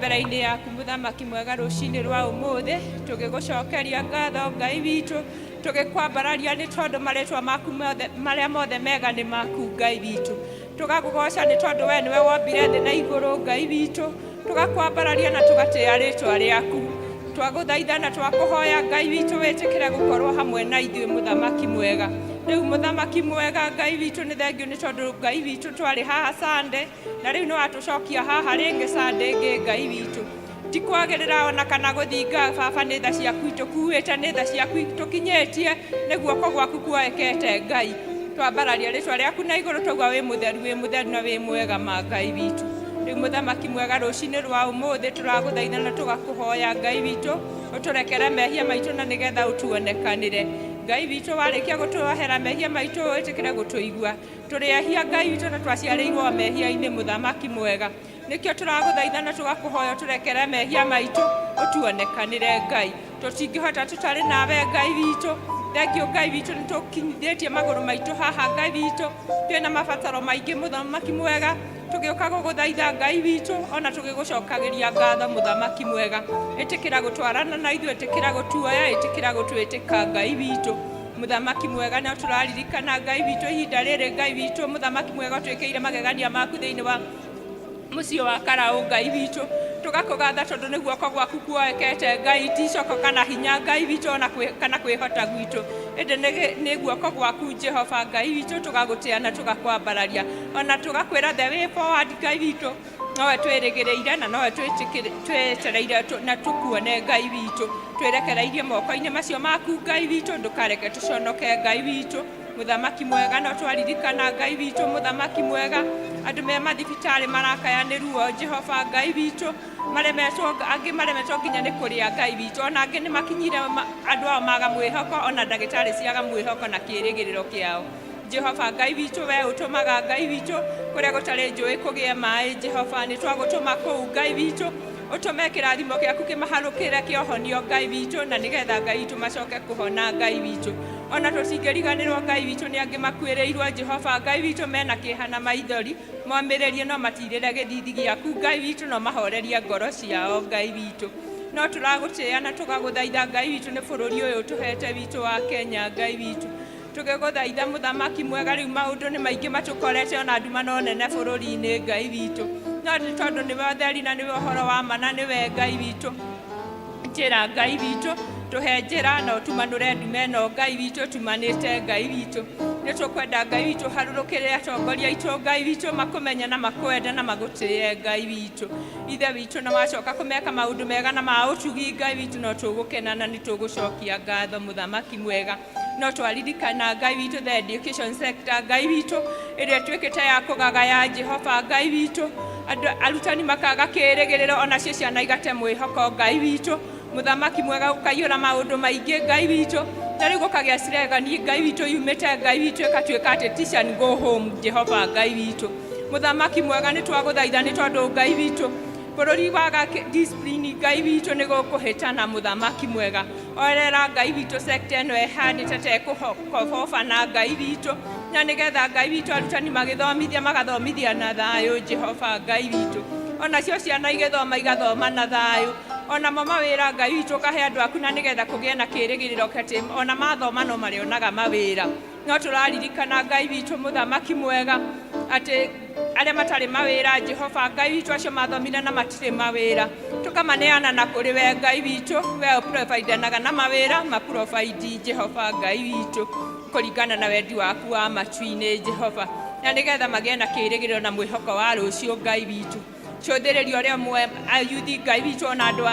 mbere-inĩ yaku Mũthamaki mwega rũcinĩ rwa ũmũthĩ, tũgĩgũcokeria ngatho Ngai witũ, tũgĩkwambararia nĩ tondũ marĩtwa maku marĩa mothe mega nĩ maku Ngai witũ. Tũgakũgoca nĩ tondũ we nĩwe wombire thĩ na igũrũ Ngai witũ, tũgakwambararia na tũgatĩĩa rĩtwa rĩaku. twaguthaitha na twakuhoya Ngai witũ wĩtĩkĩre gũkorwo hamwe na ithuĩ mũthamaki mwega. Rĩu mũthamaki mwega Ngai witũ nĩ thengio nĩ tondũ Ngai witũ twarĩ haha Sunday na rĩu nĩ watũcokia haha rĩngĩ Sunday ĩngĩ Ngai witũ. Ti kwagĩrĩra ona kana gũthinga baba nĩ tha ciaku itũkuĩte nĩ tha ciaku itũkinyĩtie nĩ guoko gwaku kuoekete Ngai. Twambararia rĩtwa rĩaku na igũrũ tauga wĩ mũtheru na wĩ mwega ma Ngai witũ. Rĩu mũthamaki mwega rũcinĩ rwa ũmũthĩ tũragũthaitha na tũgakũhoya Ngai witũ ũtũrekere mehia maitũ na nĩgetha ũtuonekanĩre. Ngai witũ warĩkia gũtũohera mehia maitũ wĩtĩkĩre gũtũigua. Tũrĩ ehia Ngai witũ na twaciarĩirwo mehia-inĩ mũthamaki mwega. Nĩkĩo tũragũthaitha na tũgakũhoya ũtũrekere mehia maitũ ũtuonekanĩre Ngai. Tũtingĩhota tũtarĩ nawe Ngai witũ. Thengio Ngai witũ nĩ tũkinyithĩtie magũrũ maitũ haha Ngai witũ. Twĩna mabataro maingĩ mũthamaki mwega. Tũgĩũka gũgũthaitha Ngai witũ ona tũgĩgũcokagĩria ngatho mũthamaki mwega. Ĩtĩkĩra gũtwarana na ithuĩ, ĩtĩkĩra gũtuoya, ĩtĩkĩra gũtwĩtĩka Ngai witũ. Mũthamaki mwega na tũraririkana Ngai witũ ihinda rĩrĩ Ngai witũ mũthamaki mwega twĩkĩire magegania maku thĩinĩ wa mũciĩ wa Karaũ Ngai witũ. Tũgakũgatha tondũ nĩ guoko gwaku kuoekete Ngai, ti icoko kana hinya Ngai witũ ona kana kwĩhota gwitũ. Ĩndĩ nĩ guoko gwaku Jehova Ngai witũ tũgagũtĩa na tũgakwambararia ona tũgakwĩra the way forward Ngai witũ. Nowe twĩrĩgĩrĩire na nowe twetereire na tũkuone Ngai witũ. Twĩrekereirie moko-inĩ macio maku Ngai witũ, ndũkareke tũconoke Ngai witũ. Mũthamaki mwega no twaririkana Ngai witũ mũthamaki mwega andũ me mathibitarĩ marakaya nĩ ruo Jehova Ngai witũ, angĩ maremetwo nginya nĩ kũrĩa Ngai witũ, ona angĩ nĩ makinyire andũ ao maga mwĩhoko ona ndagĩtarĩ ciaga mwĩhoko na kĩĩrĩgĩrĩro kĩao. Jehova Ngai witũ we ũtũmaga Ngai witũ kũrĩa gũtarĩ njũĩ kũgĩe maĩ Jehova, nĩ twagũtũma kũu Ngai witũ ũtũme kĩrathimo gĩaku kĩmaharũkĩre kĩohonio Ngai witũ na nĩgetha Ngai witũ macoke kũhona Ngai witũ. Ona tũtingĩriganĩrwo Ngai witũ nĩ angĩ makuĩrĩirwo Jehova Ngai witũ mena kĩeha na maithori momĩrĩrie no matirĩre gĩthithi gĩaku Ngai witũ no mahorerie ngoro ciao Ngai witũ. No tũragũtĩa na tũgagũthaitha Ngai witũ nĩ bũrũri ũyũ tũhete witũ wa Kenya Ngai witũ. Tũgĩgũthaitha mũthamaki mwega rĩu maũndũ nĩ maingĩ matũkorete ona ndumano nene bũrũri-inĩ Ngai witũ. No nĩ tondũ nĩwe ũtheri na nĩwe ũhoro wa ma na nĩwe Ngai witũ. Njĩra Ngai witũ tũhe njĩra na ũtumanũre ndume ĩno Ngai witũ tumanĩte Ngai witũ. Nĩ tũkwenda Ngai witũ harũrũkĩre atongoria aitũ Ngai witũ makũmenya na makwende na magũtĩe Ngai witũ. Ithe witũ na wacoka kũmeka maũndũ mega na ma ũtugi Ngai witũ no tũgũkena na nĩ tũgũcokia ngatho mũthamaki mwega. No twaririkana Ngai witũ the education sector Ngai witũ ĩrĩa ĩtuĩkĩte ya kũgagaya Jehova Ngai witũ. Arutani makaga kĩĩrĩgĩrĩro ona cio ciana igate mwĩhoko Ngai witũ. Mũthamaki mwega ũkaiyũra maũndũ maingĩ Ngai witũ. Na rĩu gũkagĩa ciregani Ngai witũ yumĩte Ngai witũ ĩkatuĩka atĩ teach and go home Jehova Ngai witũ. Mũthamaki mwega nĩ twagũthaitha nĩ tondũ Ngai witũ bũrũri waga discipline Ngai witũ nĩ gũkũhĩtana mũthamaki mwega. Orera Ngai witũ sector ĩno ĩhandĩte ta ĩkũhobana Ngai witũ na nĩgetha Ngai witũ arutani magĩthomithia magathomithia na thayũ Jehova Ngai witũ. Ona cio ciana igĩthoma igathoma na thayũ. Ona mawĩra Ngai witũ kahe andũ aku na nĩgetha kũgĩe na kĩĩrĩgĩrĩro atĩ ona mathoma no marĩonaga mawĩra. No tũraririkana Ngai witũ mũthamaki mwega atĩ arĩa matarĩ mawĩra Jehova Ngai witũ acio mathomire na matirĩ mawĩra. Tũkamaneana na kũrĩ we Ngai witũ we ũprovaidanaga na mawĩra maprovaidi Jehova Ngai witũ kũringana na wendi waku wa matu-inĩ Jehova. Na nĩgetha magĩe na kĩĩrĩgĩrĩro na mwĩhoko wa rũciũ Ngai witũ. Cũthĩrĩrio ũrĩa mwe ayuthi Ngai witũ ona andũ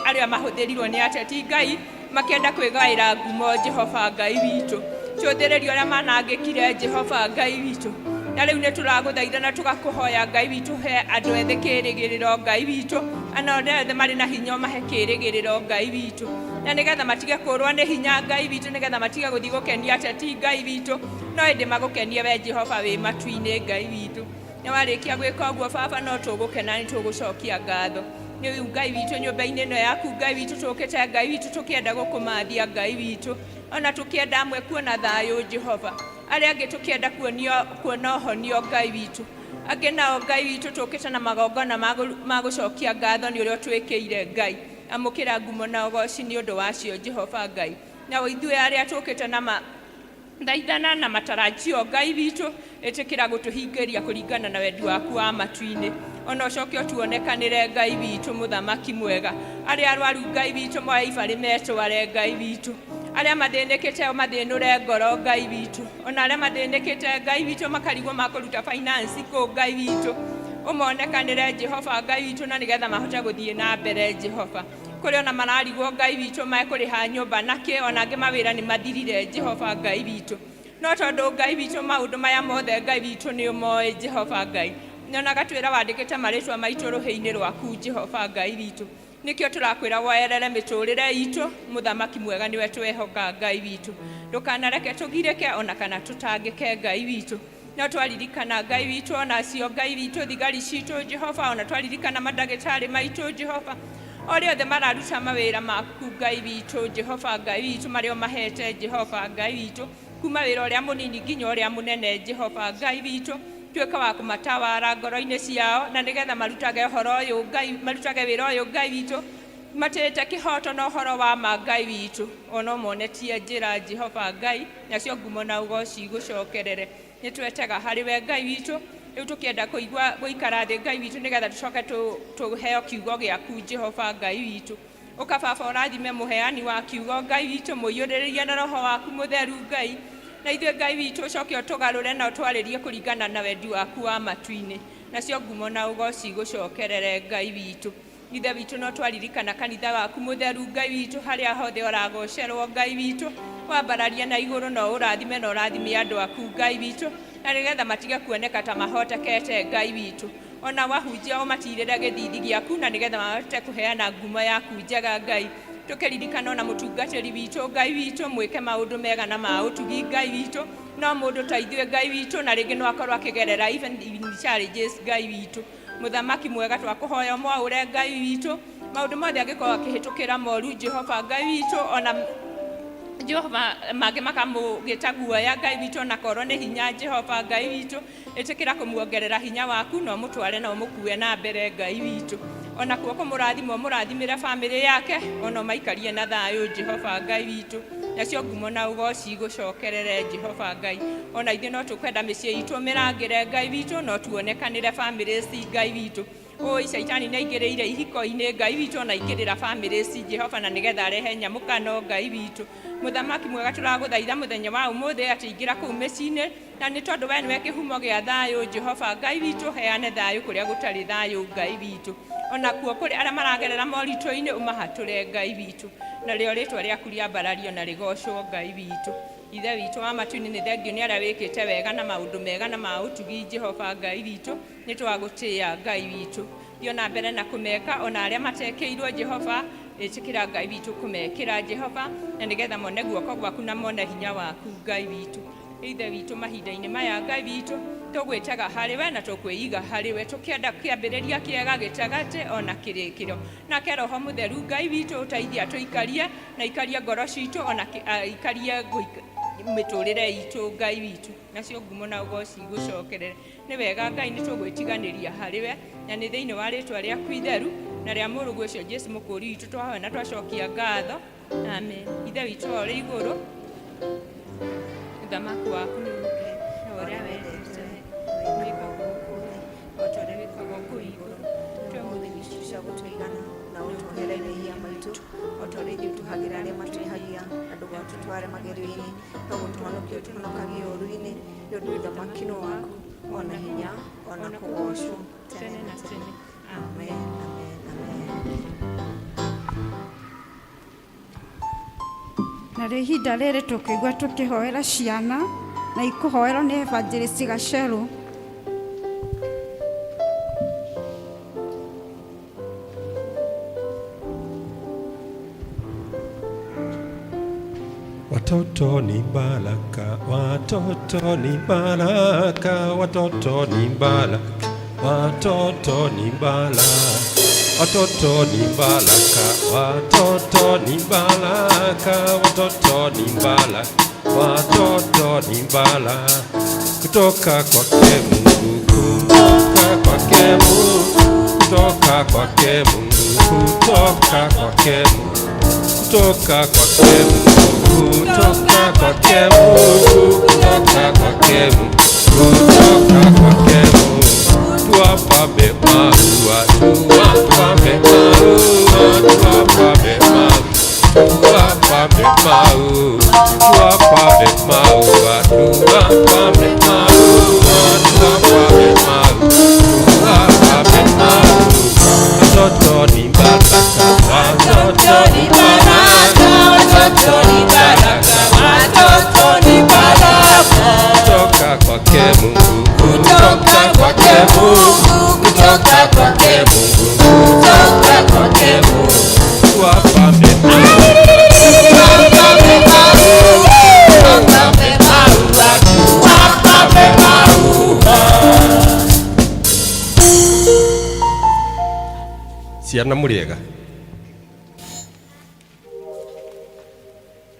arĩa mahũthĩrirwo nĩ ateti Ngai makĩenda kwĩgaĩra ngumo Jehova Ngai witũ. Cũthĩrĩrio ũrĩa manangĩkire Jehova Ngai witũ. Na rĩu nĩ tũragũthaitha na tũgakũhoya Ngai witũ he andũ ethĩ kĩĩrĩgĩrĩro Ngai witũ. Ana arĩa ethĩ marĩ na hinya mahe kĩĩrĩgĩrĩro Ngai witũ. Na nĩgetha matige kũrũa nĩ hinya Ngai witũ, nĩgetha matige gũthiĩ gũkenia ateti Ngai witũ. No ĩndĩ magũkenie we Jehova wĩ matu-inĩ Ngai witũ. Na warĩkia gwĩka ũguo baba no tũgũkena nĩ tũgũcokia ngatho. Nĩ Ngai witũ nyũmba-inĩ ĩno yaku Ngai witũ tũkĩte Ngai witũ tũkĩenda gũkũmathia Ngai witũ. Ona tũkĩenda amwe kuona thayũ Jehova. Arĩa angĩ tũkĩenda kuona ũhonio Ngai witũ. Angĩ nao Ngai witũ tũkĩte na magongona ma gũcokia ngatho nĩ ũrĩa twĩkĩire Ngai. Amũkĩra ngumo na ũgooci nĩ ũndũ wacio Jehova Ngai. Na ithuĩ arĩa tũkĩte na thaithana na matarajio Ngai witũ ĩtĩkĩra gũtũhingĩria kũringana na wendi waku wa matu-inĩ. ona ucoke tuonekanire Ngai witũ mũthamaki mwega arĩa arwaru Ngai witũ moya ibarĩ metware Ngai witũ arĩa mathĩnĩkĩte mathĩnũre ngoro Ngai witũ ona arĩa mathĩnĩkĩte Ngai witũ makarigwo makũruta finance kũ Ngai witũ ũmonekanire Jehova Ngai witũ na nĩgetha mahote gũthiĩ na mbere Jehova kũrĩ ona mararigwo Ngai witũ mekũrĩha nyũmba nakĩ ona angĩ mawĩra nĩ mathirire Jehova Ngai witũ no tondũ Ngai witũ maũndũ maya mothe Ngai witũ nĩ ũmoĩ Jehova Ngai nyonaga twĩra wandĩkĩte marĩtwa maitũ rũhĩ-inĩ rwaku Jehova Ngai witũ nikio turakwĩra woerere mĩtũrĩre itũ mũthamaki mwega nĩwe twehoka Ngai witũ ndũkanareke tũgirĩke ona kana tũtangĩke Ngai witũ no twaririkana Ngai witũ ona acio Ngai witũ thigari citũ Jehova ona twaririkana mandagĩtarĩ maitũ Jehova Ori othe mararuta mawĩra maku Ngai witũ Jehova Ngai witũ marĩa mahete Jehova Ngai witũ kuma wĩra ũrĩa mũnini nginya ũrĩa mũnene Jehova Ngai witũ tuĩka wa kũmatawara ngoro-inĩ ciao na nĩgetha marutage ũhoro ũyũ Ngai marutage wĩra ũyũ Ngai witũ matĩte kĩhoto na ũhoro wa ma Ngai witũ ona monetie njĩra Jehova Ngai nacio ngumo na ũgoci gũcokerere nĩ twetega harĩ we Ngai witũ rĩu tũkĩenda kũigua gũikara thĩ Ngai witũ nĩgetha tũcoke tũheo kiugo gĩaku Jehova Ngai witũ ũka baba ũrathime mũheani wa kiugo Ngai witũ mũiyũrĩrĩrie na roho waku mũtheru Ngai na ithuĩ Ngai witũ ũcoke ũtũgarũre na ũtwarĩrie kũringana na wendi waku wa matu-inĩ nacio ngumo na ũgoci gũcokerere Ngai witũ ithe witũ no twaririkana kanitha waku mũtheru Ngai witũ harĩa hothe ũragocerwo Ngai witũ wambararia na igũrũ no ũrathime na ũrathime andũ aku Ngai witũ na nĩgetha matige kuoneka ta mahotekete Ngai witũ ona wahunjia ũmatirĩre gĩthithi gĩaku na nĩgetha mahote kũheana ngumo yaku njega Ngai tũkĩririkana ona mũtungatĩri witũ Ngai witũ mwĩke maũndũ mega na ma ũtugi Ngai witũ no mũndũ ta ithuĩ Ngai witũ na rĩngĩ no akorwo akĩgerera even challenges Ngai witũ mũthamaki mwega twakũhoya mwaũre Ngai witũ maũndũ mothe angĩkorwo akĩhĩtũkĩra moru Jehova Ngai witũ ona Jehova mangĩ makamũgĩta guoya Ngai witũ na korwo nĩ hinya Jehova Ngai witũ ĩtĩkĩra kũmuongerera hinya waku no mũtware na ũmũkue na mbere Ngai witũ ona kuo kũmũrathima mũrathimĩre bamĩrĩ yake ona maikarie na thayũ Jehova Ngai witũ nacio ngumo na ũgoci gũcokerere Jehova Ngai ona ithuĩ no tũkwenda mĩciĩ itũ mĩrangĩre Ngai witũ no tuonekanĩre bamĩrĩ ci Ngai witũ oi caitani nĩ aingĩrĩire ihiko-inĩ Ngai witũ ona aingĩrĩra bamĩrĩ ci Jehova na nĩgetha arehe nyamũkano Ngai witũ mũthamaki mwega tũragũthaitha mũthenya wa ũmũthĩ atĩ ingĩra kũu mĩciĩ-inĩ na nĩ tondũ we nĩwe kĩhumo gĩa thayũ Jehova Ngai witũ heane thayũ kũrĩa gũtarĩ thayũ Ngai witũ ona kuo kũrĩ arĩa maragerera moritũ-inĩ ũmahatũre Ngai witũ na rĩo rĩtwa rĩaku rĩambarario na rĩgocwo Ngai witũ ithe witũ wa matu-inĩ nĩ thengio nĩ arĩa wĩkĩte wega na maũndũ mega na ma ũtugi Jehova Ngai witũ nĩ twagũtĩĩa Ngai witũ thiĩ na mbere na kũmeka ona arĩa matekĩirwo Jehova ĩtĩkĩra Ngai witũ kũmekĩra Jehova na nĩgetha mone guoko gwaku na mone hinya waku Ngai witũ ithe witũ mahinda-inĩ maya Ngai witũ tũgwĩtega harĩ we na tũkwĩiga harĩ we tũkĩenda kĩambĩrĩria kĩega gĩtagatĩ ona kĩrĩkĩro nake roho mũtheru Ngai witũ ũteithia tũikarie na ikarie ngoro citũ ona ikarie mĩtũrĩre itũ Ngai witũ nacio ngumo na ũgoci gũcokerere nĩ wega Ngai nĩ tũgwĩtiganĩria harĩ we na nĩ thĩinĩ wa rĩtwa rĩaku itheru na rĩa mũrũguo ũcio Jesũ mũkũri witũ twahoya na twacokia ngatho amen ithe witũ ũrĩ igũrũ mũthamaki waku nĩ ũrĩa wendete wĩkagwo o ta ũrĩa wĩkagwo kũu igũrũ cia gũtũigana na ũtũhere mehia maitũ o ta ũrĩa ithuĩ tũhagĩra arĩa matwĩhagia na ndũgatũtware magerio-inĩ no gũtũhonokia ũtũhonokagie ũũru-inĩ nĩ ũndũ ũthamaki nĩ waku ona hinya ona kũgocwo tene na tene amen amen amen. Na rĩ ihinda rĩrĩ tũkĩigua tũkĩhoera ciana na ikũhoerwo nĩ Evangelist Gacheru. Watoto ni baraka, watoto ni baraka, watoto ni baraka, watoto ni baraka, watoto ni baraka, watoto ni baraka, watoto ni baraka, watoto ni baraka, kutoka kwake Mungu, kutoka kwake Mungu, kutoka kwake Mungu, kutoka kwake Mungu, kutoka kwake Mungu, kutoka kwake Mungu, kutoka kwake Mungu, kutoka kwake Mungu. Tuwapambe maua, tuwapambe maua, tuwapambe maua, tuwapambe maua, tuwapambe maua, tuwapambe maua, tuwapambe maua, tuwapambe maua. Watoto ni baraka, watoto ni baraka, watoto ni baraka, watoto ni baraka. Kutoka kwake Mungu, kutoka kwake Mungu, kutoka kwake Mungu, kutoka kwake Mungu. Tuwapambe maua, tuwapambe maua, tuwapambe maua, tuwapambe maua. Ciana muriega.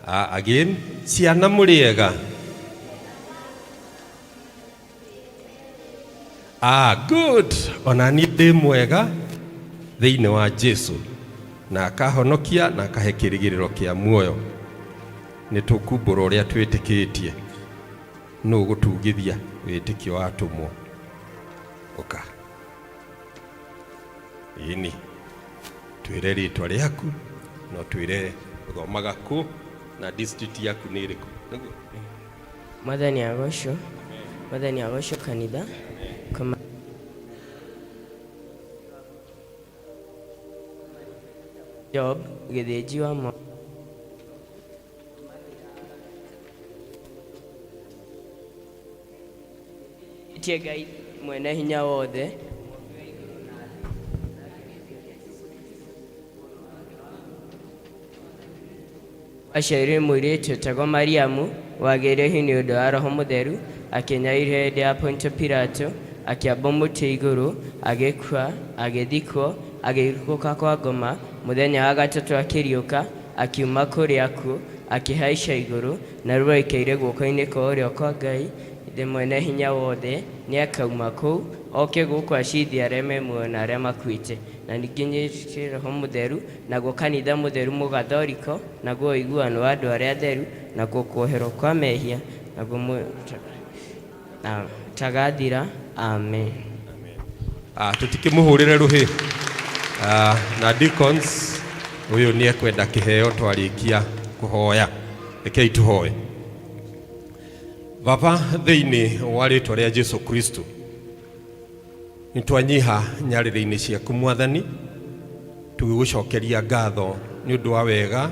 Again, ciana muriega. Good. Ona ni ndi mwega thiini wa Jesu na akahonokia na akahe kirigiriro kia muoyo. Ni tukumbura uria twitikitie no gutugithia witikio watumwo uka ini twire ritwa riaku no twire guthomaga ku na district yaku ni iriku. Mwathani agocwo, Mwathani agocwo kanitha kama Job githinji wa tie Ngai mwene hinya wothe aciarire mũirĩtu ũtagwo Mariamu wagĩire hi nĩ ũndũ wa Roho Mũtheru, akĩnyairwo hĩndĩ ya Pontio Pilato, akĩamba mũtĩ igũrũ, agĩkua, agĩthikwo, agĩikũka kwa ngoma, mũthenya wa gatatũ akĩriũka, akiuma kũrĩ akuũ, akĩhaica igũrũ, na rĩu aikaire guoko-inĩ kwa ũrĩo kwa Ngai Ithe mwene hinya wothe. Nĩ akauma kũu oke gũkũ acithie arĩa me muoyo na arĩa makuĩte. Na ningĩ nĩetĩkĩtie Roho Mũtheru, naguo kanitha mũtheru mũgathoriko, naguo ũiguano wa andũ arĩa atheru, naguo kuoherwo kwa mehia, naguo tagathira. Amen. Tutikimuhurire ruhi na deacons uyu ni ekwenda kiheo twarikia kuhoya. Rekei tuhoe. Baba, thiini wa ritwa ria Jesu Kristo, nitwanyiha nyarĩrĩ-inĩ ciaku Mwathani, tugigucokeria ngatho nĩ ũndũ wa wega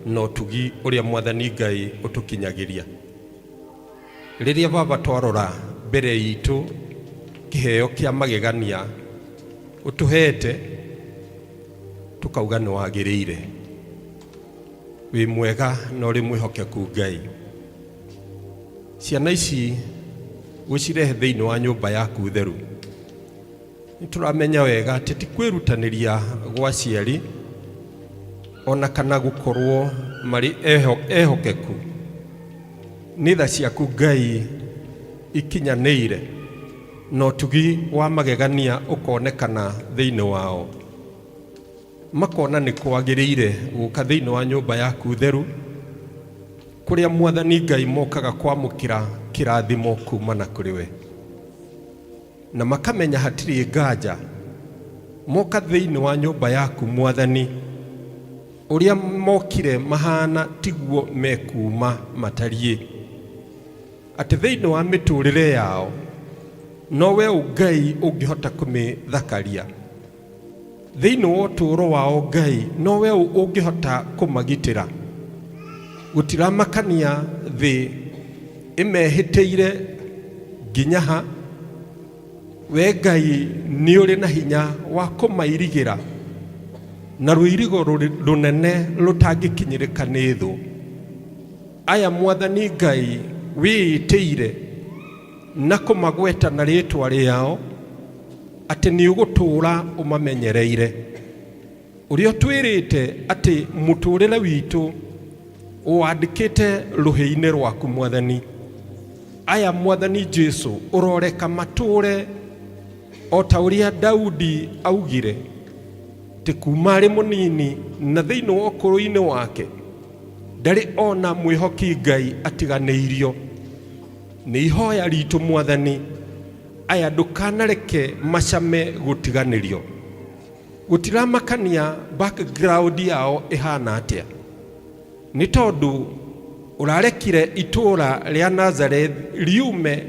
no tugi ũrĩa Mwathani Ngai ũtũkinyagĩria. Rĩrĩa Baba twarora mbere itũ kiheo kia magegania ũtũhete, tukauga nĩ wagĩrĩire, wĩ mwega na ũrĩ mwĩhokeku Ngai. Ciana ici gũcirehe thĩinĩ wa nyũmba yaku theru, nĩtũramenya wega atĩ ti kwĩrutanĩria gwa ciari ona kana gũkorwo marĩ ehokeku. Nĩ tha ciaku Ngai ikinyanĩire, no tugi wa magegania ũkonekana thĩinĩ wao, makona nĩ kwagĩrĩire gũka thĩinĩ wa nyũmba yaku theru, kũrĩa Mwathani Ngai mokaga kwamũkĩra kĩrathimo kumana kũrĩ we, na makamenya hatirĩ nganja moka thĩinĩ wa nyũmba yaku Mwathani, ũrĩa mokire mahana tiguo mekuma matariĩ, atĩ thĩinĩ wa mĩtũrĩre yao no we Ngai ũngĩhota kũmĩthakaria, thĩinĩ wa ũtũũro wao Ngai no we ũngĩhota kũmagitĩra. Gũtiramakania thĩ ĩmehĩtĩire nginyaha, we Ngai nĩ ũrĩ na hinya wa kũmairigĩra na rũirigo rũnene rũtangĩkinyĩrĩka nĩ thũ. Aya Mwathani Ngai wĩĩtĩire na kũmagweta na rĩĩtwa rĩao atĩ nĩ ũgũtũũra ũmamenyereire, ũrĩa twĩrĩte atĩ mũtũũrĩre witũ wandĩkĩte rũhĩ-inĩ rwaku Mwathani. Aya Mwathani Jesu ũroreka matũũre o ta ũrĩa Daudi augire, tĩ kuma arĩ mũnini na thĩinĩ wa ũkũrũ-inĩ wake ndarĩ ona mwĩhoki Ngai atiganĩirio. nĩ ihoya ritũ Mwathani, aya ndũkanareke macame gũtiganĩrio. Gũtiramakania background yao ĩhana atĩa, nĩ tondũ ũrarekire itũũra rĩa Nazareth riume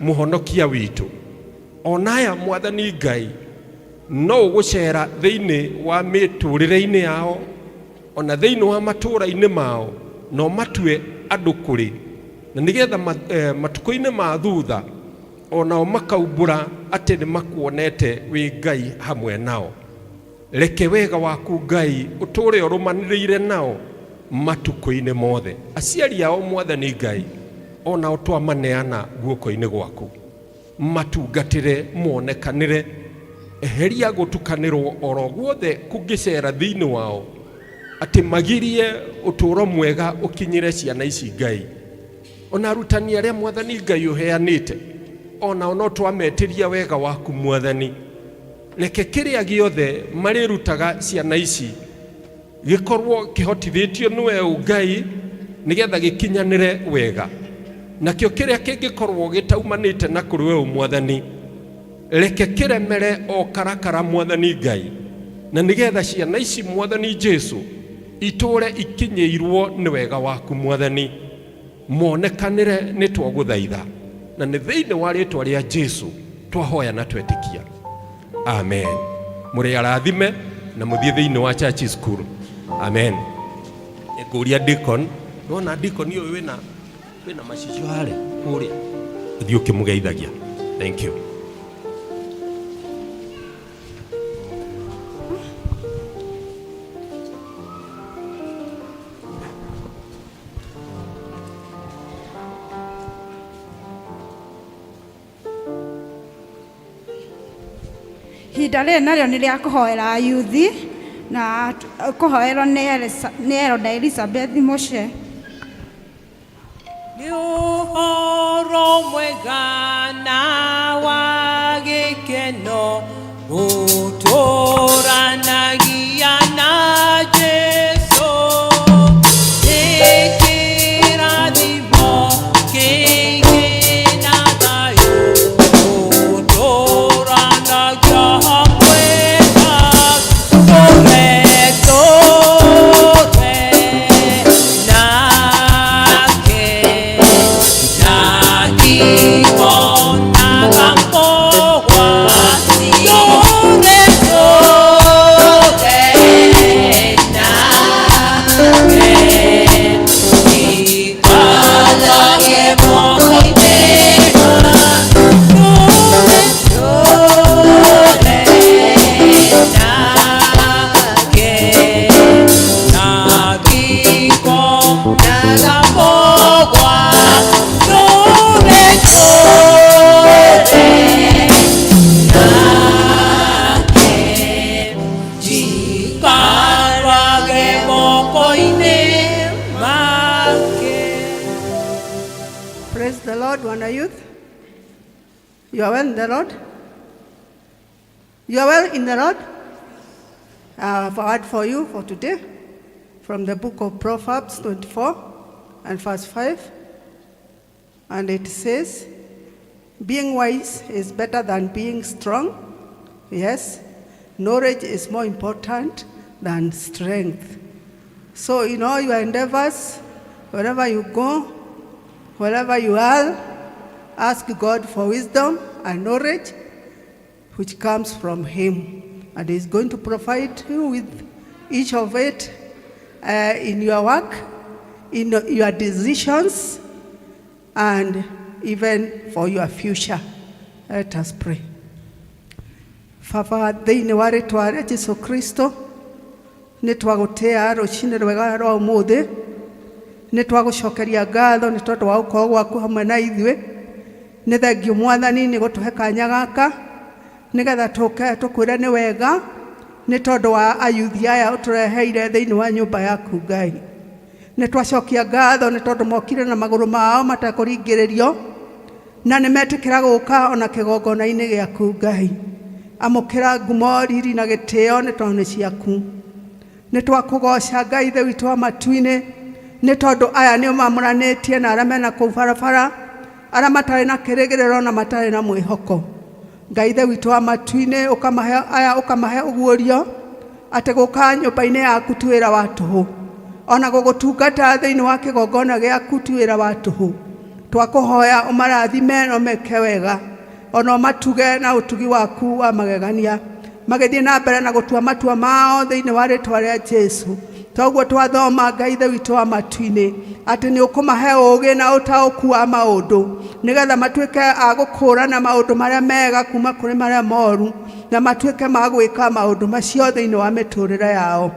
mũhonokia witũ. Onaya Mwathani Ngai no ũgũcera thĩinĩ wa mĩtũrĩre-inĩ yao, ona thĩinĩ wa matũũra-inĩ mao, no matue andũ kũrĩ, na nĩgetha matukũ-inĩ ma thutha onao makaumbũra atĩ nĩ makuonete wĩ Ngai hamwe nao. Reke wega waku Ngai ũtũũre ũrũmanĩrĩire nao matukũ-inĩ mothe. Aciari ao Mwathani Ngai onao twamaneana guoko-inĩ gwaku, matungatĩre monekanĩre, eheria gũtukanĩrwo oro guothe kũngĩcera thĩinĩ wao, atĩ magirie ũtũũro mwega ũkinyĩre ciana ici Ngai. Ona arutani arĩa Mwathani Ngai ũheanĩte, onao no twametĩria wega waku Mwathani. Reke kĩrĩa gĩothe marĩrutaga ciana ici gĩkorwo kĩhotithĩtio nĩwe Ngai, nĩgetha gĩkinyanĩre wega. Nakĩo kĩrĩa kĩngĩkorwo gĩtaumanĩte na kũrĩ we Mwathani, reke kĩremere o karakara Mwathani Ngai, na nĩgetha ciana ici Mwathani Jesu itũũre ikinyĩirwo nĩ wega waku Mwathani. Monekanĩre nĩ twagũthaitha, na nĩ thĩinĩ wa rĩĩtwa rĩa Jesu twahoya na twetĩkia, amen. Mũrĩ arathime na mũthiĩ thĩinĩ wa church school, amen. Ngũria deacon, wona deacon ũyũ wĩna macicio harĩ kũrĩa, ũthiĩ ũkĩmũgeithagia. Thank you. Ihinda rĩrĩ narĩo nĩ rĩa kũhoera ayuthi, na kũhoerwo nĩ Elder Elizabeth Moshe. Nĩ ũhoro mwega na wa gĩkeno gũtũũranagia na Jesũ, nĩ kĩrathimo kĩingĩ na thayũ gũtũũranagia hamwe nake. Praise the Lord, Wana Youth. You are well in the Lord? You are well in the Lord? I have a word for you for today from the book of Proverbs 24 and verse 5. And it says, being wise is better than being strong. Yes, knowledge is more important than strength. So in all your endeavors, wherever you go, wherever you are, ask God for wisdom and knowledge, which comes from Him. And He's going to provide you with each of it in your work, in your decisions, and even for your future. Let us pray. Baba, thĩinĩ wa rĩĩtwa rĩa Jesũ Kristo, nĩ twagũtĩa rũciinĩ rwega rwa ũmũthĩ, nĩ twagũcokeria ngatho nĩ tondũ wa gũkorwo gwaku hamwe na ithuĩ. Nĩ thengiũ Mwathani nĩ gũtũhe kanya gaka nĩgetha tũke tũkwĩre nĩ wega nĩ tondũ wa ayuthi aya ũtũreheire thĩinĩ wa nyũmba yaku Ngai. Nĩ twacokia ngatho nĩ tondũ mokire na magũrũ mao matekũringĩrĩrio na nĩ metĩkĩra gũka ona kĩgongona-inĩ gĩaku Ngai. Amũkĩra ngumo, riri na gĩtĩo nĩ tondũ nĩ ciaku. Nĩ twakũgoca Ngai Ithe witũ wa matu-inĩ nĩ tondũ aya nĩo mamũranĩtie na arĩa mena kũu barabara ara matare na keregerero na matare na mwihoko. Ngai ithe witũ wa matu-inĩ ũkamahe ũguũrio atĩ gũka nyũmba-inĩ yaku ti wĩra wa tũhũ, ona gũgũtungata thĩinĩ wa kĩgongona gĩaku ti wĩra wa tũhũ. Twakũhoya ũmarathime na ũmeke wega, ona ũmatuge na ũtugi waku wa magegania, magĩthiĩ na mbere na gũtua matua mao thĩinĩ wa rĩĩtwa rĩa Jesu. Toguo twathoma Ngai ithe witũ wa matu-inĩ atĩ nĩ ũkũmahe ũũgĩ na ũtaũku wa maũndũ, nĩgetha matuĩke a gũkũũrana maũndũ marĩa mega kuma kũrĩ marĩa moru, na matuĩke ma gwĩka maũndũ macio thĩinĩ wa mĩtũrĩre yao.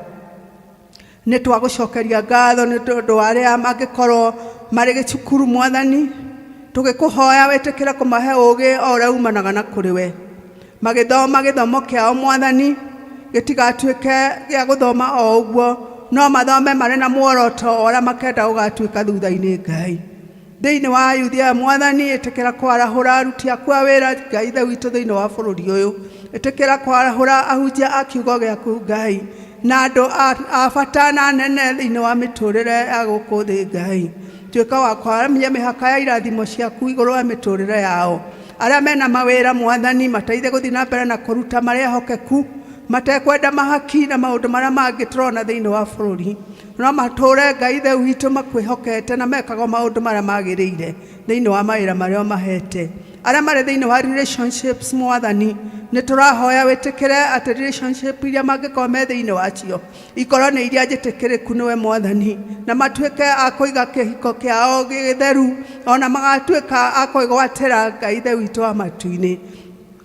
Nĩ twagũcokeria ngatho nĩ ũndũ wa arĩa mangĩkorwo marĩ gĩcukuru Mwathani, tũgĩkũhoya wĩtĩkĩre kũmahe ũũgĩ o ũrĩa umanaga na kũrĩ we, magĩthoma gĩthomo kĩao Mwathani gĩtigatuĩke gĩa gũthoma o ũguo, no mathome marĩ na muoroto ũrĩa makenda ũgatuĩka thutha-inĩ. Ngai thĩinĩ wa ayuthi aya Mwathani, ĩtĩkĩra kwarahũra aruti aku a wĩra Ngai ithe witũ thĩinĩ wa bũrũri ũyũ, ĩtĩkĩra kwarahũra ahunjia a kiugo gĩaku Ngai, na andũ a bata na nene thĩinĩ wa mĩtũrĩre ya gũkũ thĩ. Ngai tuĩka wa kwaramia mĩhaka ya irathimo ciaku igũrũ wa mĩtũrĩre yao, arĩa mena mawĩra Mwathani mateithie gũthiĩ na mbere na kũruta marĩa hokeku, matekwenda mahaki na maũndũ marĩa mangĩ tũrona thĩinĩ wa bũrũri, no matũũre Ngai ithe witũ makwĩhokete na mekaga maũndũ marĩa magĩrĩire thĩinĩ wa mawĩra marĩa mahete. Arĩa marĩ thĩinĩ wa relationships Mwathani, nĩ tũrahoya wĩtĩkĩre atĩ relationship iria mangĩkorwo me thĩinĩ wacio ikorwo nĩ iria njĩtĩkĩrĩku nĩwe Mwathani, na matuĩke a kũiga kĩhiko kĩao gĩtheru, ona magatuĩka a kwĩgwatĩra Ngai ithe witũ wa matu-inĩ.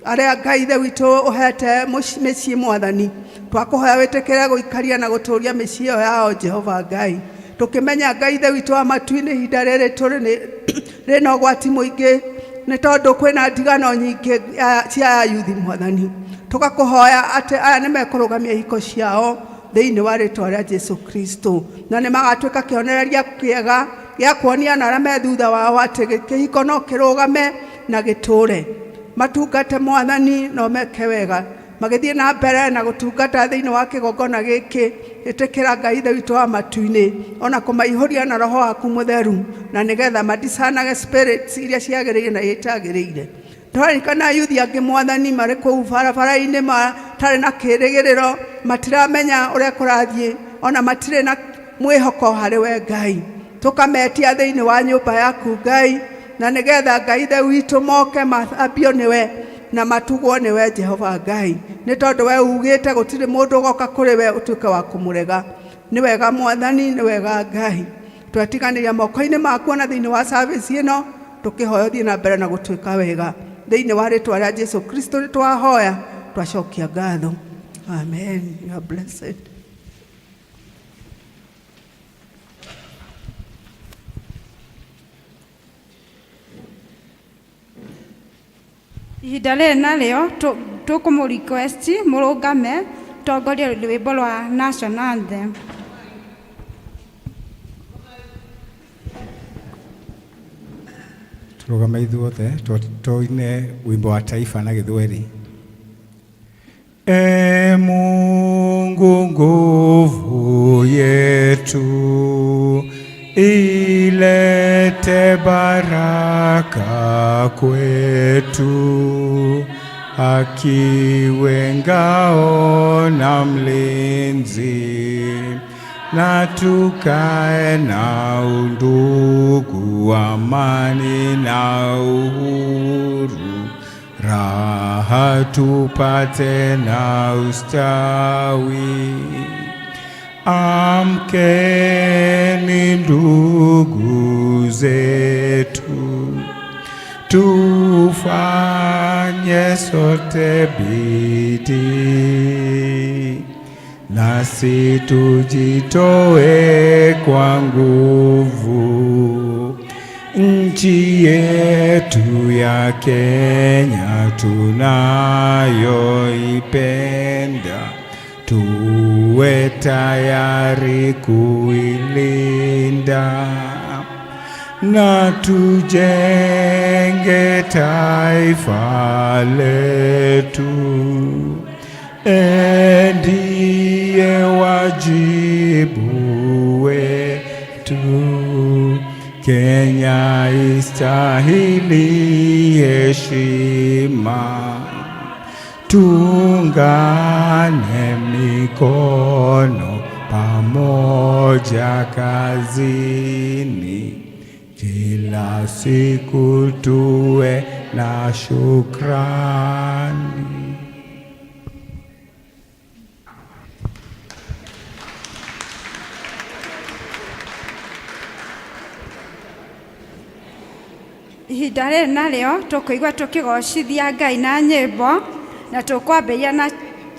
Arĩa Ngai ithe witũ ũhete mĩciĩ Mwathani, twakũhoya wĩtĩkĩre gũikaria na gũtũũria mĩciĩ ĩyo yao Jehova Ngai, tũkĩmenya Ngai ithe witũ wa matu-inĩ ihinda rĩrĩ tũrĩ rĩna ũgwati mũingĩ, nĩ tondũ kwĩna ndigano nyingĩ cia ayuthi Mwathani. Tũgakũhoya atĩ aya nĩ mekũrũgamia ihiko ciao thĩinĩ wa rĩĩtwa rĩa Jesu Kristo, na nĩ magatuĩka kĩonereria kĩega gĩa kuonia na arĩa me thutha wao atĩ kĩhiko no kĩrũgame na gĩtũũre. Matungate Mwathani na ũmeke wega, magĩthiĩ na mbere na gũtungata thĩinĩ wa kĩgongona gĩkĩ, ĩtĩkĩra Ngai ithe witũ wa matu-inĩ ona kũmaihũria na roho waku mũtheru, na nĩgetha madicanage spirits iria ciagĩrĩire na itagĩrĩire. Tũraririkana ayuthi angĩ Mwathani marĩ kũu barabara-inĩ matarĩ na kĩĩrĩgĩrĩro, matiramenya ũrĩa kũrathiĩ, ona matirĩ na mwĩhoko harĩ we Ngai. Tũkametia thĩinĩ wa nyũmba yaku Ngai, na nĩgetha Ngai ithe witũ moke mathambio nĩwe na matugwo nĩwe Jehova Ngai, nĩ tondũ we ugĩte gũtirĩ mũndũ ũgoka kũrĩ we ũtuĩke wa kũmũrega. Nĩ wega Mwathani, nĩ wega Ngai, twetiganĩria moko-inĩ maku na thĩinĩ wa service ĩno, tũkĩhoya thiĩ na mbere na gũtuĩka wega thĩinĩ wa rĩĩtwa rĩa Jesu Kristo nĩ twahoya, twacokia ngatho. Amen. You are blessed. Ihinda rĩrĩ narĩo tũkũmũ-request mũrũngame tongoria rwĩmbo rwa national anthem. Tũrũgame ithuothe tũine wimbo wa taifa na Gĩthweri. Mungu nguvu yetu, ilete baraka kwetu, akiwe ngao na mlinzi, na tukae na undugu, amani na uhuru, raha tupate na ustawi. Amkeni ndugu zetu, tufanye sote bidii, nasi tujitoe kwa nguvu. Nchi yetu ya Kenya tunayoipenda, tuwe tayari kuilinda, na tujenge taifa letu. Ndiye wajibu wetu Kenya istahili heshima. Tuungane mikono pamoja kazini, kila siku tuwe na shukrani. Ihinda rĩrĩ narĩo tũkũigua tũkĩgocithia Ngai na nyĩmbo, na tũkwambĩrĩria na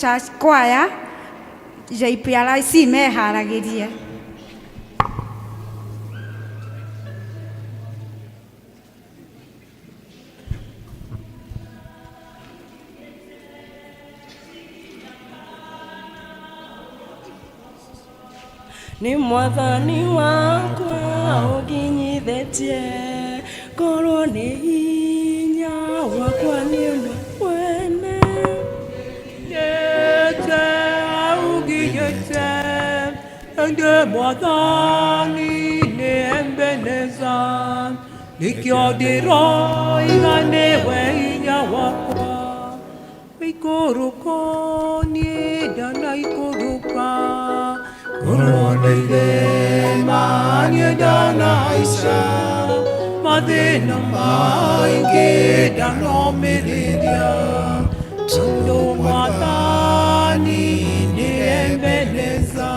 church choir. JPRIC meharagĩrie. Ni mwathani wakwa ũnginyithĩtie, korwo nĩ hinya wakwa nĩ ũndũ wene. Nyete ũnginyĩte, ende mwathani nĩ Ebeneza, nĩkĩo ndĩroiga nĩwe hinya wakwa. Ikũrũko niĩ ndanaikũrũka, Koronide manye danaica, mathĩna maingĩ ndanomĩrĩria, tondũ mwathani nĩ Ebeneza.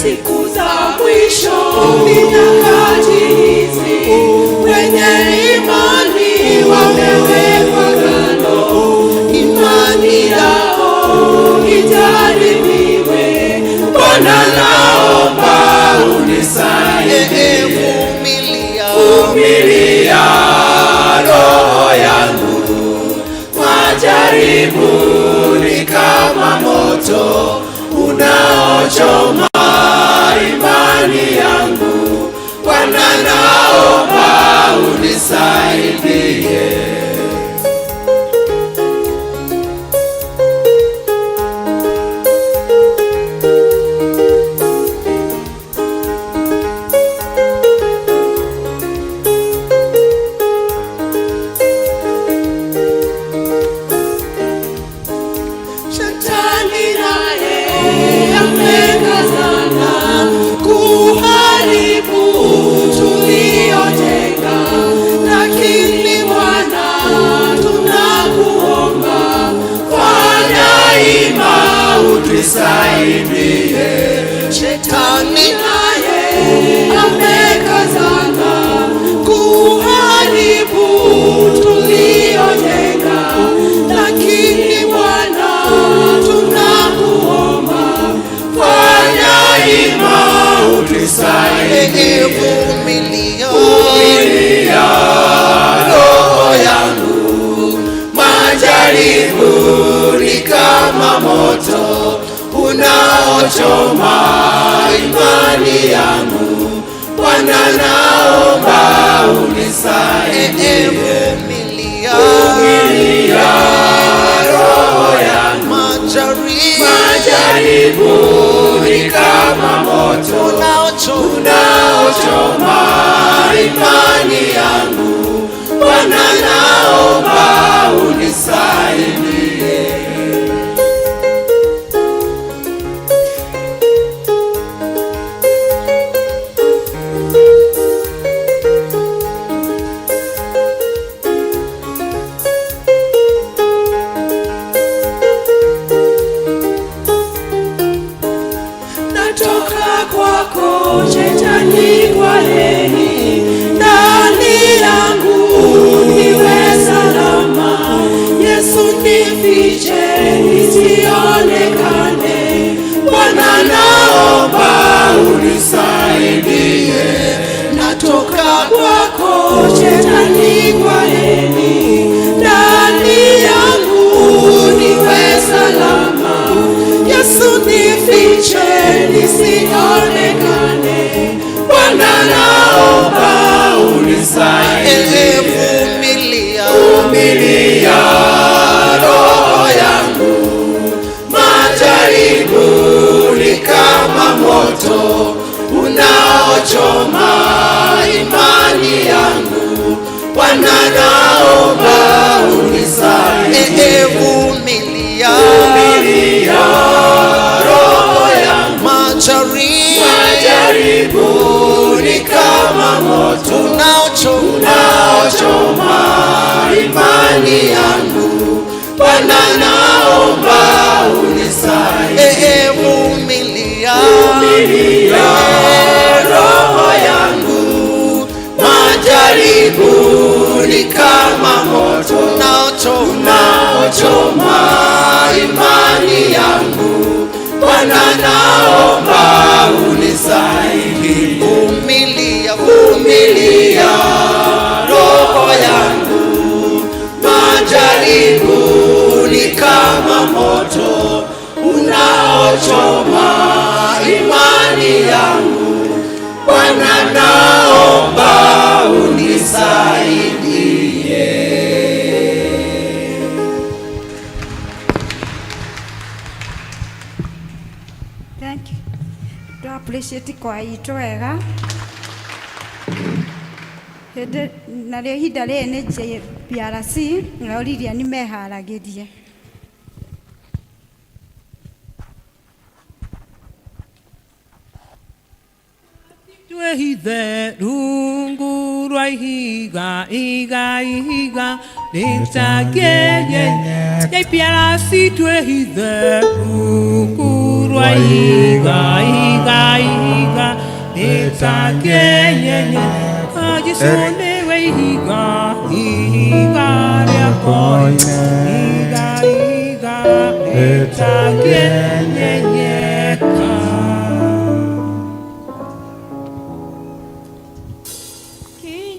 Siku za mwisho ni nyakati hizi, wenye imani wamewekwa kando, imani yao ijaribiwe. Bwana naomba unisaidie, vumilia roho yangu, majaribu ni kama moto unaochoma imani yangu. Bwana naomba unisaidie. Shetani naye amekazana kuharibu unisaidie. Shetani naye amekazana kuharibu tuliojenga, lakini Bwana tunakuomba, fanya hima utusaidie. Vumilia roho yangu, majaribu ni kama moto unaochoma imani yangu. Bwana naomba unisaidie. Vumilia roho yangu, majaribu ni kama moto unaochoma imani yangu. Bwana naomba unisaidie. Natoka kwako Shetani, kwa heri, ndani yangu niwe salama. Yesu nifiche nisionekane. Bwana naomba unisaidie. Natoka kwako Shetani, kwa heri, ndani yangu niwe salama. Yesu nifiche nisionekane. Bwana naomba unisaidie. Vumilia roho yangu, majaribu ni kama moto unaochoma imani yangu. Bwana naomba unisaidie. Vumilia roho yangu, majaribu ni kama moto unaochoma imani yangu. Bwana naomba unisaidie. Vumilia roho yangu, majaribu ni kama moto unaochoma imani yangu. Bwana naomba unisaidie. Vumilia roho yangu, majaribu ni kama moto unaochoma imani yangu. Bwana naomba unisaidie. Thank you. To appreciate kwa ito wega. Hede na leo hida le ne PRC ngauliria ni meharagirie. Twehithe rungu rwa ihiga rĩtakenye PRC. Twehithe rungu rwa ihiga rĩtakenye Jesũ nĩwe ihiga rĩakwa, ihiga rĩtakenyenyeka.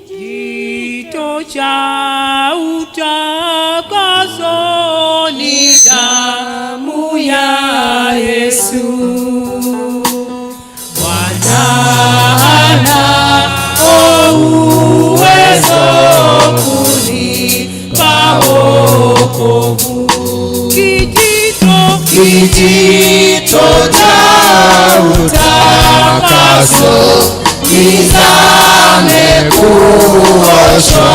Kijito cha utakaso ni damu ya Yesu. Bwana ana uwezo kunipa wokovu. Kijito cha utakaso nizame kuoshwa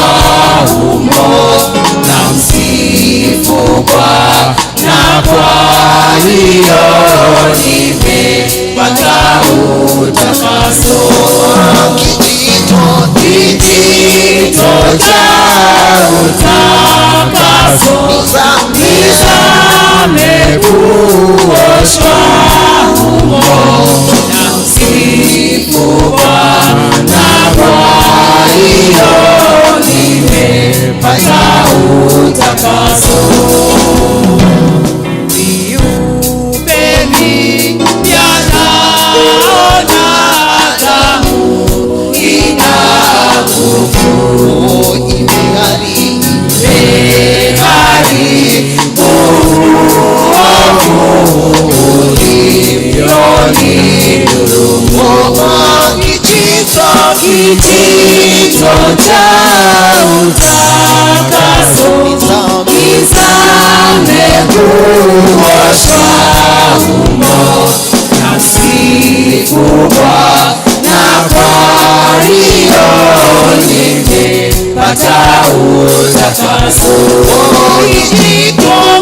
humo, na msifu Bwana, kwa hiyo nimepata utakaso. Kijito cha utakaso nizame kuoshwa kijito cha utakaso, nizame kuoshwa humo, na sifu Bwana kwa hiyo nimepata utakaso.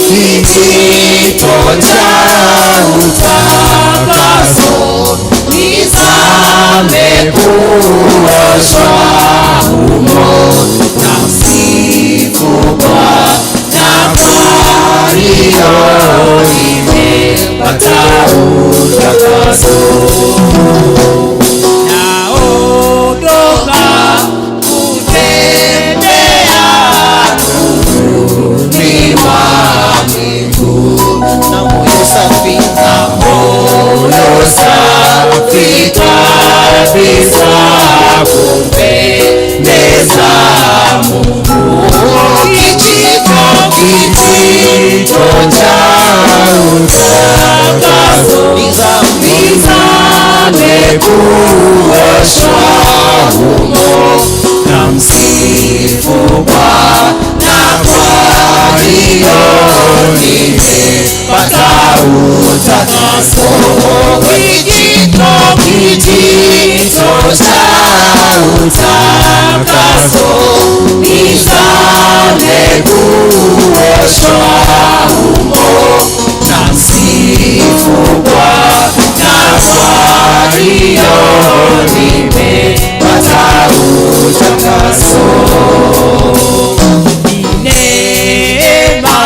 Kijito cha utakaso, nizame kuoshwa humo, na sifu Bwana kwa hiyo nimepata utakaso. Naondoka kutembea nuruni mwa Mungu, na moyo safi kabisa kumpendeza Mungu. Kijito cha utakaso, nizame kuoshwa humo, na msifu Bwana kwa hiyo nimepata utakaso. Kijito cha utakaso, nizame kuoshwa humo, na msifu Bwana kwa hiyo nimepata utakaso. Neema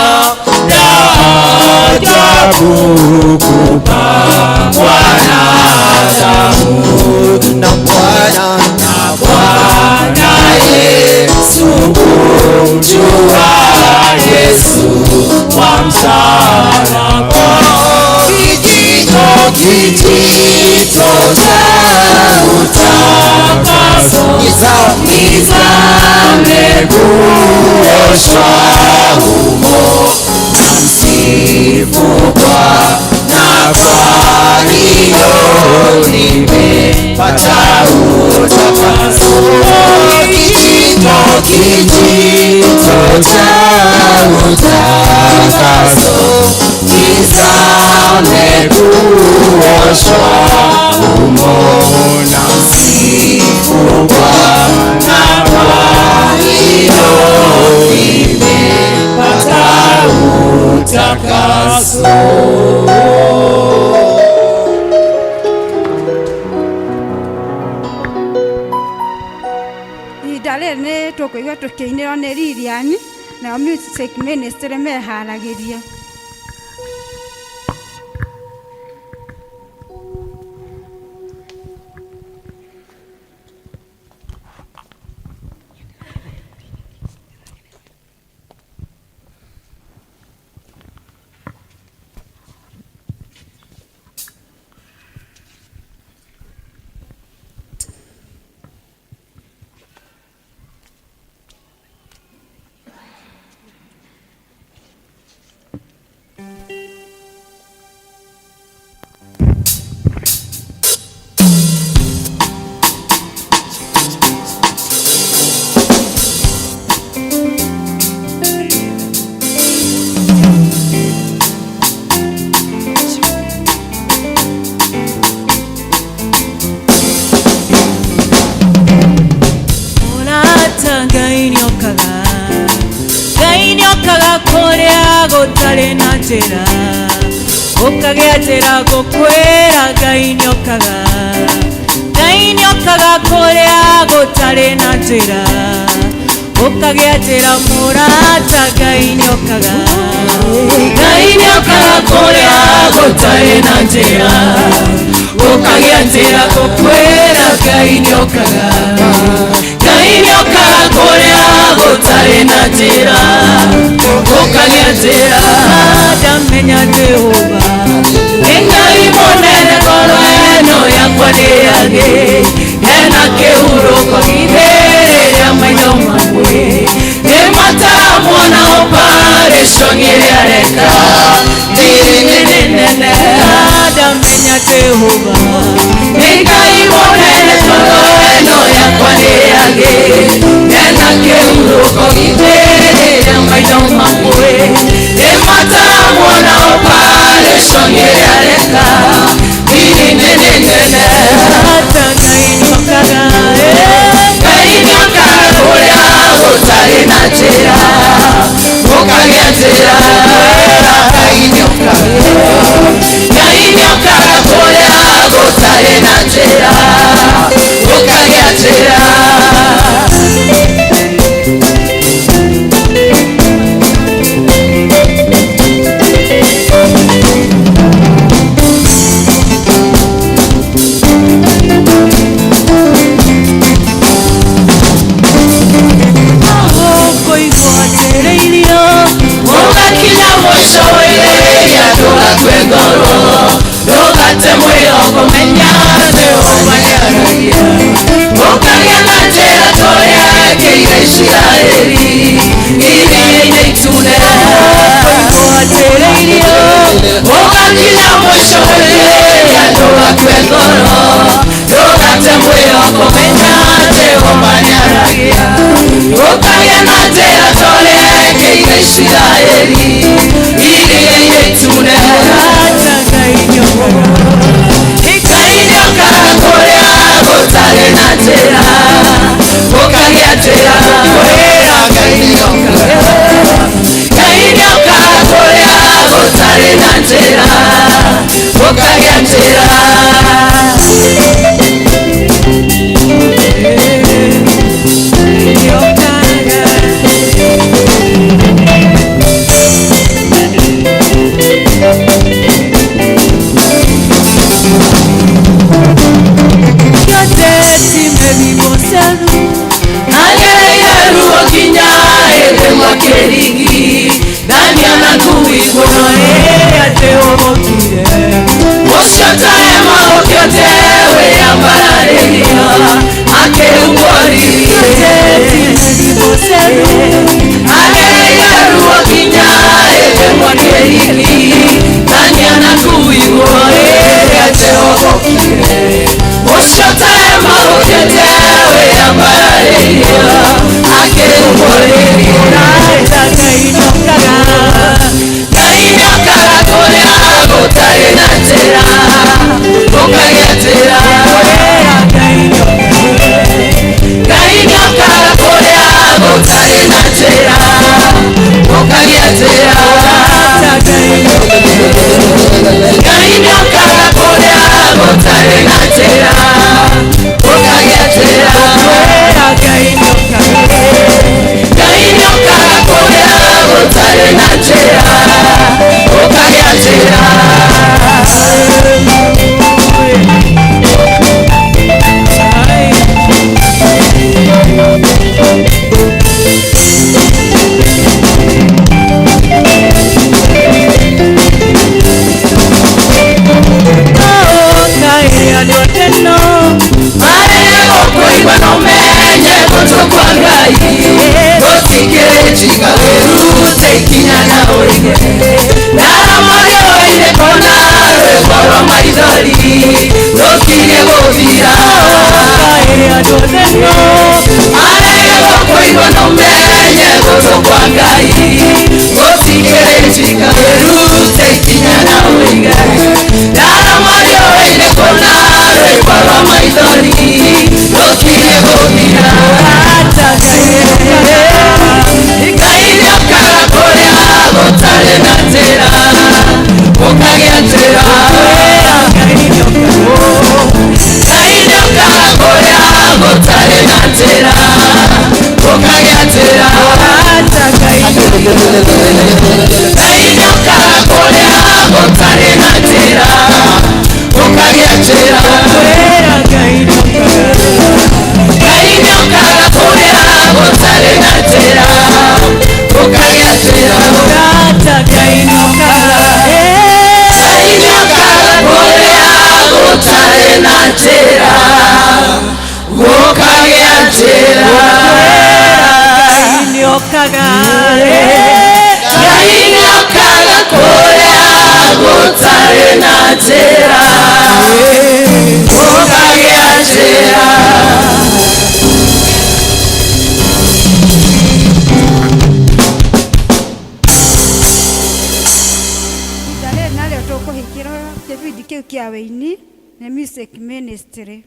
na ajabu kupangwa wanadamu, na Bwana Yesu kumjua Yesu wa msalaba. Kijito cha utakaso, nizame kuoshwa humo, na msifu Bwana kwa hiyo nimepata utakaso. Kijito cha utakaso, nizame kuoshwa humo, na msifu Bwana kwa hiyo nimepata utakaso. Idalene tukuiga tukiinira ne Lilian na music ministry meharagiria. gutari na njira ukagĩa njĩra gũkwĩra Ngai nĩokaga kũrĩa gũtarĩ na njĩra ukagĩa njĩra mũrata Ngai nĩokaga kũrĩa gũtarĩ na njĩra ukagĩa njĩra gũkwĩra Ngai nĩokaga kũrĩa gũtarĩ na njĩra ukagĩa njĩra ndamenya Jehova Ngai mũnene ngoro ĩno yakwa ndĩagĩ hena kĩhurũko githĩrĩria maitho makwe nĩmatamuona operation ĩrĩa areka ndĩrĩ nene ndamenya Jehova Ngai age ena keuroko giterere maitho makwe emata mwana operation yareka nene kainyokaga kuria gutari na njira ukagĩa njĩra kainyokaga kuria gutari na njira ukagĩa njĩra Ndugate mwĩro kũmenya Jehova nĩaragia ũkagĩa na njĩra tũrĩa ekĩire Isiraeli iria-inĩ itune ũgakinya mũico rĩrĩa ndũgakue ngoro ndugate mwĩro kũmenya Jehova nĩaragia ũkagĩa na njĩra tũrĩa ekĩire Isiraeli iria-inĩ itune ikainyokaga kuria gutari na njira ukagĩa njĩra kainyokaga kuria gutari na njira ukagĩa njĩra Kainyokaga Eni nĩ Music Ministry.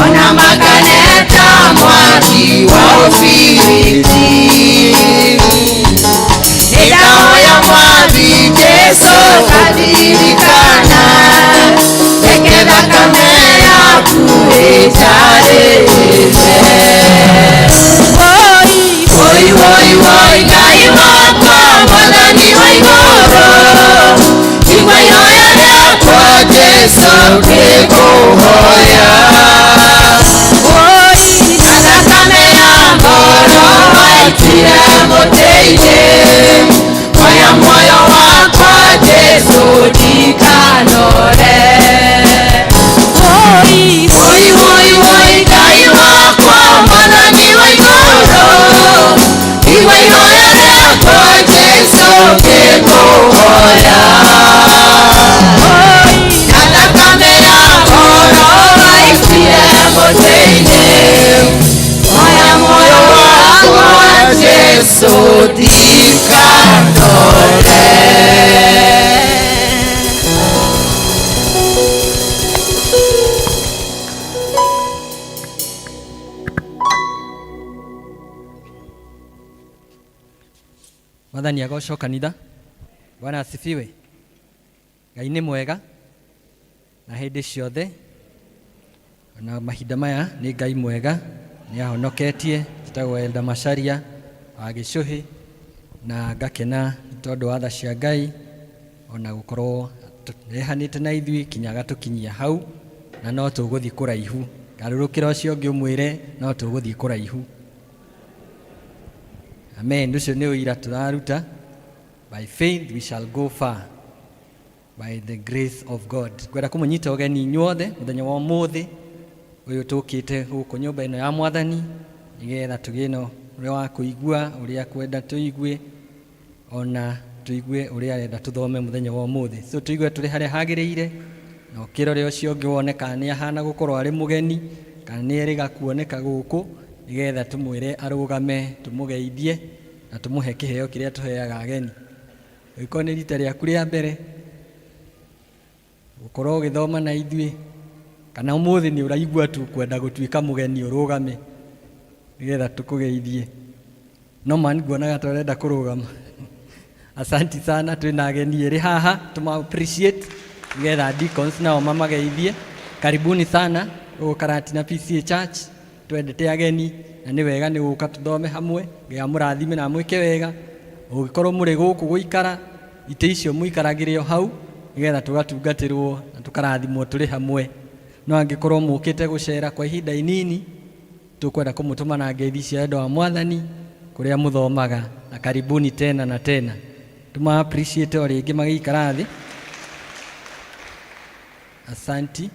Ona makaneta mwaki wa ngĩkũhoya. Na thakame ya ngoro waitire mũtĩ-inĩ, hoya muoyo wakwa Jesũ ndikanore. Woi Ngai wakwa Mwathani wa igũrũ, igua ihoya rĩakwa Jesũ ngĩkũhoya. Na thakame ya ngoro waitire mũtĩ-inĩ, hoya muoyo wakwa Jesũ ndikanore. Mwathani agocwo kanitha. Bwana asifiwe. Ngai nĩ mwega na hĩndĩ ciothe, na mahinda maya nĩ Ngai mwega, nĩ ahonoketie. Njĩtagwo Elda Macharia wa Gĩcũhĩ, na ngakena tondũ wa tha cia Ngai, ona gũkorwo rehanĩte na ithuĩ kinya agatũkinyia hau, na no tũgũthiĩ kũraihu. Ngarũrũkĩra ũcio ũngĩ ũmwĩre no tũgũthiĩ kũraihu. Amen. Ũcio nĩ ũira tũraruta. By faith we shall go far, by the grace of God. Ngwenda kũmũnyita ũgeni inyuothe mũthenya wa ũmũthĩ ũyũ tũkĩte gũkũ nyũmba ĩno ya Mwathani, nĩgetha tũgĩe na ũrĩa wa kũigua ũrĩa kwenda tũigue, ona tũigue ũrĩa arenda tũthome mũthenya wa ũmũthĩ. So tũigue tũrĩ harĩa hagĩrĩire, na ũkĩrore ũcio ũngĩ wone kana nĩ ahana gũkorwo arĩ mũgeni, kana nĩ erĩga kuoneka gũkũ, nĩgetha tũmwĩre arũgame, tũmũgeithie na tũmũhe kĩheo kĩrĩa tũheaga ageni. Gĩkorwo nĩ rita rĩaku rĩa mbere gũkorwo ũgĩthoma na ithuĩ, kana ũmũthĩ nĩ ũraigua tu kwenda gũtuĩka mũgeni, ũrũgame nĩgetha tũkũgeithie. No man nguonaga ta ũrenda kũrũgama. Asanti sana. Twĩna ageni erĩ haha, tũma appreciate nĩgetha deacons nao mamageithie. Karibuni sana gũkũ Karatina PCA Church. Twendete ageni na nĩ wega nĩ gũka tũthome hamwe. Ngai amũrathime na mwĩke wega. Ũgĩkorwo mũrĩ gũkũ gũikara, itĩ icio mũikaragĩre o hau, nĩgetha tũgatungatĩrwo na tũkarathimwo tũrĩ hamwe. No angĩkorwo mũkĩte gũcera kwa ihinda inini, tũkwenda kũmũtũma na ngeithi cia wendo wa Mwathani kũrĩa mũthomaga, na karibuni tena na tena. Tũma appreciate o rĩngĩ magĩikara thĩ. Asanti.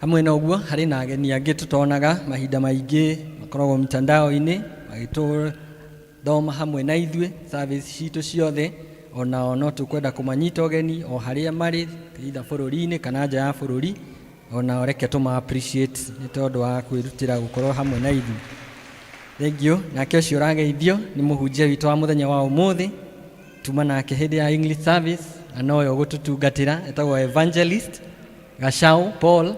Hamwe na ũguo harĩ na ageni angĩ tũtonaga mahinda maingĩ makoragwo mitandao-inĩ magĩtũthoma hamwe na ithuĩ service citũ ciothe, ona no tũkwenda kũmanyita ũgeni o harĩa marĩ, either bũrũri-inĩ kana nja ya bũrũri, ona reke tũma appreciate nĩ tondũ wa kwĩrutĩra gũkorwo hamwe na ithuĩ. Thank you. Nake ũcio ũrageithio nĩ mũhunjia witũ wa mũthenya wa ũmũthĩ, tuma nake hĩndĩ ya English service, na nowe ũgũtũtungatĩra, etagwo Evangelist Gachau Paul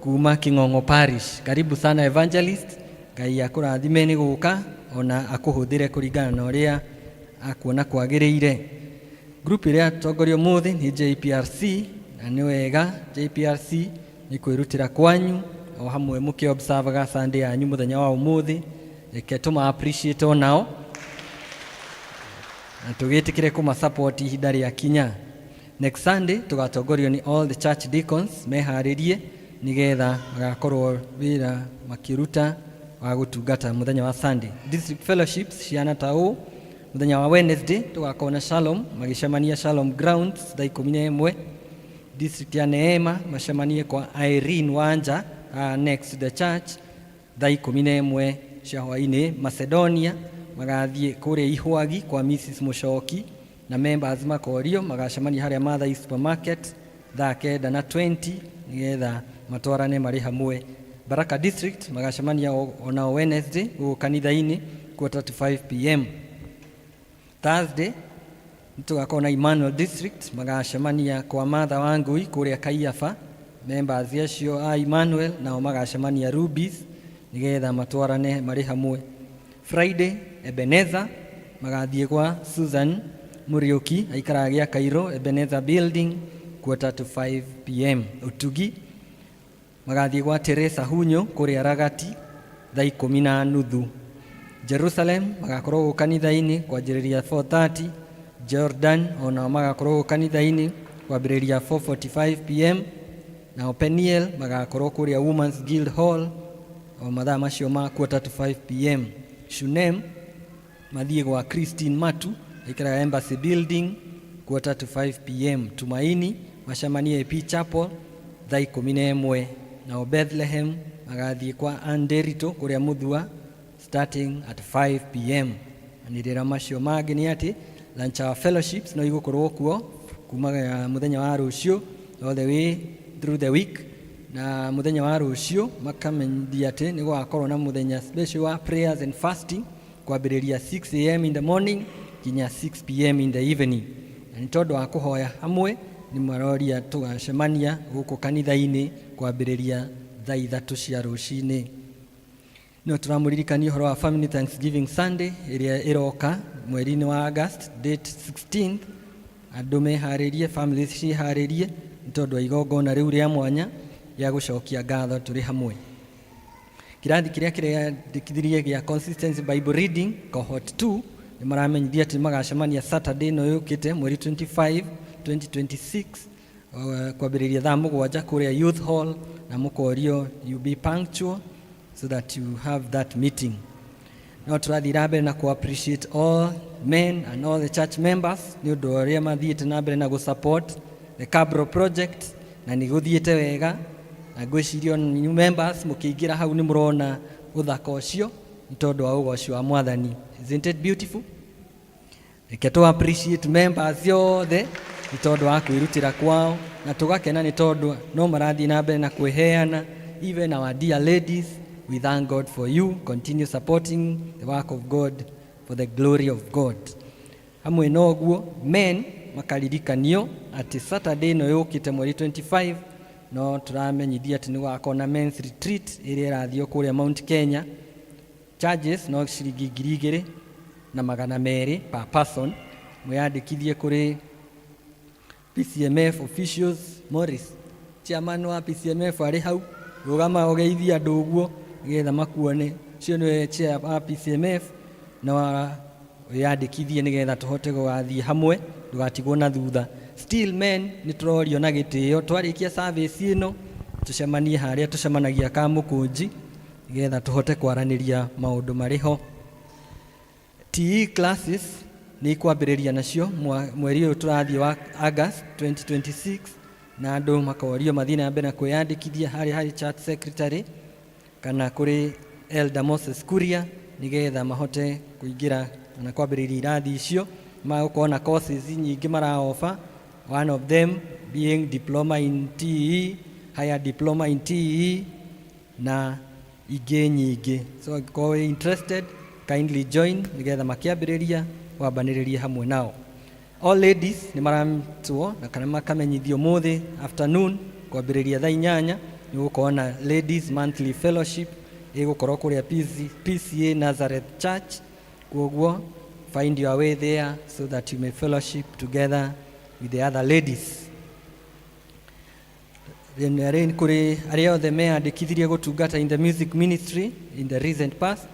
kuma King'ong'o Parish. Karibu sana Evangelist. Ngai akũrathime nĩ gũka, ona akũhũthĩre kũringana na ũrĩa akuona kwagĩrĩire. Group ĩrĩa tũtongoria ũmũthĩ nĩ JPRC, na nĩ wega JPRC nĩ kwĩrutĩra kwanyu, o hamwe mũkĩ observe Sunday yanyu mũthenya wa ũmũthĩ. Reke tũma appreciate o nao, na tũgĩtĩkĩre kũma support ihinda rĩa kinya. Next Sunday tũgatongorio ni all the church deacons meharĩrie nĩgetha magakorwo wĩra makĩruta wa gũtungata mũthenya wa Sunday. District fellowships ciana ta ũũ, mũthenya wa Wednesday tũgakorwo na Shalom, magĩcemania Shalom Grounds thaa 11. District ya Neema macemanie kwa Irene Wanja next to the church thaa 11 cia hwaĩ-inĩ. Macedonia magathiĩ kũrĩa Ihwagi kwa Mrs. Mũcoki, na members makorio magacemania harĩa Mathai Supermarket thaa 9:20 nĩgetha matwarane marĩ hamwe. Baraka District magacemania ona Wednesday gũkũ kanitha-inĩ 4:45 p.m. Thursday tũgakorwo na Emmanuel District magacemania kwa Martha Wangui kũrĩa Kaiafa. Members acio a Emmanuel nao magacemania Rubies nĩgetha matwarane marĩ hamwe. Friday Ebenezer magathiĩ kwa Susan Muriuki aikaraga gĩa Kairo Ebenezer Building 4:45 p.m. Utugi magathiĩ kwa Teresa Hunyo kũrĩa Ragati thaa 10:30. Jerusalem magakorwo kanitha-inĩ kwanjĩrĩria 4:30. Jordan ona magakorwo kanitha-ini kwambĩrĩria 4:45 pm, na Peniel magakorwo kuria Women's Guild Hall o mathaa macio ma 4:45 pm. Shunem mathiĩ gwa Christine Matu aikaraga Embassy Building 4:45 pm. Tumaini macemanie AP Chapel thaa 11, na Bethlehem magathiĩ kwa Anderito kuria Muthua starting at 5 pm. Anirira macio mangĩ nĩ atĩ lunch hour fellowships no igũkorwo kuo kuma muthenya wa rũciũ all the way through the week, na muthenya wa rũciũ makamenyithia atĩ nĩ gũgakorwo na muthenya special wa prayers and fasting kwambĩrĩria 6 am in the morning kinya 6 pm in the evening. Na nĩ tondũ wa kũhoya hamwe nĩ maroria tũgacemania gũkũ kanitha-inĩ kwambĩrĩria thaa 3 cia rũcinĩ. No turamũririkania ũhoro wa Family Thanksgiving Sunday ĩrĩa ĩroka mweri-inĩ wa August date 16th. Andũ meharĩrie, families ciharĩrie nĩ tondũ wa igongona rĩu rĩa mwanya ya gũcokia ngatho tũrĩ hamwe. Kĩrathi kĩrĩa kĩrendekithirie gĩa Consistency Bible Reading cohort 2 nĩ maramenyithia atĩ magacemania Saturday no yũkĩte mweri 25 2026 kwambĩrĩria thaa 7 kũrĩa Youth Hall, na mũkorio you be punctual so that you have that meeting. No tũrathira mbere na appreciate all men and all the church members nĩ ũndũ ũrĩa mathiĩte na mbere na support the Cabro project, na nĩ gũthiĩte wega, na ngwĩciria new members mũkĩingĩra hau nĩ mũrona ũthaka ũcio nĩ tondũ wa ũgoci wa Mwathani. Isn't it beautiful? Reke tũ appreciate members yothe nĩ tondũ wa kwĩrutĩra kwao, na tũgakena nĩ tondũ no marathiĩ na mbere na kwĩheana. Even our dear ladies, we thank God for you. Continue supporting the work of God for the glory of God. Hamwe noguo men makaririkanio atĩ Saturday no yũkĩte mweri 25 no tũramenyithia atĩ nĩ gũgakorwo na men's retreat ĩrĩa ĩrathiĩ kũrĩa Mount Kenya. Charges no ciringi 2,200 per person. Mwĩyandĩkithie kũrĩ PCMF officials. Morris, chairman wa PCMF arĩ hau, rũgama ũgeithia andũ ũguo nĩgetha makuone cio nĩwe chair wa PCMF, na wĩyandĩkithie nĩgetha tũhote gũgathiĩ hamwe, ndũgatigwo na thutha. Still men nĩ tũrorio na gĩtĩo, twarĩkia service ĩno tũcemanie harĩa tũcemanagia Kamũkũnji nĩgetha tũhote kwaranĩria maũndũ marĩ ho. TE classes nĩ kwambĩrĩria nacio mweri ũyũ tũrathiĩ wa August 2026, na andũ makorio mathiĩ na mbere na kwĩyandĩkithia harĩ church secretary kana kũrĩ Elder Moses Kuria nĩgetha mahote kũingĩra na kwambĩrĩria irathi icio. Magũkorwo na courses nyingĩ maraofa, one of them being diploma in TE, higher diploma in TE na ingĩ nyingĩ. So if you are interested, kindly join nĩgetha makĩambĩrĩria wambanĩrĩrie hamwe nao. All ladies nĩ maramtwo na kana makamenyithio mũthĩ afternoon kwambĩrĩria thaa 8 nĩ gũkorwo na ladies monthly fellowship ĩgũkorwo kũrĩa PCA Nazareth Church. Koguo find your way there so that you may fellowship together with the other ladies. Then kũrĩ arĩa othe meandĩkithirie gũtungata in the music ministry in the recent past,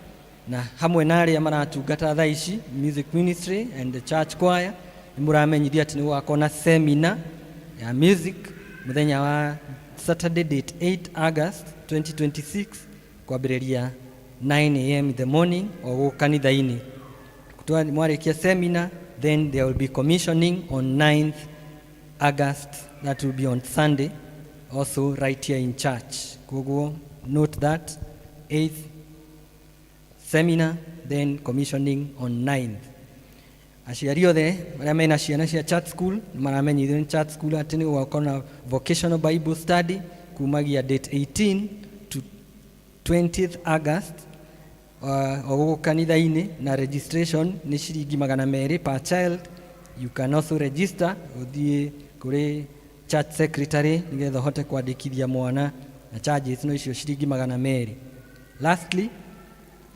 na hamwe na arĩa maratungata thaa ici music ministry and the church choir, nĩ mũramenyithia atĩ nĩ gũgakorwo na seminar ya music mũthenya wa Saturday date 8 August 2026 kwambĩrĩria 9 am in the morning o gũkũ kanitha-inĩ. Mwarĩkia seminar, then there will be commissioning on 9th August, that will be on Sunday, also right here in church. Koguo note that 8th seminar, then commissioning on 9th. Aciari othe arĩa mena ciana cia church school maramenyithio nĩ church school atĩ nĩ gũgakorwo na vocational Bible study kumagia date 18 to 20th August o gũkũ kanitha-inĩ, na registration nĩ ciringi 200 per child. You can also register ũthiĩ kũrĩ church secretary nĩgetha ũhote kwandĩkithia mwana, na charges no icio ciringi 200. Lastly,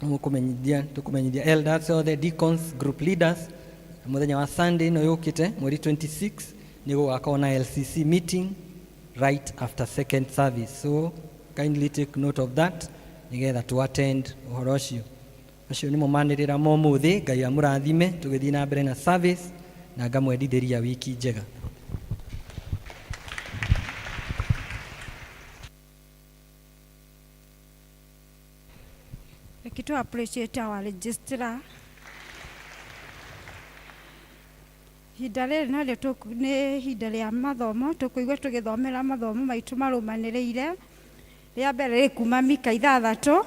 tũkũmenyithia elders or the deacons group leaders mũthenya wa Sunday no yũkĩte mweri 26 nĩ gũgakorwo na LCC meeting right after second service, so kindly take note of that nĩgetha to attend ũhoro ũcio. Acio nĩmo manĩrĩra mo mũthĩ. Ngai amũrathime tũgĩthiĩ na mbere na service na ngamwendithĩria wiki njega. To appreciate our registrar. Hinda rĩrĩ narĩo nĩ hinda rĩa mathomo, tũkũigua tũgĩthomera mathomo maitũ marũmanĩrĩire. Rĩa mbere rĩ kuma Mika 6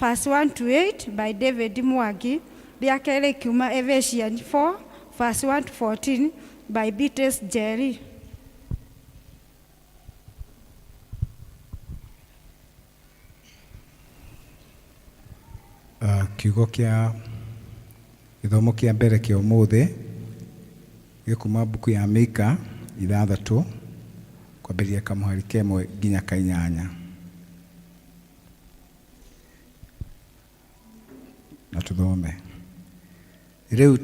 verse 1 to 8 by David Mwangi. Rĩa kerĩ kuma Ephesians 4 verse 1 to 14 by Beatrice Jerry. Kiugo kia githomo kia mbere kia umuthi gikuma buku ya Mika 6 kwambĩrĩria kamuhari kemwe nginya ka8. Na tuthome. Rĩu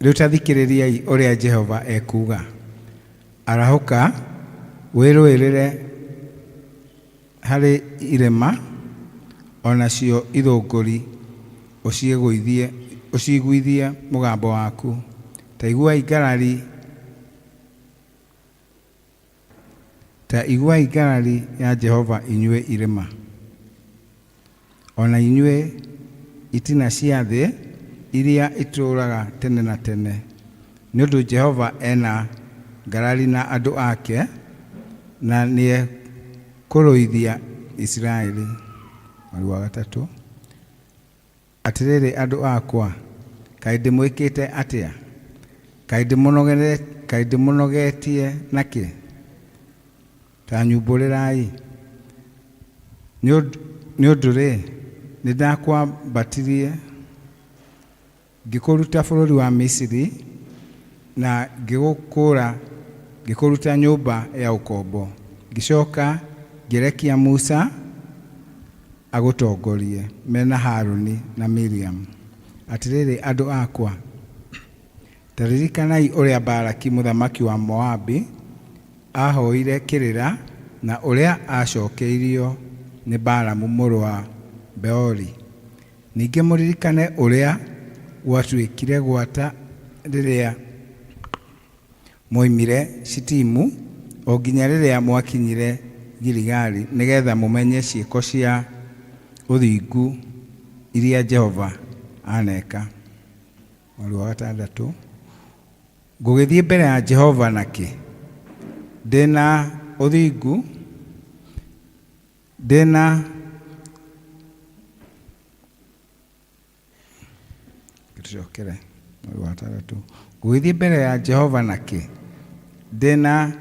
thikĩrĩriai ũrĩa Jehova ekuga. Arahũka wĩrũĩrĩre harĩ irema onacio ithũngũri ũciguithie mũgambo waku. Ta iguai ngarari ya Jehova inyuĩ irema, ona inyuĩ itina cia thĩ iria itũũraga tene na tene. Nĩ ũndũ Jehova ena ngarari na andũ ake, na nĩ kũrũithia Israeli. Mweri wa 3. Atĩrĩrĩ andũ akwa, kaĩ ndĩmwĩkĩte atĩa? Kaĩ ndĩmũnogetie nakĩ? Ta nyumbũrĩrai. Nĩ ũndũ-rĩ, nĩndakwambatirie ngĩkũruta bũrũri wa Misiri na ngĩkũruta nyũmba ya ũkombo. Ngĩcoka ngĩrekia Musa agũtongorie mena Haruni na Miriam. Atĩrĩrĩ andũ akwa, ta ririkanai ũrĩa Balaki mũthamaki wa Moabi ahoire kĩrĩra na ũrĩa acokeirio nĩ Balamu mũrũ wa Beori. Ningĩ mũririkane ũrĩa gwatuĩkire gwata rĩrĩa moimire Shitimu o nginya rĩrĩa mwakinyire Giligali, nĩgetha mũmenye ciĩko cia ũthingu iria Jehova aneka. Mweri wa 6. Ngũgĩthiĩ mbere ya Jehova nakĩ? Ndĩna ũthingu, Mweri wa 6. Ngũgĩthiĩ mbere ya Jehova nakĩ? Ndĩna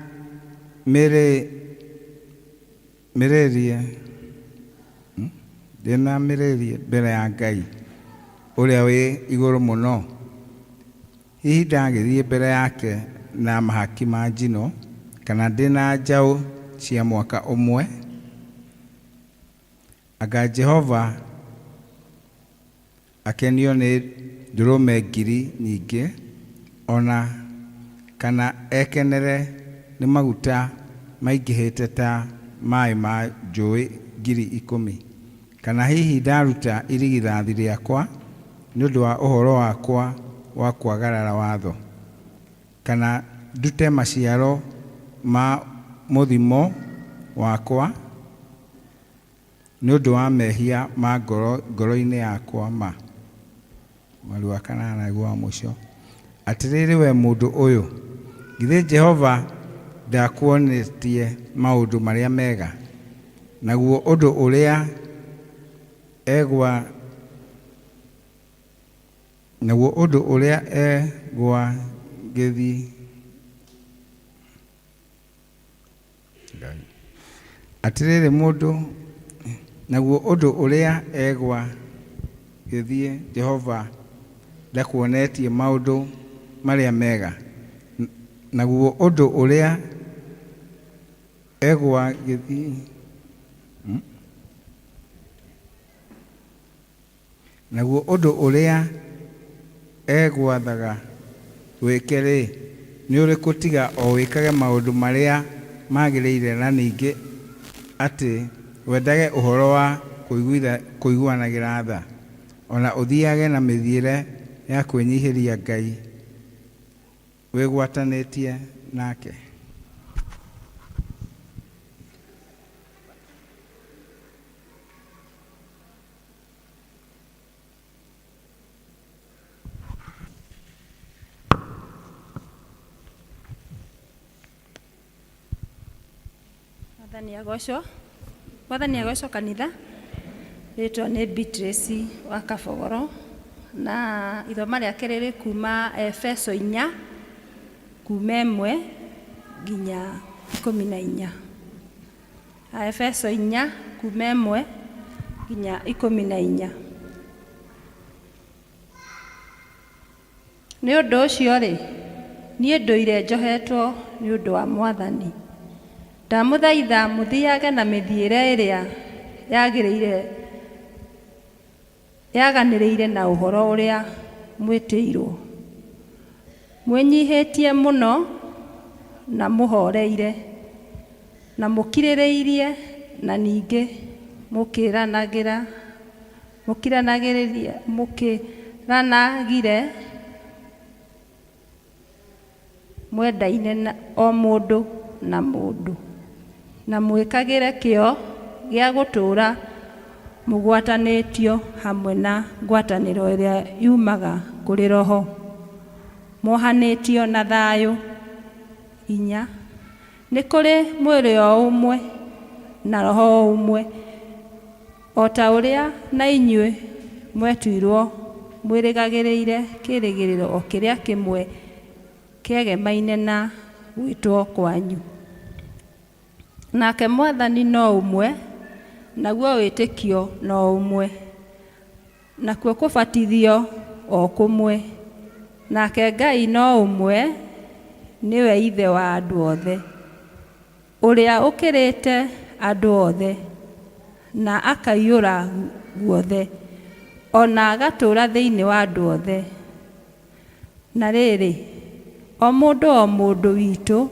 mĩrĩrie mbere ya Ngai ũrĩa wĩ igũrũ mũno. Hihi ndagĩthiĩ mbere yake na mahaki ma njino, kana ndĩna njaũ cia mwaka ũmwe? Anga Jehova akenio nĩ ndũrũme 1,000 ona kana ekenere nĩ maguta maingĩhĩte ta maĩ ma njũĩ 10,000? Kana hihi ndaruta irigithathi rĩakwa nĩ ũndũ wa ũhoro wakwa wa kwagarara watho? Kana ndute maciaro ma mũthimo wakwa nĩ ũndũ wa mehia ma ngoro-inĩ yakwa ma? Mweri wa 8 guo wa mũico. Atĩrĩrĩ we mũndũ ũyũ, githĩ Jehova ndakuonetie maũndũ marĩa mega? Naguo ũndũ ũrĩa egwa gĩthi. Atĩrĩrĩ naguo ũndũ ũrĩa egwa gĩthiĩ Jehova ndakuonetie maũndũ marĩa mega. Naguo ũndũ ũrĩa egwa gĩthiĩ. Naguo ũndũ ũrĩa egwathaga wĩke-rĩ, nĩ ũrĩkũ tiga o wĩkage maũndũ marĩa magĩrĩire, na ningĩ atĩ wendage ũhoro wa kũiguanagĩra tha, ona ũthiage na mĩthiĩre ya kwĩnyihĩria Ngai wĩgwatanĩtie nake. Mwathani agocwo kanitha. Rĩtwa nĩ Beatrice wa Kabogoro, na ithoma rĩake rĩrĩ kuma Efeso 4 kuma 1 nginya 14. Efeso 4 kuma 1 nginya 14. Nĩ ũndũ ũcio rĩ, niĩ ndũire njohetwo nĩ ũndũ wa Mwathani. Ndamũthaitha mũthiage na mĩthiĩre ĩrĩa yaganĩrĩire na ũhoro ũrĩa mwĩtĩirwo. Mwĩnyihĩtie mũno na mũhoreire na mũkirĩrĩirie na ningĩ mũkĩranagire mwendaine o mũndũ na mũndũ, na mwĩkagĩre kĩo gĩa gũtũũra mũgwatanĩtio hamwe na ngwatanĩro ĩrĩa yumaga kũrĩ Roho, mohanĩtio na thayũ. 4. Nĩ kũrĩ mwĩrĩ o ũmwe na Roho o ũmwe, o ta ũrĩa na inyuĩ mwetuirwo mwĩrĩgagĩrĩire kĩĩrĩgĩrĩro o kĩrĩa kĩmwe kĩegemaine na gwĩtwo kwanyu. Nake Mwathani no ũmwe, naguo wĩtĩkio no ũmwe, nakuo kũbatithio o kũmwe, nake Ngai no ũmwe, nĩwe ithe wa andũ othe, ũrĩa ũkĩrĩte andũ othe na akaiyũra guothe, ona agatũũra thĩinĩ wa andũ othe. Na rĩrĩ, o mũndũ witũ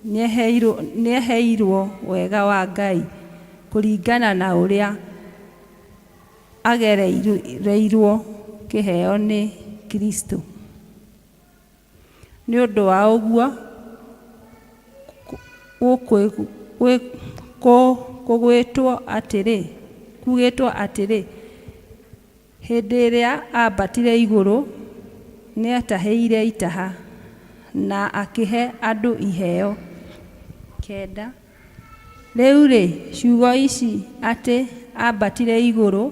nĩeheirwo wega wa Ngai kũringana na ũrĩa agereirwo kĩheo nĩ Kristo. Nĩ ũndũ wa ũguo kugĩtwo atĩrĩ, hĩndĩ ĩrĩa ambatire igũrũ nĩatahĩire itaha na akĩhe andũ iheo. 9. Rĩu rĩ, ciugo ici atĩ ambatire igũrũ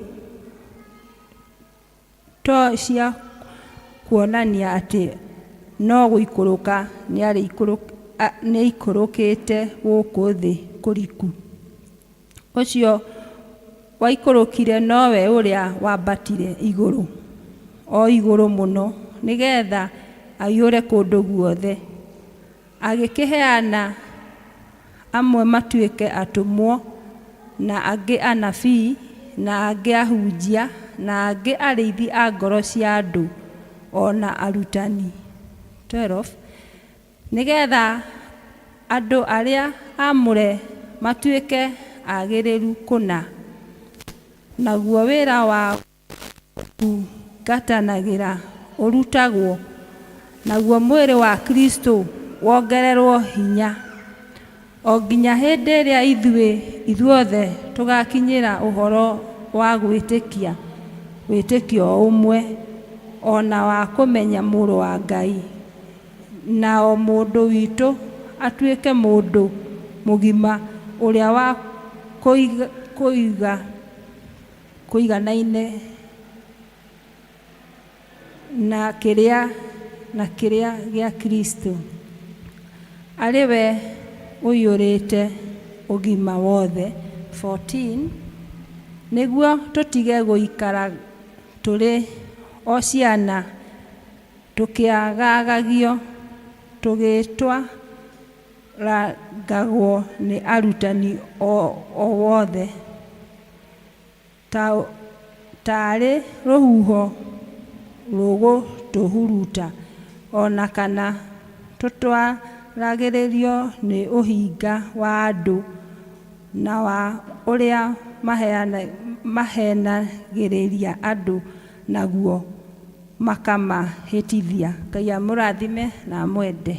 to cia kuonania atĩ no gũikũrũka nĩaikũrũkĩte gũkũ thĩ kũriku. Ũcio waikũrũkire nowe ũrĩa wambatire igũrũ, o igũrũ mũno, nĩgetha aiyũre kũndũ guothe, agĩkĩheana amwe matuĩke atũmwo, na angĩ anabii, na angĩ ahunjia, na angĩ arĩithi a ngoro cia andũ, ona arutani. 12. Nĩgetha andũ arĩa amũre matuĩke agĩrĩru kũna, naguo wĩra wa ngatanagĩra ũrutagwo, naguo mwĩrĩ wa Kristo wongererwo hinya, o nginya hĩndĩ ĩrĩa ithuothe tũgakinyĩra ũhoro wa wĩtĩkio ũmwe, ona wa kũmenya mũrũ wa Ngai, na o mũndũ witũ atuĩke mũndũ mũgima ũrĩa wa kũiganaine na kĩrĩa gĩa Kristo, arĩ we ũiyũrĩte ũgima wothe. 14. Nĩguo tũtige gũikara tũrĩ o ciana tũkĩagagagio, tũgĩtwaragwo nĩ arutani o wothe, tarĩ rũhuho rũgũtũhuruta, ona kana tũtwaragĩrĩrio nĩ ũhinga wa andũ na wa ũrĩa mahenagĩrĩria andũ naguo makamahĩtithia. Ngai amũrathime na amwende.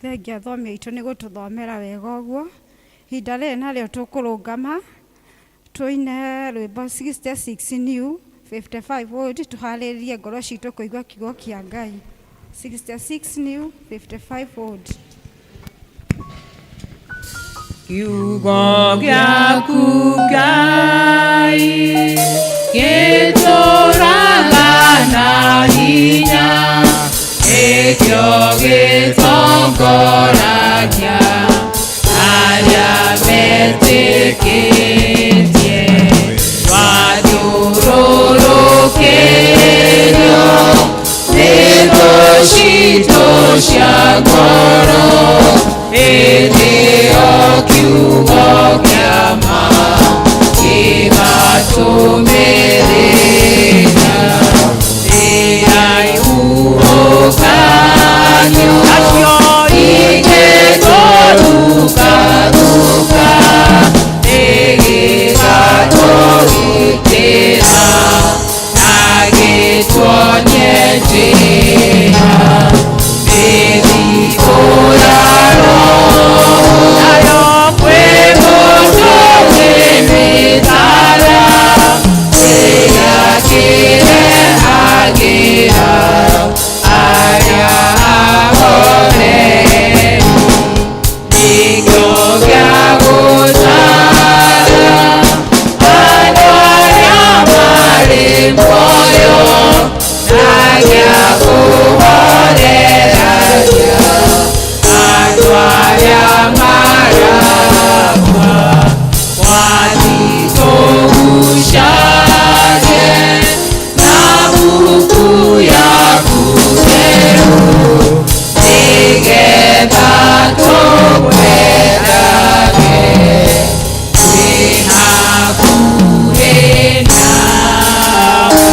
Thengia thomio itũ nĩ gũtũthomera wega ũguo. Ihinda rĩrĩ narĩo tũkũrũngama tũine rwĩmbo 66 new 55 old, tũharĩrĩrie ngoro citũ kũigua kiugo kĩa Ngai. 66 new 55 old. Kiugo gĩaku Ngai gĩtũũraga na hinya, gĩkĩo gĩtongoragia arĩa metĩkĩtie. Wathiũrũrũkĩrio nĩ thũ citũ cia ngoro, ĩndĩ o kiugo kĩa ma gĩgatũmĩrĩria. Iaihuũkanio igĩtũthukathũka, ĩgĩgatũgitĩra na gĩtuonie njĩra. Mĩthiithũ ya Roho nayo kwĩ mũndũ wĩmĩtara, ĩrĩa kĩrehagĩra arĩa ahoreru. Nĩkĩo gĩa gũtara andũ arĩa marĩ muoyo, na gĩa kũhoreragia andũ arĩa marakua. Watitũgucage na buku yaku theru, nĩgetha tũkwendage twĩ hakuhĩ nawe.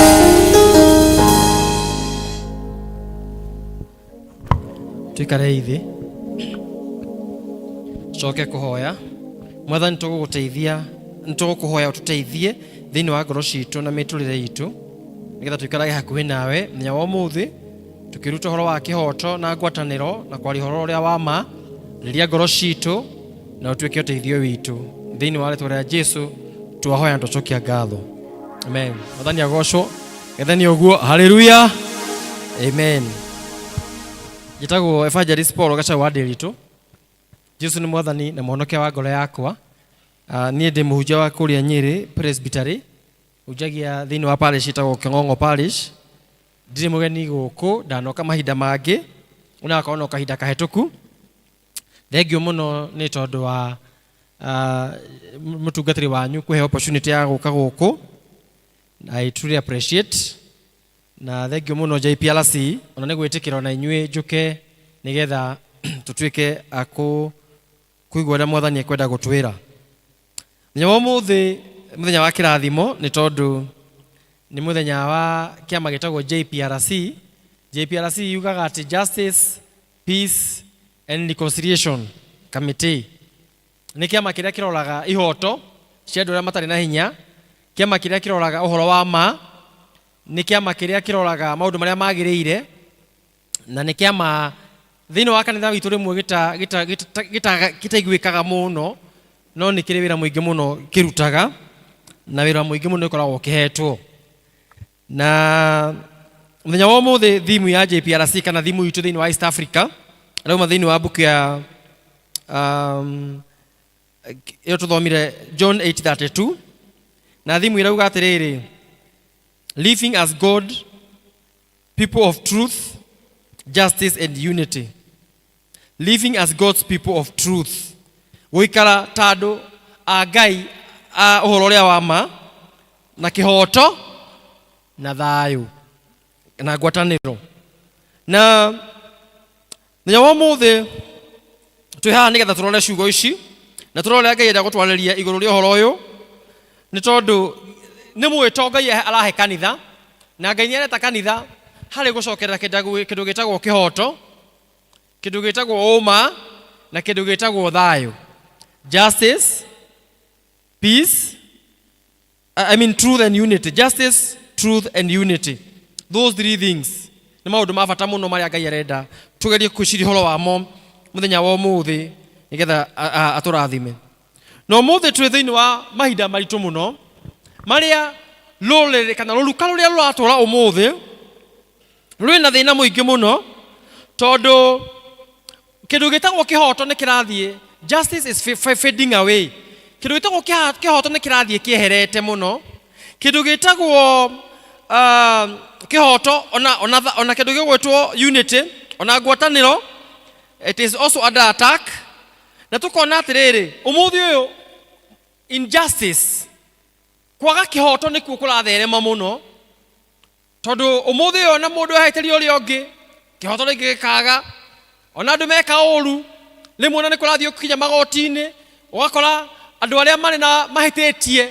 Tuikare ithi coke kuhoya. Mwathani tũgũgũteithia, nĩtũgũkũhoya ũtũteithie thĩinĩ wa ngoro citũ na mĩtũrĩre itũ, nĩgetha tũikarage hakuhĩ nawe mũthenya wa ũmũthĩ, tũkĩruta ũhoro wa kĩhoto na ngwatanĩro na kwaria ũhoro ũrĩa wa ma, rĩrĩa ngoro citũ na ũtuĩke ũteithio witũ thĩinĩ wa rĩĩtwa rĩa Jesũ twahoya na tũcokia ngatho. Amen. Mwathani agocwo. Gethani ũguo. Hallelujah. Amen. Njĩtagwo Evangelist Paul Gachagua wa Ndĩritũ. Jesũ nĩ mwathani na mũhonokia wa ngoro yakwa. Niĩ ndĩ mũhunjia wa kũrĩa Nyĩrĩ Presbytery, hunjagia thĩinĩ wa parish ĩtagwo Kĩng'ong'o parish. Ndirĩ mũgeni gũkũ, ndanoka mahinda mangĩ, ũnakorwo no kahinda kahĩtũku. Thengiũ mũno nĩ tondũ wa mũtungatĩri wanyu kũhe opportunity ya gũka gũkũ. I truly appreciate. Na thengiũ mũno JPRC ona nĩ gwĩtĩkĩra na inyuĩ njũke nĩgetha tũtuĩke kũigua ũrĩa mwathani ekwenda gũtwĩra. Mũthenya wa ũmũthĩ mũthenya wa kĩrathimo nĩ tondũ nĩ mũthenya wa kĩama gĩtagwo JPRC. JPRC yugaga atĩ Justice, Peace and Reconciliation Committee. Nĩ kĩama kĩrĩa kĩroraga ihoto cia andũ arĩa matarĩ na hinya, kĩama kĩrĩa kĩroraga ũhoro wa ma, nĩ kĩama kĩrĩa kĩroraga maũndũ marĩa magĩrĩire, na nĩ kĩama thĩinĩ wa kanitha witũ rĩmwe gĩtaiguĩkaga mũno, no nĩ kĩrĩ wĩra mũingĩ mũno kĩrutaga, na wĩra mũingĩ mũno ũkoragwo kĩhetwo. Na mũthenya wa ũmũthĩ thimu ya JPRC kana thimu itũ thĩinĩ wa East Africa arauma thĩinĩ wa book ya ĩyo tũthomire John 8:32, na thimu irauga atĩrĩrĩ: living as God, people of truth, justice and unity. Living as God's people of truth. Gũikara ta andũ a Ngai a ũhoro ũrĩa wa ma na kĩhoto na thayũ na ngwatanĩro. Na mũthenya wa ũmũthĩ twĩ haha nĩgetha tũrore ciugo ici na tũrore Ngai enda gũtwarĩria igũrũ rĩa ũhoro ũyũ, nĩ tondũ nĩ mwĩto Ngai arahe kanitha, na Ngai nĩareta kanitha harĩ gũcokerera kĩndũ gĩtagwo kĩhoto, kĩndũ gĩtagwo ũma na kĩndũ gĩtagwo thayũ. Justice, peace truth and unity. Justice, truth and unity. Those three things. Nĩ maũndũ ma bata mũno marĩa Ngai arenda tugerie kwĩciria ũhoro wamo mũthenya wa ũmũthĩ nĩgetha atũrathime. Na ũmũthĩ twĩ thĩinĩ wa mahinda maritũ mũno marĩa rũrĩrĩ kana rũruka rũrĩa rũratũra ũmũthĩ rwĩna thĩna mũingĩ mũno tondũ kĩndũ gĩtagwo kĩhoto nĩ kĩrathiĩ. Justice is fading away. Kĩndũ gĩtagwo kĩhoto nĩ kĩrathiĩ kĩeherete mũno. Kĩndũ gĩtagwo kĩhoto ona kĩndũ gĩgwĩtwo unity ona ngwatanĩro, it is also under attack. Na tũkona atĩrĩrĩ ũmũthĩ ũyũ injustice, kwaga kĩhoto nĩkuo kũratherema mũno tondũ ũmũthĩ ũyũ ona mũndũ ahĩtĩria ũrĩa ũngĩ kĩhoto rĩngĩ gĩkaga, ona andũ meka ũru rĩmwe ona nĩ kũrathiĩ gũkinya magoti-inĩ ũgakora andũ arĩa marĩ na mahĩtĩtie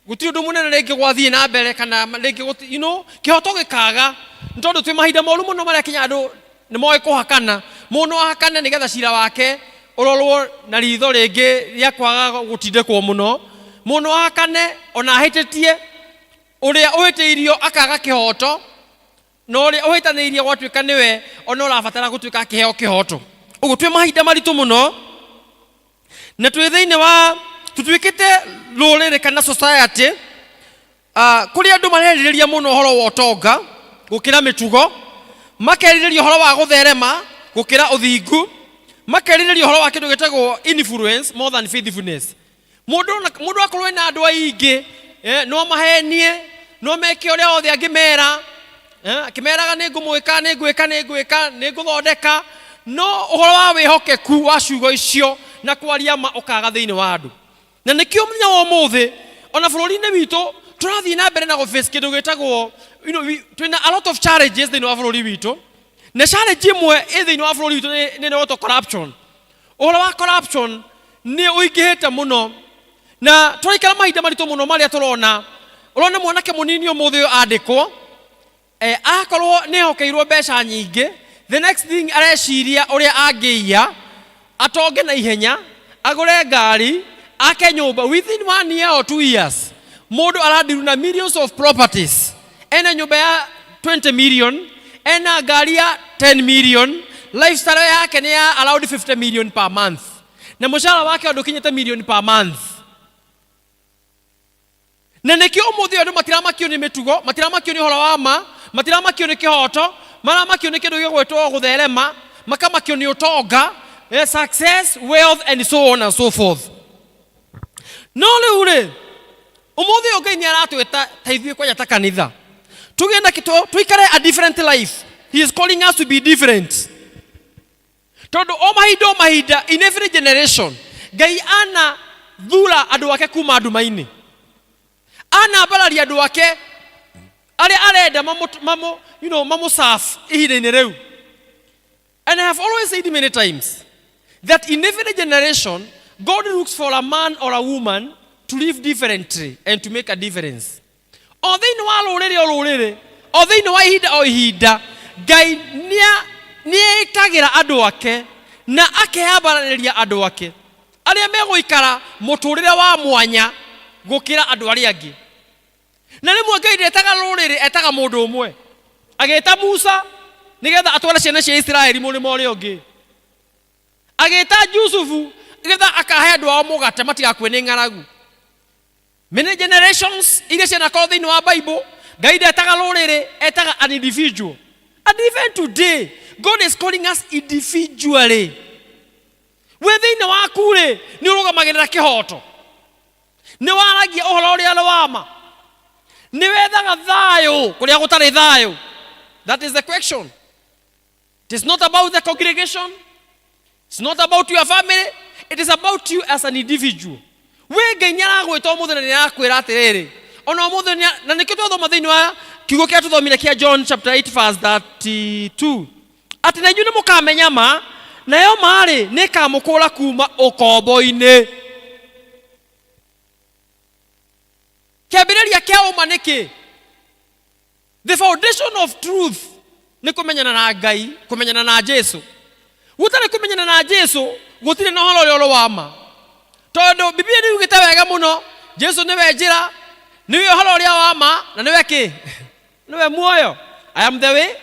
gũtirĩ ũndũ mũnene rĩngĩ gwathiĩ na mbere kana rĩngĩ kĩhoto gĩkaga nĩ tondũ twĩ mahinda moru mũno marĩa kinya andũ nĩ moĩ kũhakana. Mũndũ ahakane nĩgetha cira wake ũrorwo na ritho rĩngĩ rĩa kwaga gũtindĩkwo mũno. Mũndũ ahakane ona ahĩtĩtie, ũrĩa ũhĩtĩirio akaga kĩhoto na ũrĩa ũhĩtanĩirie gwatuĩka nĩwe ona ũrabatara gũtuĩka akĩheo kĩhoto. Ũguo twĩ mahinda maritũ mũno na twĩ thĩinĩ wa tũtuĩkĩte rũrĩrĩ kana society kũrĩa andũ marerirĩria mũno ũhoro wa ũtonga gũkĩra mĩtugo, makerirĩria ũhoro wa gũtherema gũkĩra ũthingu, makerirĩria ũhoro wa kĩndũ gĩtagwo influence more than faithfulness. Mũndũ akorwo na andũ aingĩ no mahenie, no meke ũrĩa othe angĩmera, akĩmeraga nĩ ngũthondeka, no ũhoro wa wĩhokeku wa ciugo icio na kwaria ma ũkaga thĩinĩ wa andũ. Na nĩkĩo mũthenya wa ũmũthĩ ona bũrũri-inĩ witũ tũrathiĩ na mbere na gũface kĩndũ gĩtagwo twĩna a lot of challenges thĩinĩ wa bũrũri witũ, na challenge ĩmwe thĩinĩ wa bũrũri witũ nĩ wĩtwo corruption. Ũhoro wa corruption nĩ ũingĩhĩte mũno na tũraikara mahinda maritũ mũno marĩa ũrona mwanake mũnini ũmũthĩ ũyũ andĩkwo akorwo nĩ ehokeirwo mbeca nyingĩ, the next thing areciria ũrĩa angĩiya atonge na ihenya, agũre ngari, ake nyũmba within 1 year or 2 years. Mũndũ arandiru na millions of properties, ena nyũmba ya 20 million, ena ngari ya 10 million, lifestyle yake ni ya around 50 million per month, na mũcara wake ndũkinyĩte million per month. Na nĩkĩo ũmũthĩ andũ matiramakio nĩ mĩtugo, matiramakio nĩ ũhoro wa ma, matiramakio nĩ kĩhoto, maramakio nĩ kĩndũ gĩgwĩtwo gũtherema, makamakio nĩ ũtonga, success, wealth and so on and so forth. No rĩu rĩ ũmũthĩ ũyũ Ngai nĩ aratwĩta ta ithuĩ kwanja ta kanitha tũgĩenda tũikare a different life. He is calling us to be different. Tondũ o mahinda in every generation Ngai ana thura andũ ake kuma nduma-inĩ, ana bararia andũ ake arĩa arenda mamũserve ihinda-inĩ rĩu. And I have always said many times that in every generation God looks for a man or a woman to live differently and to make a difference. O thĩinĩ wa rũrĩrĩ o thĩinĩ wa ihinda o ihinda Ngai nĩetagĩra andũ ake na akehambanĩria andũ ake arĩa megũikara mũtũrĩre wa mwanya gũkĩra andũ arĩa angĩ. Na rĩmwe Ngai ndetaga rũrĩrĩ, etaga mũndũ ũmwe, agĩta Musa nĩgetha atware ciana cia Isiraeli mũrĩmo ũrĩa ũngĩ, agĩta Jusufu nĩgetha akahe andũ ao mũgate matigakue nĩ ng'aragu. Many generations iria cianakorwo thĩinĩ wa Bible Ngai ndetaga rũrĩrĩ, etaga an individual. And even today God is calling us individually. We thĩinĩ waku rĩ nĩ ũrũgamagĩrĩra kĩhoto, nĩ waragia ũhoro ũrĩa nĩ wama, nĩ wethaga thayũ kũrĩa gũtarĩ thayũ. That is the question. It is not about the congregation, it's not about your family, it is about you as an individual. We Ngai nĩaragwĩta ũmũthĩ na nĩarakwĩra atĩrĩrĩ, ona ũmũthĩ na nĩkĩo twathoma thĩinĩ wa kiugo kĩrĩa tũthomire kĩa John chapter 8 verse 32 atĩ na inyuĩ nĩmũkamenya ma, nayo marĩ nĩĩkamũkũũra kuma ũkombo-inĩ. Kĩambĩrĩria kĩa ũma nĩkĩ? The foundation of truth nĩ kũmenyana na Ngai, kũmenyana na Jesu. Gũtarĩ kũmenyana na Jesu gũtirĩ na ũhoro ũrĩa wa ma. Tondũ Biblia nĩ yugĩte wega mũno Jesu nĩwe njĩra niwe horo ria wa ma na niwe ki niwe muoyo. I am the way,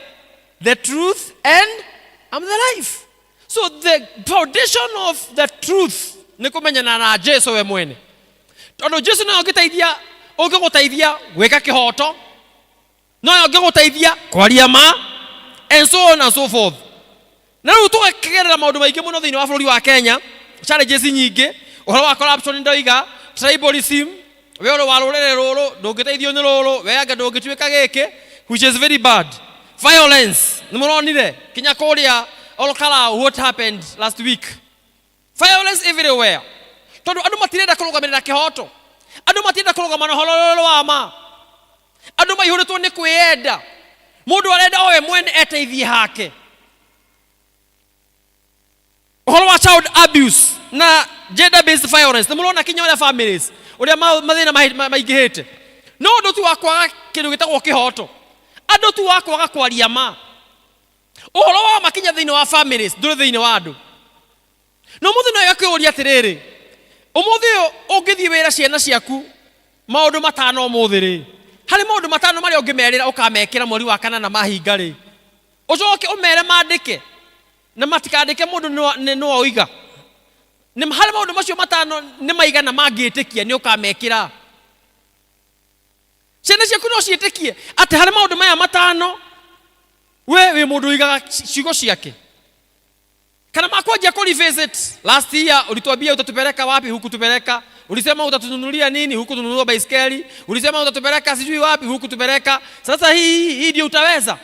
the truth, and I'm the life. So the foundation of the truth ni kumenyana na Jesu we mwene. Tondu Jesu no ungigutaithia gwika kihoto, no ungigutaithia kwaria ma, and so on and so forth. Na riu tugekerera maundu maingi muno thiini wa bururi wa Kenya, challenges nyingi, uhoro wa corruption ndoiga, tribalism, we ro wa rurere ruru ndungiteithio ni ruru, we anga ndungituika giki, which is very bad. Violence, nimuronire kinya kuria Olokala, what happened last week? Violence everywhere. Tondu andu matirenda kurugamirira kihoto. Andu matirenda kurugamana hololo wa ma. Andu maihurutwo ni kwiyenda. Mundu arenda owe mwene eteithie hake. Uhoro wa child abuse na gender based violence. Nimurona kinya ora families. Uria mathina maingihite. No ndu tu wakwaga kindu gitagwo kihoto. Andu tu wakwaga kwaria ma. Uhoro wa makinya thiini wa families nduri thiini wa andu. No muthi no yakuri atiriri. Umuthi ungithie wira ciana ciaku maundu matano umuthi ri. Hari maundu matano mari ungimerira ukamekira mweri wa kana na mahinga ri. Ucoke umere mandike. Na matikandike mundu no oiga. Ni hari maundu macio matano ni maiga na mangitikia ni ukamekira. Ciana ciaku no ciitikie ati hari maundu maya matano we mundu igaga cigo ciake. Kana makwajia ku revisit last year ulituambia utatupeleka wapi, huku tupeleka. Ulisema utatununulia nini, huku tununua baiskeli. Ulisema utatupeleka sijui wapi, huku tupeleka. Sasa hii ndio utaweza.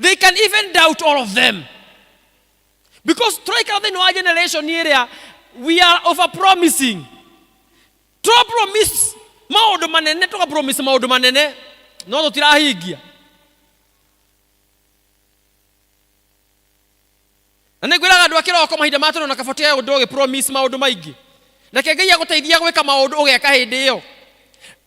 They can even doubt all of them. Because try in our generation area we are over promising. Try promise maundu manene, tuka promise maundu manene no tutirahingia. Na ngwiraga andu akiroko mahinda matano na kafotea undu ugi promise maundu maingi. Na Ngai aguteithia gwika maundu ugeka hindi iyo.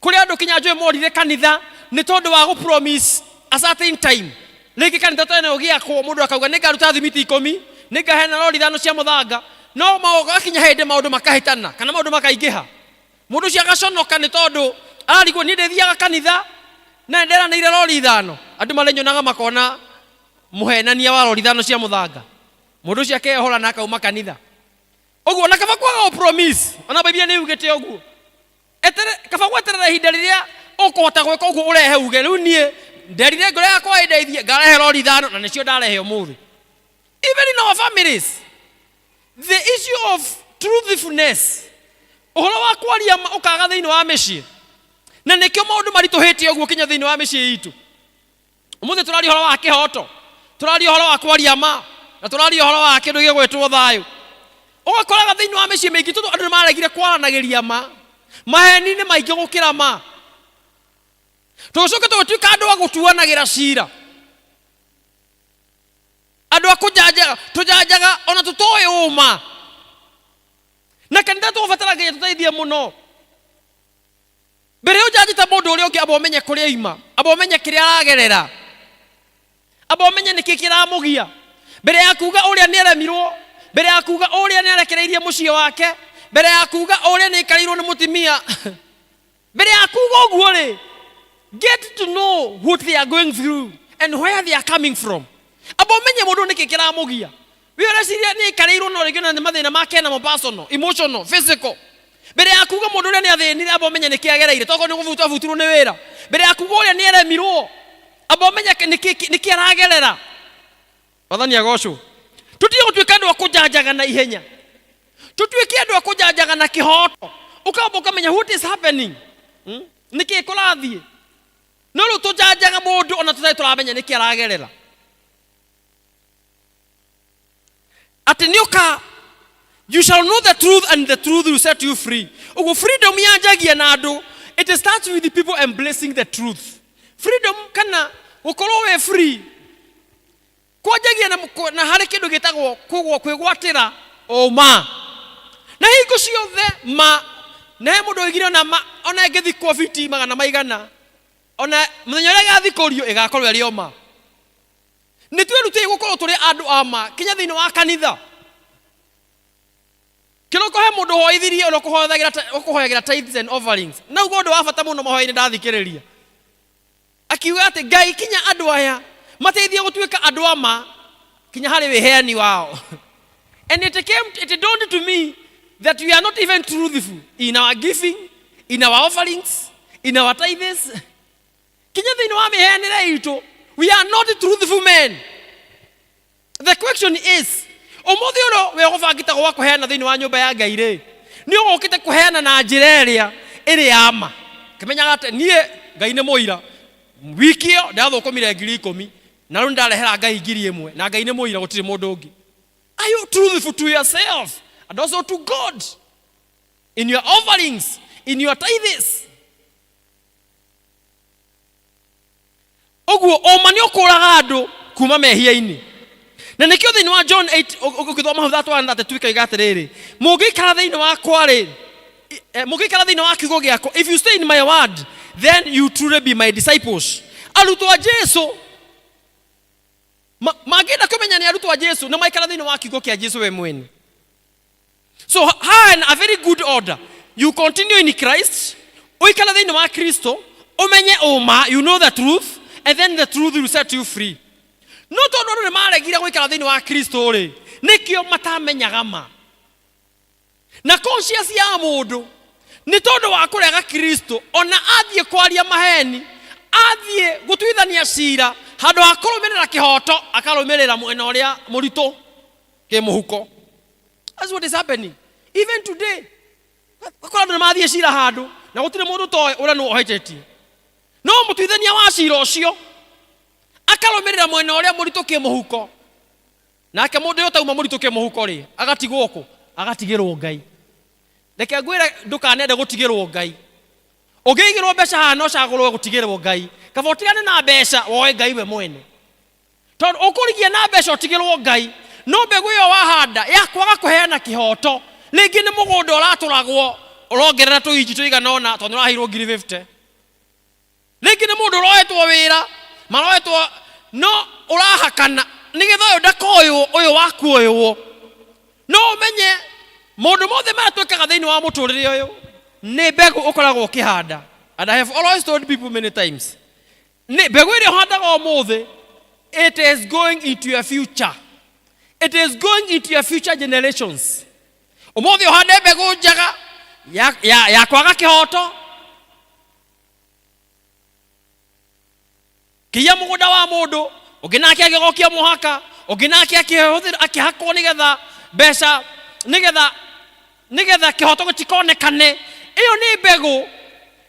Kuri andu kinya njwe morire kanitha ni tondu wa gu promise a certain time. Rĩngĩ kanitha tene ũgĩakwo mũndũ akauga nĩngaruta thimiti 10, nĩngahena rori 5 cia mũthanga, no magakinya hĩndĩ maũndũ makahĩtana kana maũndũ makaingĩha. Mũndũ ũcio agaconoka nĩ tondũ ararigwo nĩ ndĩthiaga kanitha na nderanĩire rori 5. Andũ marenyonaga makona mũhenania wa rori 5 cia mũthanga. Mũndũ ũcio akehora na akauma kanitha. Ũguo na kaba kwaga promise, ona Biblia nĩ yugĩte ũguo. Kaba gweterera ihinda rĩrĩa ũkũhota gwĩka ũguo ũrehe uge rĩu niĩ nderire ngoro yakwa ĩndeithie ngarehe rori 5 na nĩcio ndarehe ũmũthĩ. Even in our families, the issue of truthfulness, ũhoro wa kwaria ũkaga thĩinĩ wa mĩciĩ, na nĩkĩo maũndũ maritũhĩte ũguo kinya thĩinĩ wa mĩciĩ itũ. Ũmũthĩ tũraria ũhoro wa kĩhoto, tũraria ũhoro wa kwaria ma, na tũraria ũhoro wa kĩndũ gĩgwĩtwo thayũ. Ũgakoraga thĩinĩ wa mĩciĩ mĩingĩ tondũ andũ nĩmaregire kwaranagĩria ma, maheni nĩ maingĩ gũkĩra ma. Tũcoke tũgĩtuĩka andũ a gũtuanagĩra cira, andũ a kũnjanjaga, tũnjanjaga ona tũtoĩ ũma. Na kanitha tũbataraga tũteithie mũno. Mbere ũnjanjĩta mũndũ ũrĩa ũngĩ amba ũmenye kũrĩa aima, amba ũmenye kĩrĩa aragerera, amba ũmenye nĩkĩ kĩramũgia. Mbere ya kuuga ũrĩa nĩaremirwo, mbere ya kuuga ũrĩa nĩarekereirie mũciĩ wake, mbere ya kuuga ũrĩa nĩaikarĩirwo nĩ mũtimia, mbere ya kuuga ũguo rĩ, get to know what they are going through and where they are coming from. Aba umenye mundu niki kiramugia. Wĩra ciria ni karĩirwo no rĩngĩ na mathĩna make na personal, emotional, physical. Mbere ya kuuga mundu ũrĩa nĩ athĩnire aba umenye niki agereire. Toko nĩ gũbutirwo nĩ wĩra. Mbere ya kuuga ũrĩa nĩ aremirwo, aba umenye niki aragerera. Wathani agocwo. Tutige gũtuĩka andũ a kũnjanjaga na ihenya. Tutuĩke andũ a kũnjanjaga na kĩhoto. Ũkamba ũkamenya what is happening. Niki kũrathiĩ. No rĩu tũnjanjaga mũndũ ona tũtarĩ tũramenya nĩkĩ aragerera. Atĩ nĩũka, you shall know the truth and the truth will set you free. Ũguo freedom yanjagia na andũ, it starts with the people embracing the truth. Freedom kana gũkorwo we free kwanjagia na harĩ kĩndũ gĩtagwo kwĩgwatĩra ũma. Na hingo ciothe ma, na he mũndũ oigire ona ĩngĩthikwo biti 100 ona mũthenya ũrĩa gathikũrio ĩgakorwo ĩrĩ oma. Nĩ twĩrutĩire gũkorwo tũrĩ andũ a ma kinya thĩinĩ wa kanitha. Kĩroko he mundu hoithirie ona kuhoyagira tithes and offerings na ugo ndo wabata muno mahoya-ini ndathikiriria akiuga ati Ngai kinya andu aya mateithie gutuika andu ama kinya hari wiheani wao. And it dawned to me that we are not even truthful in our giving, in our offerings, in our tithes. Kinya thini wa miheanire itu, we are not truthful men. The question is, umuthi uro we gubangite gwa kuheana thini wa nyumba ya Ngai ri, ni ugukite kuheana na njira iria iri ama. Kimenyaga ati nie Ngai ni muira. Wiki yo ndathukumire 10,000 na riu ndarehera Ngai 1,000 na Ngai ni muira gutiri mundu ungi. Are you truthful to yourself and also to God in your offerings, in your tithes? Oguo oma ni ukuraga andu kuma mehia-ini. Na nikio thini wa John 8 ukithoma hutha twana ati twika igatiriri. Mungikara thini wa kwari. Mungikara thini wa kiugo giako. If you stay in my word, then you truly be my disciples. Arutwo a Jesu magenda kumenya ni arutwo a Jesu na maikara thini wa kiugo kia Jesu we mwene. So in a very good order. You continue in Christ. Uikara thini wa Kristo. Umenye oma, you know the truth, and then the truth will set you free. No tondu ni maregira guikara thini wa Kristo ri nikio matamenyaga ma. Na conscience ya mundu ni tondu wa kurega Kristo ona athie kwaria maheni athie gutwithania cira handu akurumirira kihoto akarumirira mwena uria murito ke muhuko. That's what is happening even today. Akora ndu mathie cira handu na gutire mundu toy uria no ohetetie no mutwithania wa cira ucio akarumirira mwena uria murito ke muhuko nake mundu yo tauma murito ke muhuko ri agatigwo ku agatigirwo Ngai. Reke ngwire ndukanende gutigirwo Ngai. Ugigirwo mbeca hano cagurwo gutigirwo Ngai. Kaba utigane na mbeca woe Ngai we mwene. Tondu ukurigia na mbeca utigirwo Ngai no mbegu yo wahanda yakwaga kuheana kihoto lingi ni mugunda uraturagwo urongerera tuinji tuiganona tondu urahirwo 50. Lingi ni mundu uroetwo wira maroetwo no urahakana nigetha uyu ndakoyo uyu waku uyu no umenye mundu mothe matwekaga thini wa muturire uyu ni mbegu ukoragwo ukihanda. And I have always told people many times, ni mbegu iri handaga umuthi, it is going into your future. It is going into your future generations. Umuthi uhande mbegu njaga ya kwaga kihoto kiya mugunda wa mundu uginake agigokia muhaka uginake akihakwo nigetha mbeca nigetha kihoto gutikonekane. Iyo ni mbegu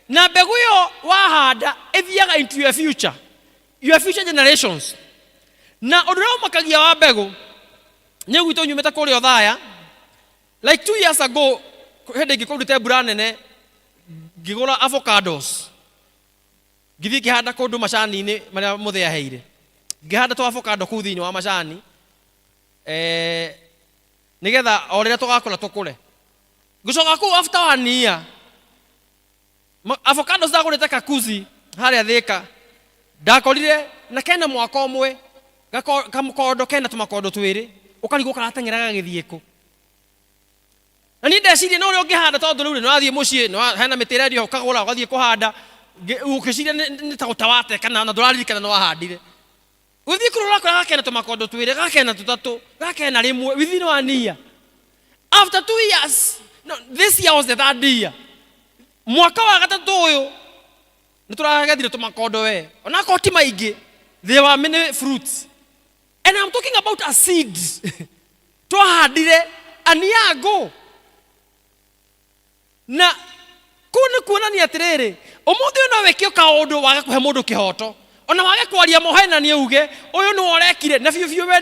na mbegu yo wahanda ithiaga into your future generations. Na undu makagia wa mbegu ni gwito nyumete kuri othaya like 2 years ago hende ngikundite mbura nene ngigura avocados ngithi ngihanda kundu macani-ini maria muthia heire ngihanda to avocado kuu thini wa macani nigetha o riria tugakura tukure gucoka kuu after 1 year avocados ndagurite Kakuzi haria Thika ndakorire na kena mwaka umwe kamukondo kena tumakondo twiri ukarigwo karateng'eraga githieko na ni ndeciria no uri ungihanda tondu riu no athie mucii no hena mitira dio ukagura ugathie kuhanda ukiciria ni ta utawate kana na nduraririkana no wahandire uthie kurora kwa gakena tumakondo twiri gakena tutatu gakena rimwe within 1 year. After 2 years, no, this year was the 3rd year. Mwaka wa gatatu uyu nituragathire tumakondo we ona koti maingi there were many fruits, and I'm talking about a seed twahandire aniago na kuna kuonania atiriri umuthi no wekio kaundu waga kuhe mundu kihoto ona wage kwaria mohena ni uge uyu ni worekire na fiu we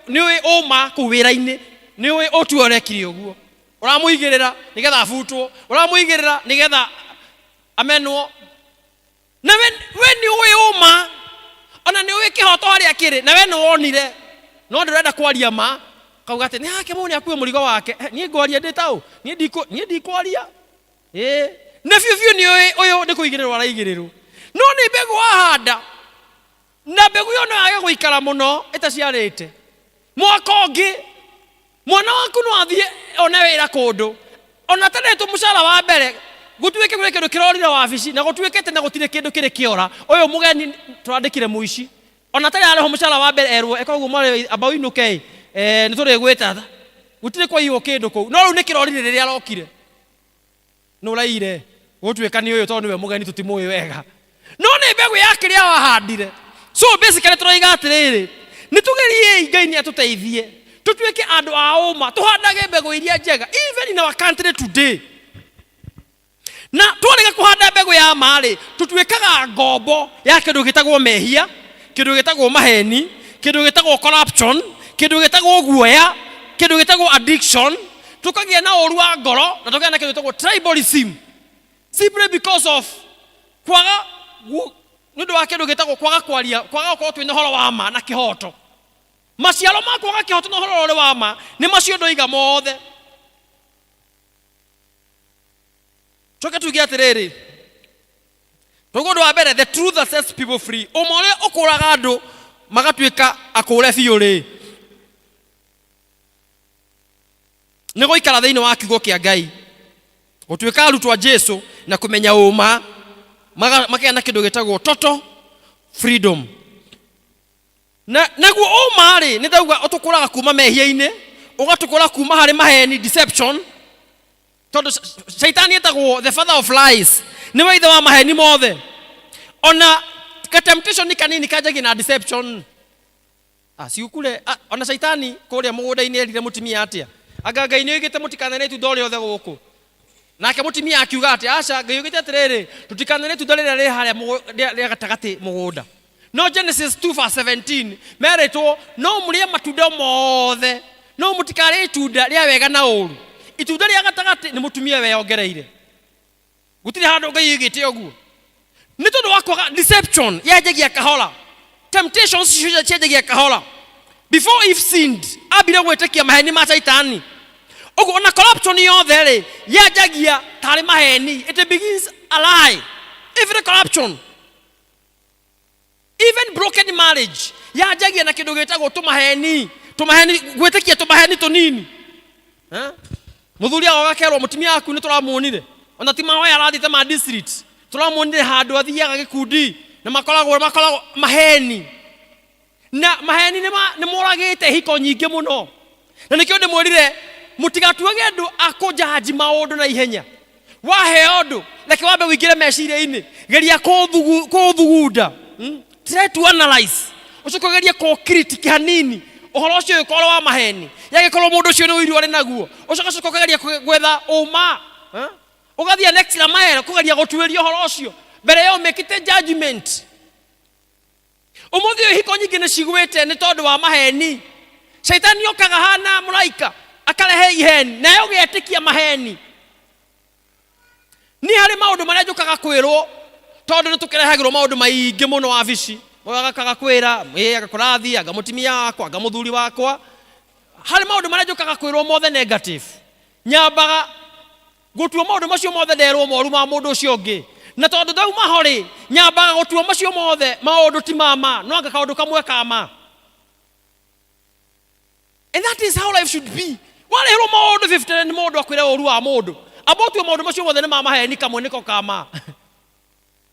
ni we uma ku wira-ini ni we otu orekire uguo uramuigirira nigetha afutwo uramuigirira nigetha amenwo na we ni we uma ona ni we kihoto haria kiri na we ni wonire no ndirenda kwaria ma kauga ati ni hake muni akuwe murigo wake ni ngwaria nditau ni ndikwaria na fiu ni uyu ni kuigirirwa araigirirwo no ni mbegu wahanda na mbegu yo no yage guikara muno itaciarite mwaka ungi mwana waku no athie one wira kundu ona tene tu mucara wa mbere gutuike gure kindu kirorira wabici na gutuikete na gutire kindu kiri kiora uyu mugeni twandikire muici ona tene ariho mucara wa mbere erwo ekoguo mari abawinukei ni turi gwita gutire kwa iyo kindu ku no riu ni kirorire riria arokire no raire gutuika ni uyu tondu niwe mugeni tutimui wega no ni mbegu yake ria wahandire so basically turoiga atiriri nitugerie Ngai ni atuteithie tutuike andu a uma tuhandage mbegu iria njega even in our country today na twarega kuhanda mbegu ya mari tutuikaga ngombo ya kindu gitagwo mehia kindu gitagwo maheni kindu gitagwo corruption kindu gitagwo guoya kindu gitagwo addiction tukagia na oru wa ngoro na tukagia na kindu gitagwo tribalism simply because of kwaga nundu wa kindu gitagwo kwaga kwaria kwaga ko twina horo wa ma na kihoto maciaro ma kwaga kihoto na horo wa ma ni macio ndoiga mothe choka tugia atiriri tugundu wa mbere the truth that sets people free umore ukuraga andu magatuika akure biuri ni goikara thiini wa kigo kia Ngai gutuika arutwa Jesu na kumenya uma makia na kindu gitagwo total freedom naguo uma ri ni ndauga utukuraga kuma mehia-ini ugatukura kuma hari maheni deception tondu Saitani etagwo the father of lies ni waithe wa maheni mothe ona ka temptation ni kanini kajagi na deception siukule ona Saitani kuria mugunda-ini erire mutimia atia anga Ngai ni igite mutikanane tu dole othe guku nake mutimia akiuga ati aca Ngai ugite atiriri tutikanane tu dole ri haria gatagati mugunda no Genesis 2:17 meretwo no murie matunda mothe no mutikare itunda ria wega na uru itunda ria gatagati ni mutumia weyongereire gutiri handu Ngai igite oguo ni tondu wa kwaga deception yajagia kahora temptations yajagia kahora before Eve sinned abire gwetekia maheni ma Saitani oguo ona corruption yothe ri yajagia tari maheni it begins a lie every corruption even broken marriage yajagia na kindu gitagwo tumaheni gwetekia tumaheni tunini muthuri agakerwo mutimia aku ni turamuonire ona ti mahoya arathite ma district turamuonire handu athiaga gikundi na makoragwo maheni na maheni ni moragite hiko nyingi muno na nikio ndimwirire mutigatuage andu akujaji maundu na ihenya wahe undu like wambe wingire meciria-ini geria kuthugunda try to analyze ucokogeria ko critic hanini uhoro ucio ukoro wa maheni yagikorwo mundu ucio ni uiru ari naguo ucokogeria gwetha uma ugathia next la mile kugeria gutuiria uhoro ucio mbere yo mekite judgment umuthi hiko nyingi ni cigwite ni tondu wa maheni Saitani okaga hana mulaika akarehe iheni na yo getikia maheni ni hari maundu maria njukaga kwirwo tondu nitukirehagirwo maundu maingi muno wabici agakaga kwira agakurathi agamutimia wakwa agamuthuri wakwa hari maundu maria njukaga kwirwo mothe negative nyambaga gutua maundu macio mothe nderwo moru ma mundu ucio ungi na tondu ndauma hori nyambaga gutua macio mothe maundu ti mama no anga kaundu kamwe kama and that is how life should be wale hero maundu 50 ni mundu akwira oru wa mundu about maundu macio mothe ni mama he ni kamwe niko kama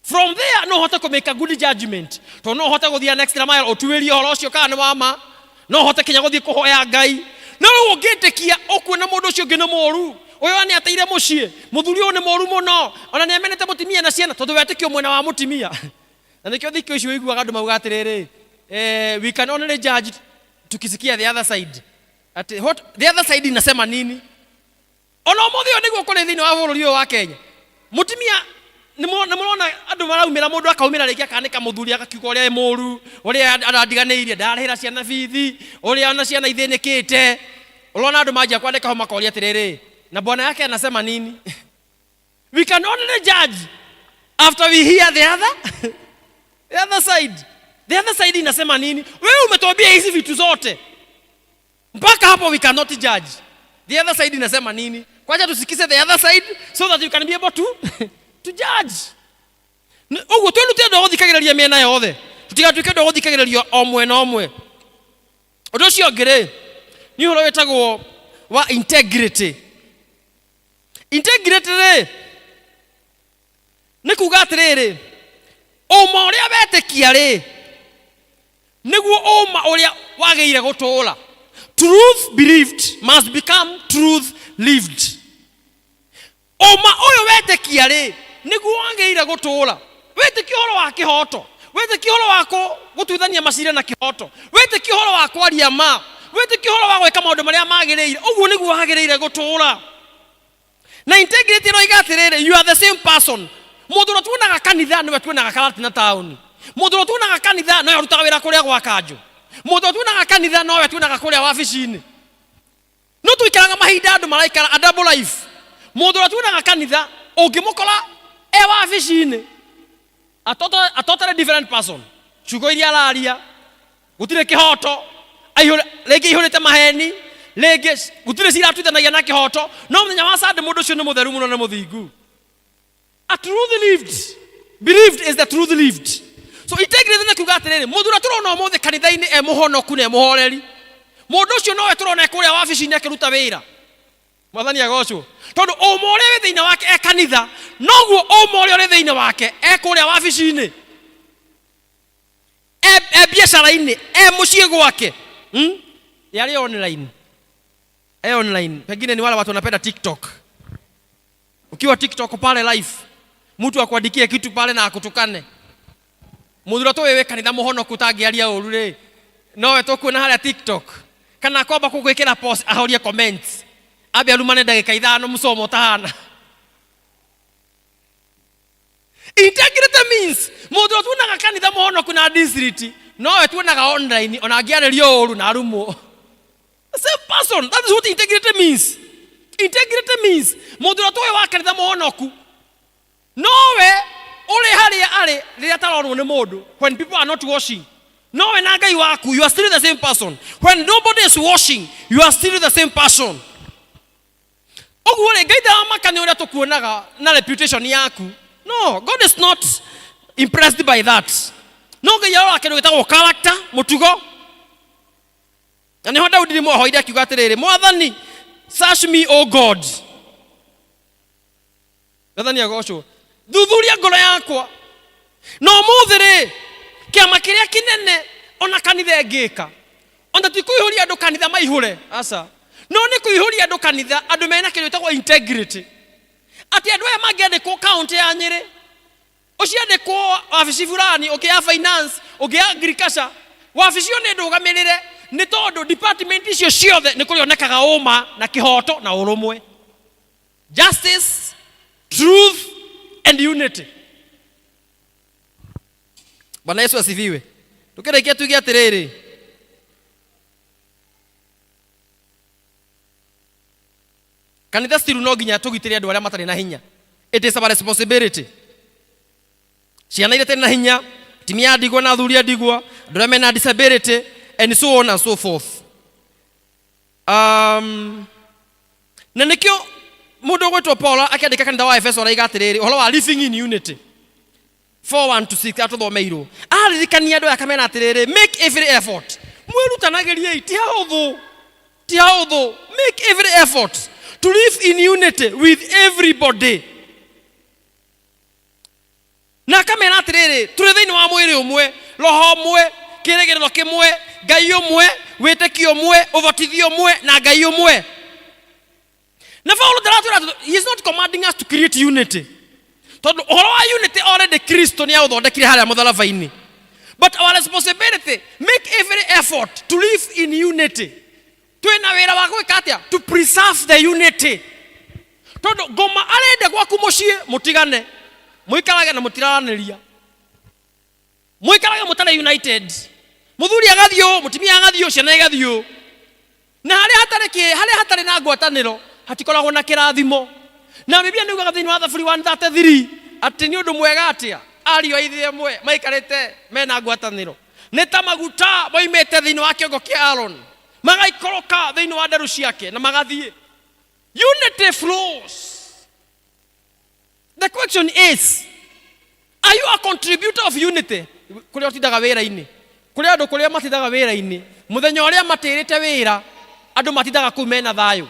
from there no hota to make a good judgment to no hota go the next mile otuweri horo cio kana ni wama no hota kinya guthie kuhoya Ngai no ugetekia okuona mundu ucio ngina moru uyo ani ateire mucie muthuri uyu ni moru muno ona ni amenete mutimia na ciana tondu wetekio mwena wa mutimia na nikio thikio icio iguaga andu mauga atiriri we can only judge tukisikia the other side at what the other side inasema nini ona muthi uyu niguo kuri thini wa bururi uyu wa Kenya mutimia ni murona andu maraumira mundu akaumira riki akanika muthuri akakiuga uria moru uria arandiganeirie ndarihira ciana bithi uria ona ciana ithinikite urona andu majia kwandika ho makoria atiriri na bwana yake anasema nini we can only judge after we hear the other side the other side inasema nini wewe umetwambia hizi vitu zote mpaka hapo we cannot judge the other side inasema nini kwacha tusikize the other side so that you can be able to judge ugo twenu tendo guthikagiriria miena yothe tutigatuike ndo guthikagiriria omwe na omwe undu cio ngire ni horo wetagwo wa integrity Integrity rĩ nĩ kuga atĩrĩrĩ, ũma ũrĩa wetĩkia rĩ nĩguo ũma ũrĩa wagĩrĩire gũtũũra. Truth believed must become truth lived. Ũma ũyũ wetĩkia rĩ nĩguo wagĩrĩire gũtũũra. Wetĩkia ũhoro wa kĩhoto, wetĩkia ũhoro wa gũtuithania macira na kĩhoto, wetĩkia ũhoro wa kwaria ma, wetĩkia ũhoro wa gwĩka maũndũ marĩa magĩrĩire. Ũguo nĩguo wagĩrĩire gũtũũra. Na integrity roiga atĩrĩrĩ, you are the same person. Mũndũ ũrĩa tuonaga kanitha nĩwe tuonaga Karatina taũni. Mũndũ ũrĩa tuonaga kanitha nowe ũrutaga wĩra kũrĩa gwa Kanjũ. Mũndũ ũrĩa tuonaga kanitha nowe tuonaga kũrĩa wabici-inĩ. No tũikaraga mahinda andũ maraikara a double life. Mũndũ ũrĩa tuonaga kanitha ũngĩmũkora wabici-inĩ a totally different person. Ciugo iria araria gũtirĩ kĩhoto, rĩngĩ ihũrĩte maheni, rĩngĩ gũtirĩ cira atuithanagia na kĩhoto, no mũthenya wa Sunday mũndũ ũcio nĩ mũtheru mũno na mũthingu. A truth lived, believed is the truth lived. So integrity nĩ kuga atĩrĩrĩ, mũndũ ũrĩa tũrona ũmũthĩ kanitha-inĩ mũhonoku na mũhoreri, mũndũ ũcio nowe tũrona kũrĩa wabici-inĩ akĩruta wĩra. Mwathani agocwo. Tondũ ũma ũrĩa wĩ thĩinĩ wake kanitha noguo ũma ũrĩa ũrĩ thĩinĩ wake kũrĩa wabici-inĩ, biacara-inĩ, mũciĩ gwake. Yale online. Online. Pengine ni wale watu wanapenda TikTok. Ukiwa TikTok pale live, mtu akuandikie kitu pale na akutukane. Mũndũ ũrĩa wewe kanitha mũhonoku ũtangĩaria ũru rĩ, nowe tũkuona harĩa TikTok. Kana kwamba kũgwĩkĩra post ahorie comments. Abe alumane ndagĩka 5 mũsomo tahana. Integrity means mũndũ ũrĩa tuonaga kanitha mũhonoku na district, nowe tuonaga online ona angĩarĩrio ũru na arumwo. The same person. That is what integrity means. Integrity means mũndũ ũrĩa tũwe wa kanitha mũhonoku nowe ũrĩ harĩa arĩ rĩrĩa taronwo nĩ mũndũ. When people are not washing, nowe na Ngai waku, you are still the same person. When nobody is washing, you are still the same person. Ũguo rĩ Ngai ndamakania ũrĩa tũkuonaga na reputation yaku. No, God is not impressed by that. No, Ngai yake nĩ gwĩtagwo character, mũtugo. Na nĩ ho Daudi nĩ mwahoire akiuga atĩrĩrĩ, Mwathani, search me, O God. Mwathani agocwo. Thuthuria ngoro yakwa. No mũthĩ rĩ kĩama kĩrĩa kĩnene ona kanitha ĩngĩka, ona ti kũihũria andũ kanitha maihũre, aca. No nĩ kũihũria andũ kanitha, andũ mena kĩndũ gĩtagwo integrity. Atĩ andũ aya mangĩandĩkwo kaunti ya Nyĩrĩ, ũciandĩkwo wabici fulani, ũkĩya finance, ũkĩya agriculture, wabici ĩyo nĩ ndũgamĩrĩre, nĩ tondũ department icio ciothe nĩ kũrĩonekaga ũma na kĩhoto na ũrũmwe. Justice, truth and unity. Bwana Yesu asifiwe. Tukĩrĩkia tuge atĩrĩrĩ, kanitha still no nginya tũgitĩre andũ arĩa matarĩ na hinya. It is our responsibility. Ciana iria itarĩ na hinya, timia ndigwa na athuri a ndigwa, andũ arĩa mena disability and so on and so forth. Na nĩkĩo mũndũ gwĩtwo Paul akĩandĩka kanitha wa Efeso araiga atĩrĩrĩ, ũhoro wa living in unity. 4:1-6 atũthomeirwo. Aririkania andũ aya kamena atĩrĩrĩ, make every effort. Mwĩrutanagĩriei, ti hũthũ. Ti hũthũ. Make every effort to live in unity with everybody. Na kamena atĩrĩrĩ, tũrĩ thĩinĩ wa mwĩrĩ ũmwe, roho ũmwe, kĩrĩgĩrĩro kĩmwe, Ngai ũmwe, wĩtĩkio ũmwe, ũbatithio ũmwe na Ngai ũmwe. Na Paulo ndaratwĩra, he is not commanding us to create unity. Tondũ ũhoro wa unity already Kristo nĩ aũthondekire harĩa mũtharaba-inĩ. But our responsibility, make every effort to live in unity. Twĩna wĩra wa gwĩka atĩa? To preserve the unity. Tondũ ngoma arenda gwaku mũciĩ mũtigane. Mũikarage na mũtiraranĩria. Mũikarage mũtarĩ united. Mũthuri agathiĩ, mũtumia agathiĩ, ciana igathiĩ. Na harĩa hatarĩ na ngwatanĩro, hatikoragwo na kĩrathimo. Na Biblia nĩ ugaga thĩinĩ wa Thaburi 133 atĩ nĩ ũndũ mwega atĩa ariũ a ithe amwe maikarĩte mena ngwatanĩro. Nĩ ta maguta moimĩte thĩinĩ wa kĩongo kĩa Aaron, magaikoroka thĩinĩ wa nderu ciake na magathiĩ. Unity flows. The question is, are you a contributor of unity? Kũrĩa ũtindaga wĩra-inĩ, kũrĩa andũ kũrĩa matindaga wĩra-inĩ, mũthenya ũrĩa matĩrĩte wĩra, andũ matindaga kũu mena thayũ.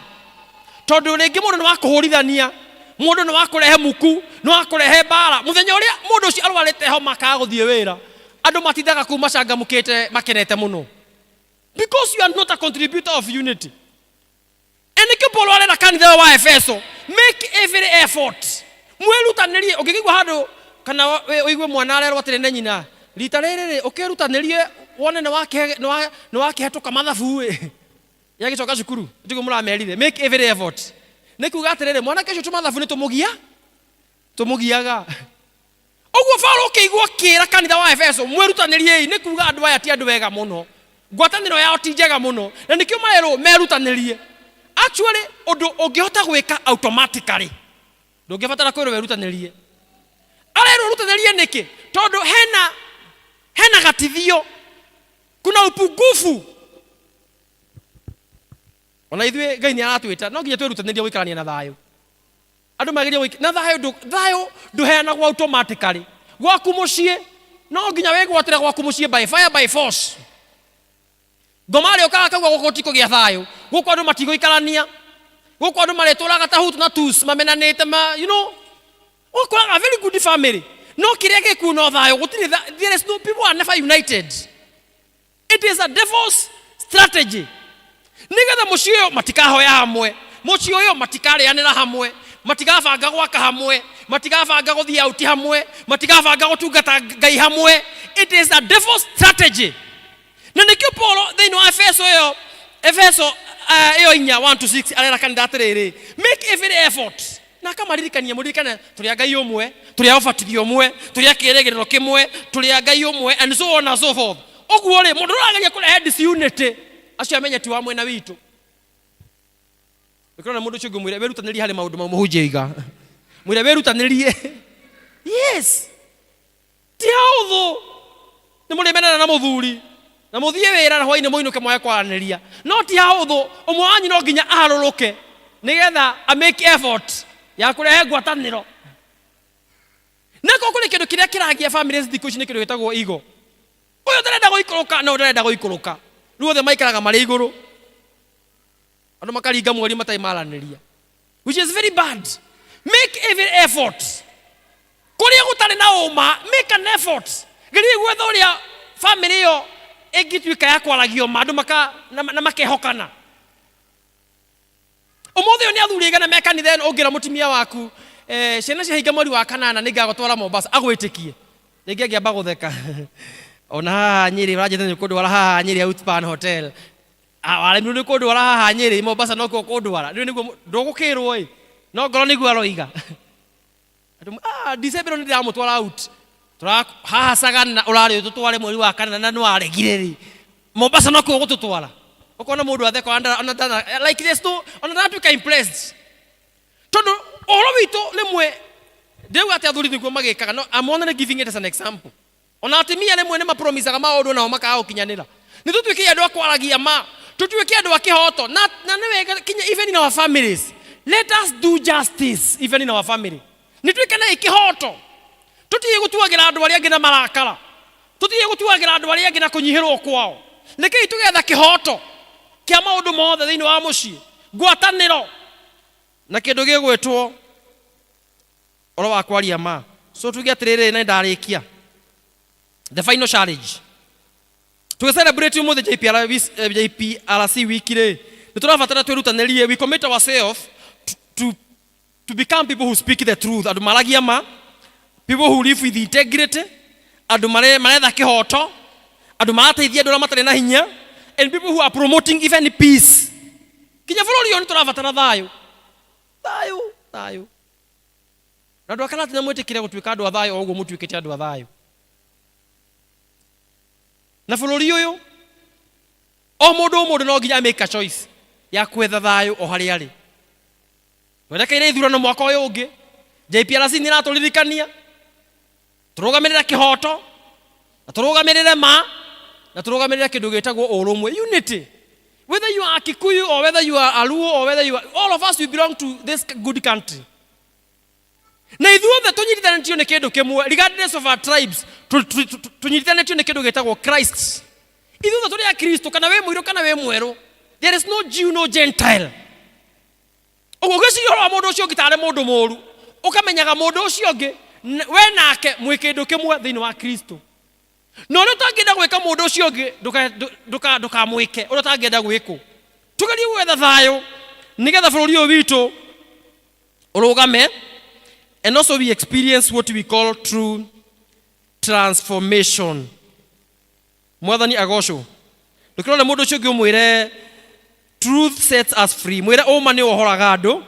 Tondũ rĩngĩ mũndũ nĩ wa kũhũrithania, mundu no wakurehe muku no wakurehe bara muthenya uria mundu ucio arwarite homa ka guthie wira andu matindaga kuma cangamukite makenete muno because you are not a contributor of unity. And the people who are kanitha wa Efeso, make every effort. Mwerutanĩrie ũngĩigua handũ kana ũigue mwana arerwo atĩrĩ nĩ nyina rita rĩrĩ ũkerutanĩrie wone nĩ wakĩhetũka mathabu ya gĩcoka cukuru nĩguo mũramerire make every effort. Nĩ kuuga atĩrĩrĩ mwanake ũcio tũmathabu nĩ tũmũgiaga. Ũguo Paulo ũkĩigua kĩra kanitha wa Efeso mwerutanĩriei nĩ kuuga andũ aya ti andũ wega mũno. Ngwatanĩro yao ti njega mũno na nĩkĩo marerwo merutanĩrie. Actually ũndũ ũngĩhota gwĩka automatically ndũngĩbatara kwĩrwo werutanĩrie. Arerwo rutanĩrie nĩkĩ? Tondũ hena gatithio, kuna upungufu. Ona ithuĩ Ngai nĩ aratwĩta no nginya twĩrutanĩrie gũikarania na thayũ. Andũ magĩrĩire na thayũ ndũheanagwo automatically. Gwaku mũciĩ no nginya wĩgwatĩre gwaku mũciĩ by fire by force. Ngoma rĩo kakagwa gũkũ ti kũgĩa thayũ. Gũkũ andũ matigũikarania. Gũkũ andũ maretũraga ta hutu na tus mamenanĩte you know. Gũkũ a very good family. No kĩrĩa gĩkuo no thayũ gũtirĩ there is no people are never united. It is a devil's strategy. Nĩgetha mũciĩ ũyũ matikahoya hamwe. Mũciĩ ũyũ matikarĩanĩra hamwe. Matigabanga gwaka hamwe. Matigabanga gũthiĩ out hamwe. Matigabanga gũtungata Ngai hamwe. It is a devil's strategy. Na nĩkĩo Paulo thĩinĩ wa Efeso ĩyo 4:1-6 arera kanitha atĩrĩrĩ make every effort. Na kamaririkania mũririkane tũrĩ Ngai ũmwe, tũrĩ ũbatithio ũmwe, tũrĩ kĩĩrĩgĩrĩro kĩmwe, tũrĩ Ngai ũmwe and so on and so forth. Ũguo rĩ mũndũ ũrageria kũrehe disunity acio amenye ti wa mwena witũ. Ũkĩrona mũndũ ũcio ngũmwĩra wĩrutanĩrie harĩ maũndũ mamwe hũnjĩiga. Mwĩre wĩrutanĩrie. Yes. Ti hũthũ. Nĩ mũrĩmenana na mũthuri. Na muthie wira na hwaini muinuke moya kwaranĩria no ti hahũthũ ũmwe wanyu no nginya aharũrũke nĩgetha a make effort ya kũrehe ngwatanĩro. Nako kũrĩ kĩndũ kĩrĩa kĩragia families thikũ ici nĩ kĩndũ gĩtagwo ego. Ũyũ ndarenda gũikũrũka na ndarenda gũikũrũka rĩu othe maikaraga marĩ igũrũ andũ makaringa mweri matarĩ maranĩria which is very bad. Make every effort. Kũrĩa gũtarĩ na ũma make an effort. Gĩrĩ gwetha ũrĩa family ĩyo egituika ya kwaragio mandu na makehokana. Ũmũthĩ nĩ athuri igana mekanitha ĩno ũngĩra mũtumia waku ciana ciahinga mweri wa kanana nĩ ngagũtwara Mombasa agwĩtĩkie. Rĩngĩ angĩamba gũtheka. Ona haha Nyĩrĩ ũranjĩta nĩ kũndwara haha Nyĩrĩ Outback Hotel. Waremire nĩ kũndwara haha Nyĩrĩ Mombasa no kũndwara. Rĩu nĩguo ndũgũkĩrwo no ngoro nĩguo aroiga. December nĩ ndĩramũtwara out. Haha Sagana ũrarĩ ũtũtware mweri wa kanana na nĩwaregire rĩ Mombasa no kuo gũtũtwara ũkona mũndũ atheka ona like this no ona ndatuĩka impressed tondũ ũhoro witũ rĩmwe ndĩuga atĩ athuri nĩguo magĩkaga no I'm only giving it as an example. Ona atumia rĩmwe nĩ mapromisaga maũndũ nao makaga gũkinyanĩra. Nĩ tũtuĩke andũ a kwaragia ma tũtuĩke andũ a kĩhoto na nĩ wega kinya even in our families let us do justice even in our family. Nĩ tuĩke na kĩhoto. Tutiye gutuagira andu arĩa angĩ na marakara. Tutiye gutuagira andu arĩa angĩ na kũnyihĩrwo kwao. Rekei tugetha kĩhoto kĩa maũndũ mothe thĩinĩ wa mũciĩ. Ngwatanĩro na kĩndũ gĩgwĩtwo ũhoro wa kwaria ma. So tuge atĩrĩrĩ na ndarĩkia. The final challenge. To celebrate umuthi JPRC week rĩ. Nĩtũrabatara twĩrutanĩrie we commit ourselves to become people who speak the truth. Andũ maragia ma. People who live with integrity, andu maretha kĩhoto, andu marateithia andũ arĩa matarĩ na hinya, and people who are promoting even peace. Kinya bũrũri ũyũ nĩtũrabatara thayũ. Thayũ. Na andũ akana tena mwĩtĩkire gũtuĩka andũ a thayũ o ũguo mũtuĩkĩte andũ a thayũ. Na bũrũri ũyũ o mũndũ no nginya make a choice ya kwetha thayũ o harĩa arĩ. Werekeire ithurano mwaka ũyũ ũngĩ, JPRC nĩ iratũririkania turugamirira kihoto na turugamirire ma na turugamirire kindu gitagwo urumwe unity. Whether you are Kikuyu or whether you are Aluo or whether you are all of us we belong to this good country. Na ithuothe tunyitithanĩtio nĩ kĩndũ kĩmwe regardless of our tribes tunyitithanĩtio nĩ kĩndũ gĩtagwo Christ. Ithuothe tũrĩ a Kristo kana we mũirũ kana we mwerũ. There is no Jew no Gentile. Ũguo gĩcigo wa mundu ucio ngitare mundu moru ukamenyaga mundu ucio ngi we nake mwikindu kimwe thiini wa Kristo no ri utangenda gwika mundu ucio ngi nduka mwike uri utangenda gwiko tugerie gwetha thayo nigetha bururi uyu witu urugame and also we experience what we call true transformation. Mwathani agocwo ndukirone mundu ucio ngi umwire truth sets us free mwire uma ni uhoraga andu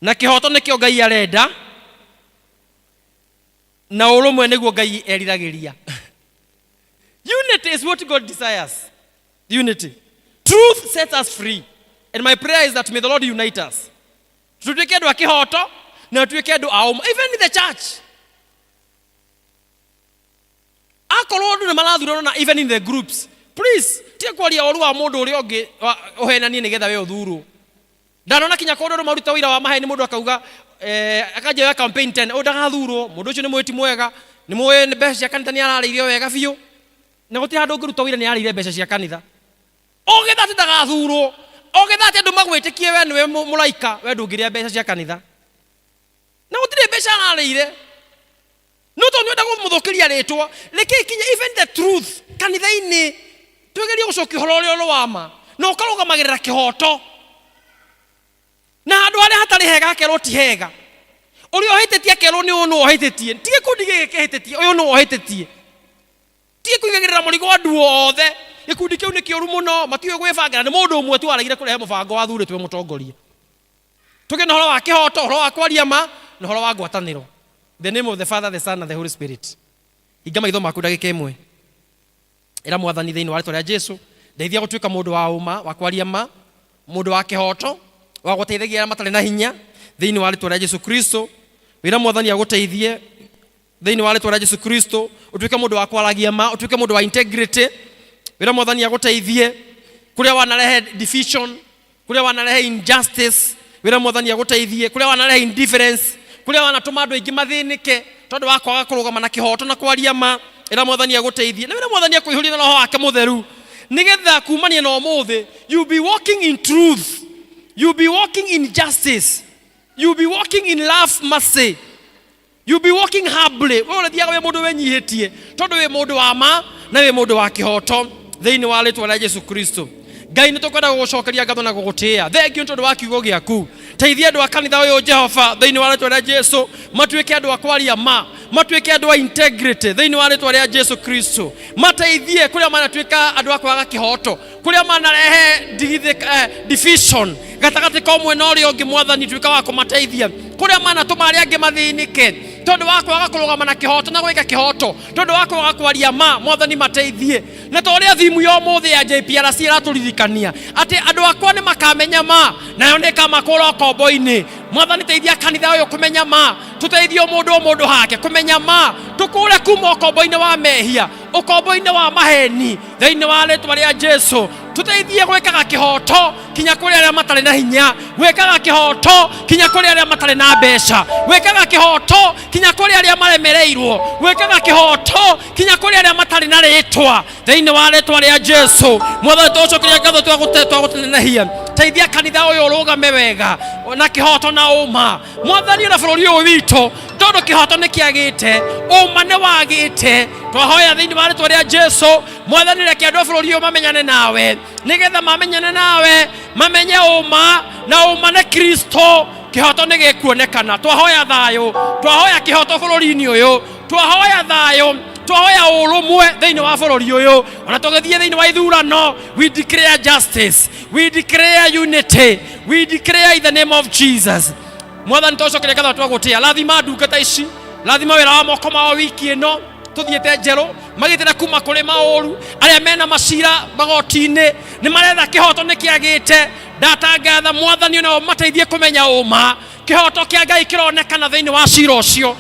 na kihoto nikio Ngai arenda na urumwe niguo Ngai eriragiria. Unity is what God desires. Unity. Truth sets us free. And my prayer is that may the Lord unite us. Tutuike andu a kihoto na tutuike andu a uma, even in the church. Akorwo andu ni marathurana na even in the groups. Please, tie kwaria oru wa mundu uri ongi ohenanie nigetha we uthuru. Ndanona kinya kondo maruta wira wa maheni mundu akauga akaja campaign 10 ndagathurwo mundu ucio ni mwiti mwega ni mwe mbeca cia kanitha ni araririo wega biu na guti handu ngiruta wira ni ararire mbeca cia kanitha ogetha ati ndagathurwo ogetha ati andu magwitikie we niwe mulaika we ndungiria mbeca cia kanitha na gutire mbeca ararire no to nwenda gumuthukiria ritwa reke ikinya even the truth kanitha-ini tugerie gucokia horo uri wama na ukarugamagirira kihoto na andu aria hatari hega akerwo ti hega uri ohitetie akerwo ni unu ohitetie tige kundige kehitetie uyu nu ohitetie tige kuigagirira murigo andu othe gikundi kiu ni kioru muno matiwe gwibanga ni mundu umwe tu aragire kurehe mubango wa thuritwe mutongoria tuge na horo wa kihoto horo wa kwaria ma na horo wa ngwataniro. The name of the Father, the Son and the Holy Spirit. Igama itho maku ndagika imwe ira mwathani thiini wa ritwa ria Jesu ndeithia gutuika mundu wa uma wa kwaria ma mundu wa kihoto wa guteithagia aria matari na hinya thiini wa ritwa ria Jesu Kristo wira mwathani aguteithie thiini wa ritwa ria Jesu Kristo utuike mundu wa kwaragia ma utuike mundu wa integrity wira mwathani aguteithie kuria wanarehe division kuria wanarehe injustice wira mwathani aguteithie kuria wanarehe indifference kuria wanatuma andu aingi mathinike tondu wa kwaga kurugama na kihoto na kwaria ma ira mwathani aguteithie na wira mwathani akuihuria na roho wake mutheru nigetha kumania na umuthi you be walking in truth, you be walking in justice, you be walking in love, mercy, you be walking humbly. Wewe thiaga we mundu wenyihitie tondu we mundu wa ma na we mundu wa kihoto thiini wa ritwa ria Jesu Kristo. Ngai ni tukwenda gugucokeria ngatho na gugutia thengiu tondu wa kiugo giaku teithia andu a kanitha uyu Jehova thiini wa ritwa ria Jesu matuike andu a kwaria ma matuike andu a integrity thiini wa ritwa ria Jesu Kristo mateithie kuria manatuika andu a kwaga kihoto kuria manarehe division gatagati ka umwe na uria ungi mwathani tuika wa kumateithia kuria manatuma aria angi mathinike tondu wa kwaga kurugama na kihoto na gwika kihoto tondu wa kwaga kwaria ma mwathani mateithie na to uria thimu yo muthi ya JPRC iraturirikania ati andu akwa ni makamenya ma nayo ni kamakura kombo-ini mwathani teithia kanitha uyu kumenya ma tuteithie mundu hake kumenya ma tukure kuma kombo-ini wa mehia ukombo-ini wa maheni thiini wa ritwa ria Jesu tuteithie gwikaga kihoto kinya kuri aria matari na hinya gwikaga kihoto kinya kuri aria matari na mbeca gwikaga kihoto kinya kuri aria maremereirwo gwikaga kihoto kinya kuri aria matari na ritwa thiini wa ritwa ria Jesu mwathani tucokeria ngatho twagutenehia teithia kanitha uyu urugame wega na kihoto na uma mwathani na bururi uyu witu tondu kihoto ni kiagite uma ni wagite twahoya thiini wa ritwa ria Jesu mwathani reke andu bururi uyu mamenyane nawe nigetha mamenyane nawe mamenye uma na uma na Kristo kihoto ni gikuonekana twahoya thayo twahoya kihoto bururi-ini uyu twahoya thayo twahoya urumwe thiini wa bururi uyu ona tugithie thiini wa ithurano we declare justice, we declare unity, we declare in the name of Jesus. Mwathani tucokeria ngatho twagutia lathima ndungata ici lathima wira wa moko ma wiki ino tuthiete njeru magitira kuma kuri mauru aria mena macira magoti-ini ni maretha kihoto ni kiagite ndatangatha mwathani no mateithie kumenya uma kihoto kia Ngai kironekana thiini wa cira ucio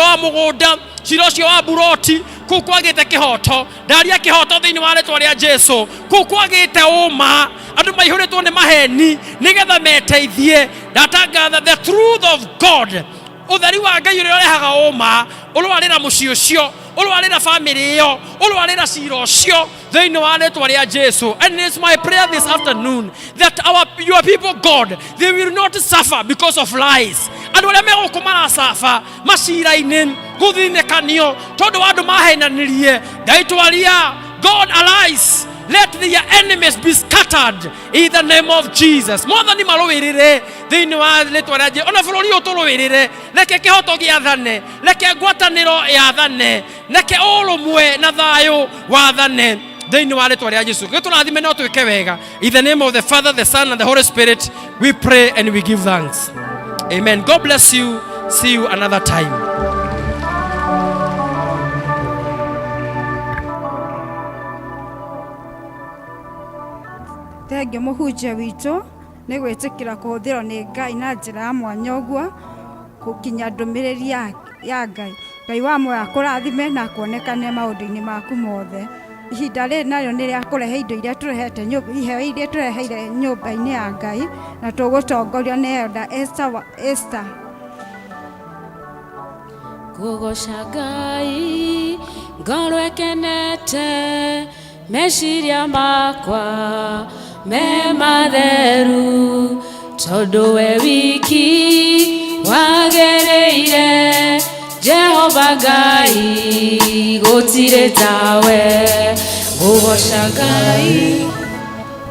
wa mugunda cira ucio wa buroti ku kwagite kihoto ndaria kihoto thiini wa ritwa ria Jesu ku kwagite uma andu maihuritwo ni maheni nigetha meteithie ndatangatha the truth of God utheri wa Ngai uria urehaga uma urwarira muci ucio ulwarira family iyo ulwarira cira ucio thiini wa ritwa ria Jesu. And it's my prayer this afternoon that your people, God, they will not suffer because of lies. Andu aria megukumara suffer macira-ini guthinekanio tondu wa andu mahenanirie ngaitwaria God arise. Let their enemies be scattered in the name of Jesus. Mwathani marũwĩrĩre thĩinĩ wa rĩtwa rĩa Jesũ. Ona bũrũri ũyũ tũrũwĩrĩre, reke kĩhoto gĩathane, reke ngwatanĩro yathane, reke ũrũmwe na thayũ wathane thĩinĩ wa rĩtwa rĩa Jesũ. Gĩtũrathime no twĩke wega. In the name of the Father, the Son, and the Holy Spirit, we pray and we give thanks. Amen. God bless you. See you another time. Thengia mũhunjia witũ nĩ gwĩtĩkĩra kũhũthĩrwo nĩ Ngai na njĩra ya mwanya ũguo gũkinya ndũmĩrĩri ya Ngai. Ngai wa muoyo akũrathime na kuonekane maũndũ-inĩ maku mothe. Ihinda rĩrĩ narĩo nĩ rĩa kũrehe indo iria tũrehete iheo iria tũreheire nyũmba-inĩ ya Ngai na tũgũtongorio nĩ Elder Esther. Kũgoca Ngai ngoro ekenete meciria makwa me matheru tondu we wiki wagĩrĩire Jehova Ngai gũtirĩ tawe gũgoca Ngai.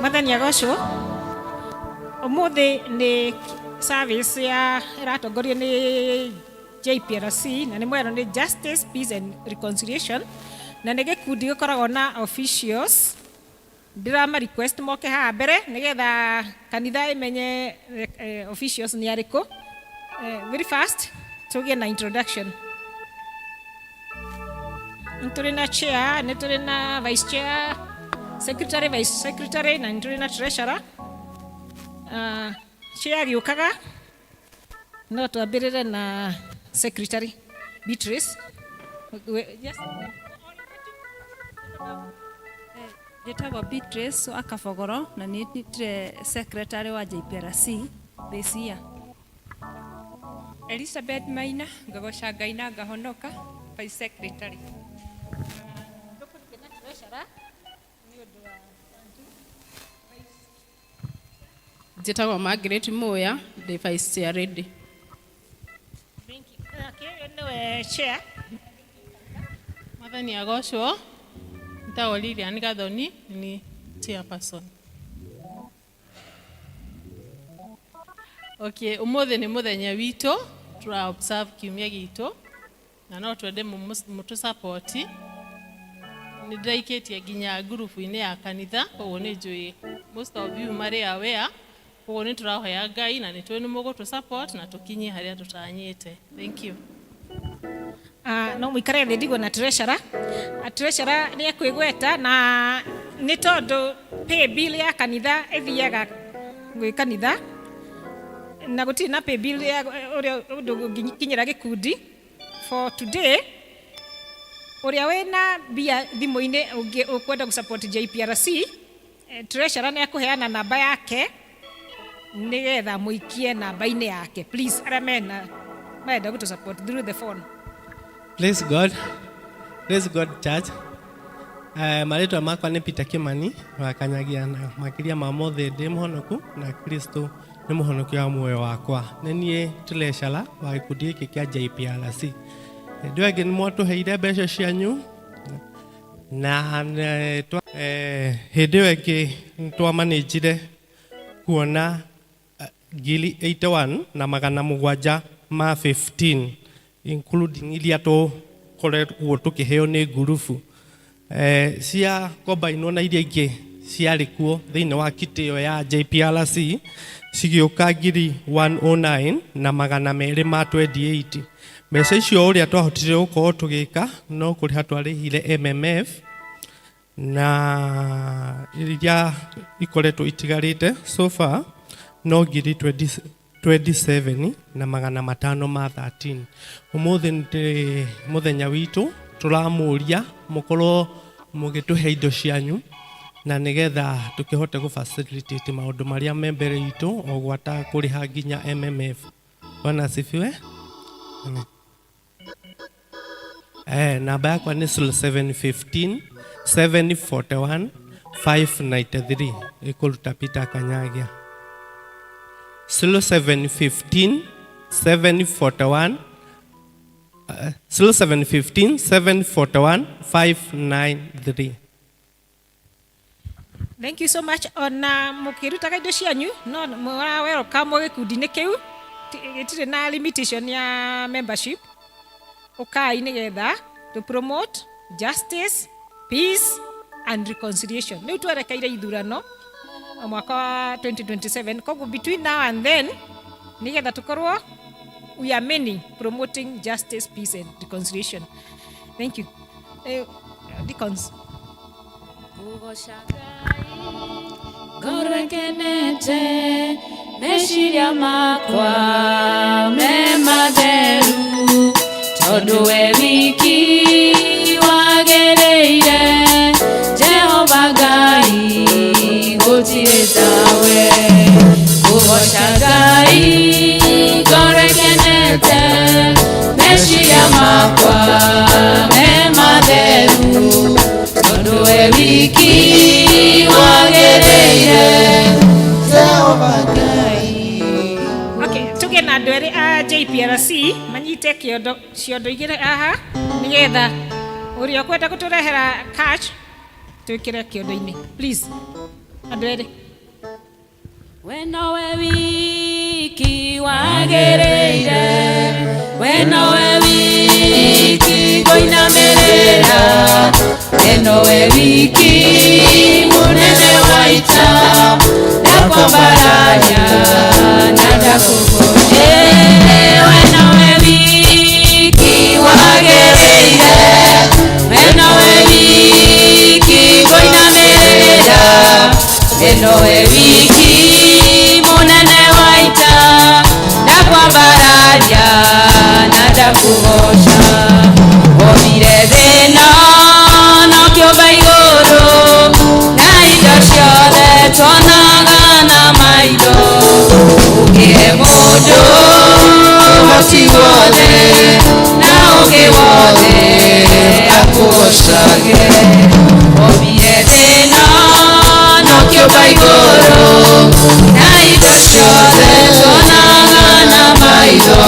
Mwathani agocwo. Ũmũthĩ nĩ service ya ĩratongorio nĩ JPRC na nĩ mwero nĩ Justice, Peace and Reconciliation na nĩ gĩkundi gĩkoragwo na officials. Ndĩrama request moke haha mbere nĩgetha kanitha imenye officials nĩ arĩkũ. Very fast tũgĩe na introduction. Nĩtũrĩ na chair, nĩtũrĩ na vice chair, secretary, vice secretary na nĩtũrĩ na treasurer. Chair gĩũkaga no twambĩrĩre na secretary Beatrice. Yes. Njĩtagwo Beatrice Akabogoro na nĩ secretary wa JPRC this year. Elizabeth Maina ngagoca Ngai na ngahonoka vice secretary. Njĩtagwo Margaret Moya the vice chair ready. Thank you. Okay, no chair. Mwathani agocwo. Njĩtagwo Lilian Gathoni ni chairperson. Okay, ũmũthĩ nĩ mũthenya witũ tura observe kiumia gitũ na no twende mũtũ support. Nĩ ndaikĩtie nginya group-inĩ ya kanitha koguo nĩ njũĩ most of you marĩ aware koguo nĩ tũrahoya Ngai na nĩ twĩ nĩ mũgũtũ support na tũkinyie harĩa tũtanyĩte. Thank you. No mũikare ndigwo na treasurer. Treasurer nĩ ekwĩgweta na nĩ tondũ pay bill ya kanitha ĩthiaga gwĩ kanitha na gũtirĩ na pay bill ya ũrĩa ũngĩkinyĩra gĩkundi for today. Ũrĩa wĩna mbia thimũ-inĩ ũkwenda gũsupport JPRC, treasurer nĩ ekũheana namba yake nĩgetha mũikie namba-inĩ yake. Please, arĩa menda gũtũ support through the phone. Praise God. Praise God church. Marĩtwa makwa nĩ Peter Kimani wakanyagia na makĩria ma mothe ndĩ mũhonoku na Kristo nĩ mũhonokia wa muoyo wakwa. Nĩ niĩ treasurer wa gĩkundi gĩkĩ kĩa JPRC. Ndĩ angĩ nĩ mwatũheire mbeca cianyu na hĩndĩ ĩyo ĩngĩ twamanĩnjire kuona ngiri 81 na magana mũgwanja ma 15 including iria tũkoretwo tũkĩheo nĩ ngurubu cia kombainwo na iria ingĩ ciarĩ kuo thĩinĩ wa kiti ĩyo ya JPRC cigĩũka ngiri 109 na magana merĩ ma 28. Mbeca icio ũrĩa twahotire gũkorwo tũgĩka no kũrĩha twarĩhire MMF na iria ikoretwo itigarĩte so far no ngiri 27 na magana matano ma 13. Ũmũthĩ nĩ mũthenya witũ tũramũria mũkorwo mũgĩtũhe indo cianyu na nĩgetha tũkĩhote gũfacilitate maũndũ marĩa me mbere itũ o gwata kũrĩha nginya MMF. Bwana asifiwe. Amen. Namba yakwa ni 0715 741 593 ikuruta Peter Kanyagia. 0715 741 593. Thank you so much. Ona mukiruta kaindo cianyu no mwa welcome gikundi-ini kiu gitire na limitation ya membership. Ukai nigetha to promote justice, peace and reconciliation. Niu twerekeire ithurano mwaka wa 2027 koguo between now and then nigetha tukorwo we are many promoting justice, peace and reconciliation. Thank you. Deacons. Gorekenete meshiria makwa me matheru tondu we wiki wagereire Jehova Ngai gutire tawe kugoca Ngai gorekenete meshiria makwa me matheru tondu we wiki na andu eri a JPRC manyite kiondo ciondo igire aha nigetha uria ukwenda guturehera cash twikire kiondo-ini please andu eri weno we wiki wagereire weno we wiki goinamerera weno we wiki munene waita ndakwambaranya na ndakugoce weno we wiki wagereire weno we wiki goinamerera weno we wiki munene waita ndakwambaranya na ndakugoca omire thina no kiumba iguru na indo ciothe twonaga na maitho ugie mundu uhoti wothe na ugi wothe akugocage omire thina no kiumba iguru na indo ciothe twonaga na maitho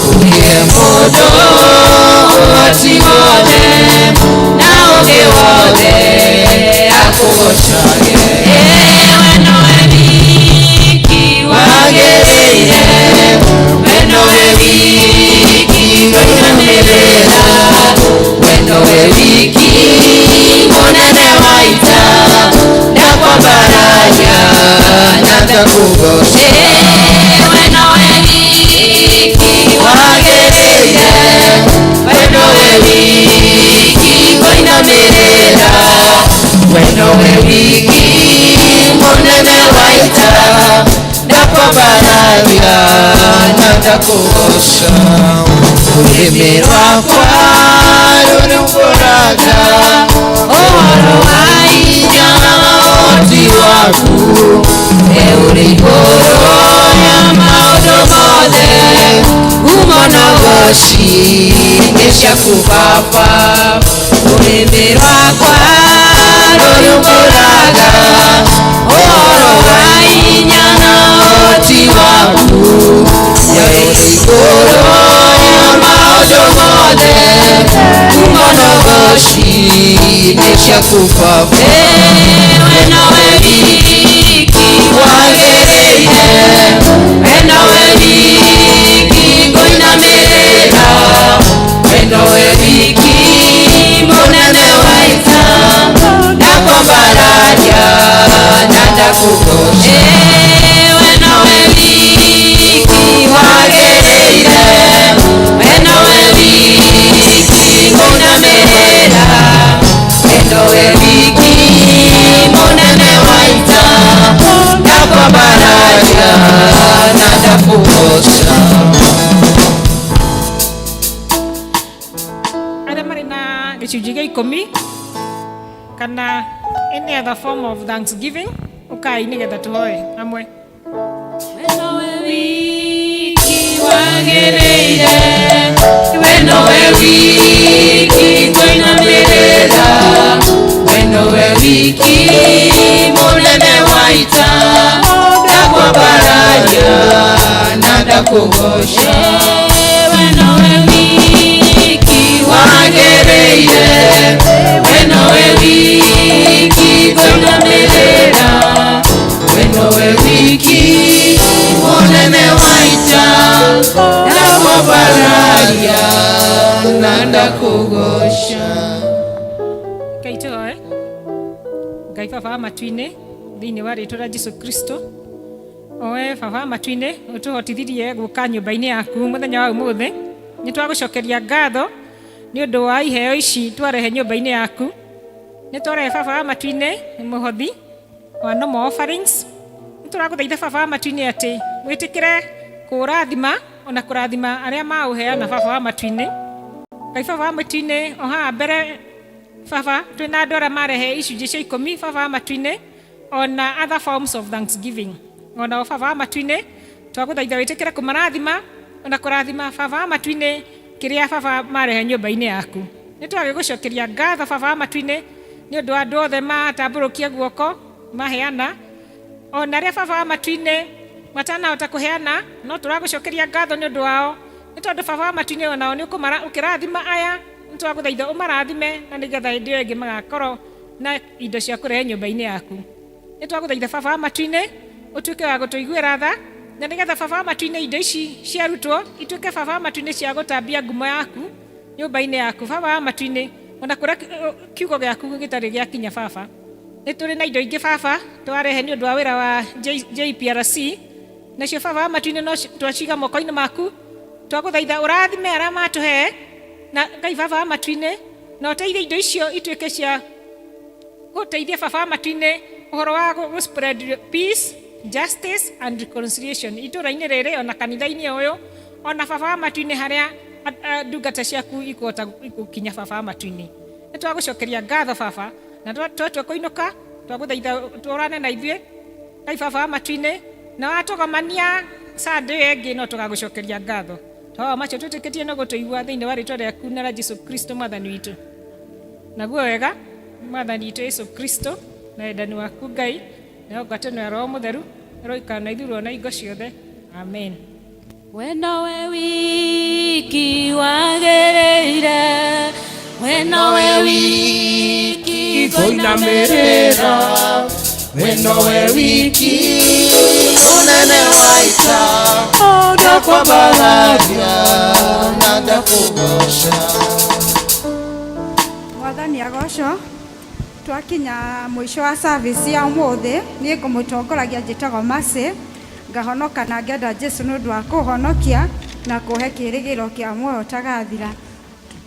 ugie mundu uhoti wothe na ugi wothe akugocage weno we wiki wagereire weno we wiki goinamerera weno we wiki munene waita ndakwambaranya na ndakugoce weno we wiki wagereire weno we wiki goinamerera weno we wiki munene waita ndakwambaranya na ndakugoca ururimi rwakwa rurumburaga uhoro wa inya oti waku uri iguru ya maundu mothe umonogoci nĩ ciaku baba ururimi rwakwa rurumburaga uhoro wa inya na oti waku uri iguru ya maundu mothe umonogoci nĩ ciaku baba weno we wiki wagereire weno we wiki goinamerera weno we wiki munene waita ndakwambaranya na ndakugoce weno we wiki wagereire weno we wiki goinamerera weno we wiki munene waita ndakwambaranya na ndakugoca aria mari na gicunji gia 10 kana any other form of thanksgiving ukai nigetha tuhoe hamwe weno we wiki wagereire weno we wiki wiki munene waita ndakwambararia na ndakugosha wenowe wiki wagereire wenowe wiki kwinamerera wenowe wiki munene waita ndakwambararia na ndakugosha. Kaitoe Ngai baba matu-inĩ thĩinĩ wa rĩtwa rĩa Jesu Kristo, owe baba matu-inĩ ũtũhotithirie gũka nyũmba-inĩ yaku mũthenya wa ũmũthĩ. Nĩ twagũcokeria ngatho nĩ ũndũ wa iheo ici twarehe nyũmba-inĩ yaku. Nĩ twarehe baba matu-inĩ mũhothi wa no more offerings. Nĩ tũragũthaitha baba matu-inĩ atĩ wĩtĩkĩre kũrathima ona kũrathima arĩa maũheana baba matu-inĩ. Ngai baba matu-inĩ o haha mbere baba twĩna andũ arĩa marehe icunjĩ cia 10 baba matu-inĩ ona other forms of thanksgiving. Ona baba matu-inĩ twagũthaitha wĩtĩkĩre kũmarathima ona kũrathima baba matu-inĩ kĩrĩa baba marehe nyũmba-inĩ yaku. Nĩ twagĩgũcokeria ngatho baba matu-inĩ nĩ ũndũ wa andũ othe matambũrũkia guoko maheana ona arĩa baba matu-inĩ matanahota kũheana, no tũragũcokeria ngatho nĩ ũndũ wao nĩ tondũ baba matu-inĩ onao nĩ ũkĩrathima aya. Nĩ twagũthaitha ũmarathime na nĩgetha hĩndĩ ĩyo ĩngĩ magakorwo na indo cia kũrehe nyũmba-inĩ yaku. Nĩ twagũthaitha baba matu-inĩ ũtuĩke wa gũtũiguĩra tha na nĩgetha baba matu-inĩ indo ici ciarutwo ituĩke baba matu-inĩ cia gũtambia ngumo yaku nyũmba-inĩ yaku baba matu-inĩ ona kũrĩa kiugo gĩaku gĩtarĩ gĩakinya baba. Nĩ tũrĩ na indo ingĩ baba twarehe nĩ ũndũ wa wĩra wa JPRC, nacio baba matu-inĩ no twaciga moko-inĩ maku. Twagũthaitha ũrathime arĩa matũhe na Ngai baba matu-inĩ na ũteithie indo icio ituĩke cia gũteithia baba matu-inĩ ũhoro wa spread peace, justice and reconciliation itũra-inĩ rĩrĩ ona kanitha-inĩ ũyũ ona baba matu-inĩ harĩa ndungata ciaku ikũhota gũkinya baba matu-inĩ. Nĩ twagũcokeria ngatho baba na twatua kũinũka twagũthaitha tũrane na ithuĩ Ngai baba matu-inĩ na watũgomania Sunday ĩngĩ no tũgagũcokeria ngatho. Twawa macio twĩtĩkĩtie no gũtũigua thĩinĩ wa rĩtwa rĩaku na rĩa Jesu Kristo mwathani witũ. Naguo wega mwathani witũ Yesu Kristo na endani waku Ngai na ngwatanĩro ya Roho Mũtheru roikara na ithuĩ na ingo ciothe. Amen. Wenowe wiki wagereire wenowe wiki kwinamerera wenowe wiki munene waita ndakwambararia na ndakugosha. Mwathani agocwo. Twakinya mwisho wa service ya ũmũthĩ niĩ ngũmũtongoragia njĩtagwo Mercy, ngahonoka na ngenda Jesu nĩ ũndũ wa kũhonokia na kũhe kĩĩrĩgĩro kĩa muoyo ũtagathira.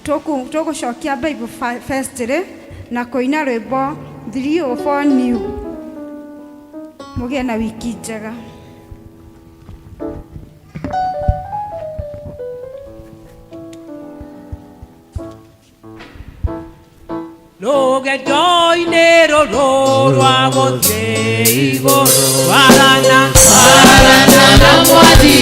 Tũgũcokia Bible Festival na kũina rwĩmbo 304 New. Mũgĩe na wiki njega. Rũgendo-inĩ rũrũ rwa gũthiĩ igũrũ warana na mwathi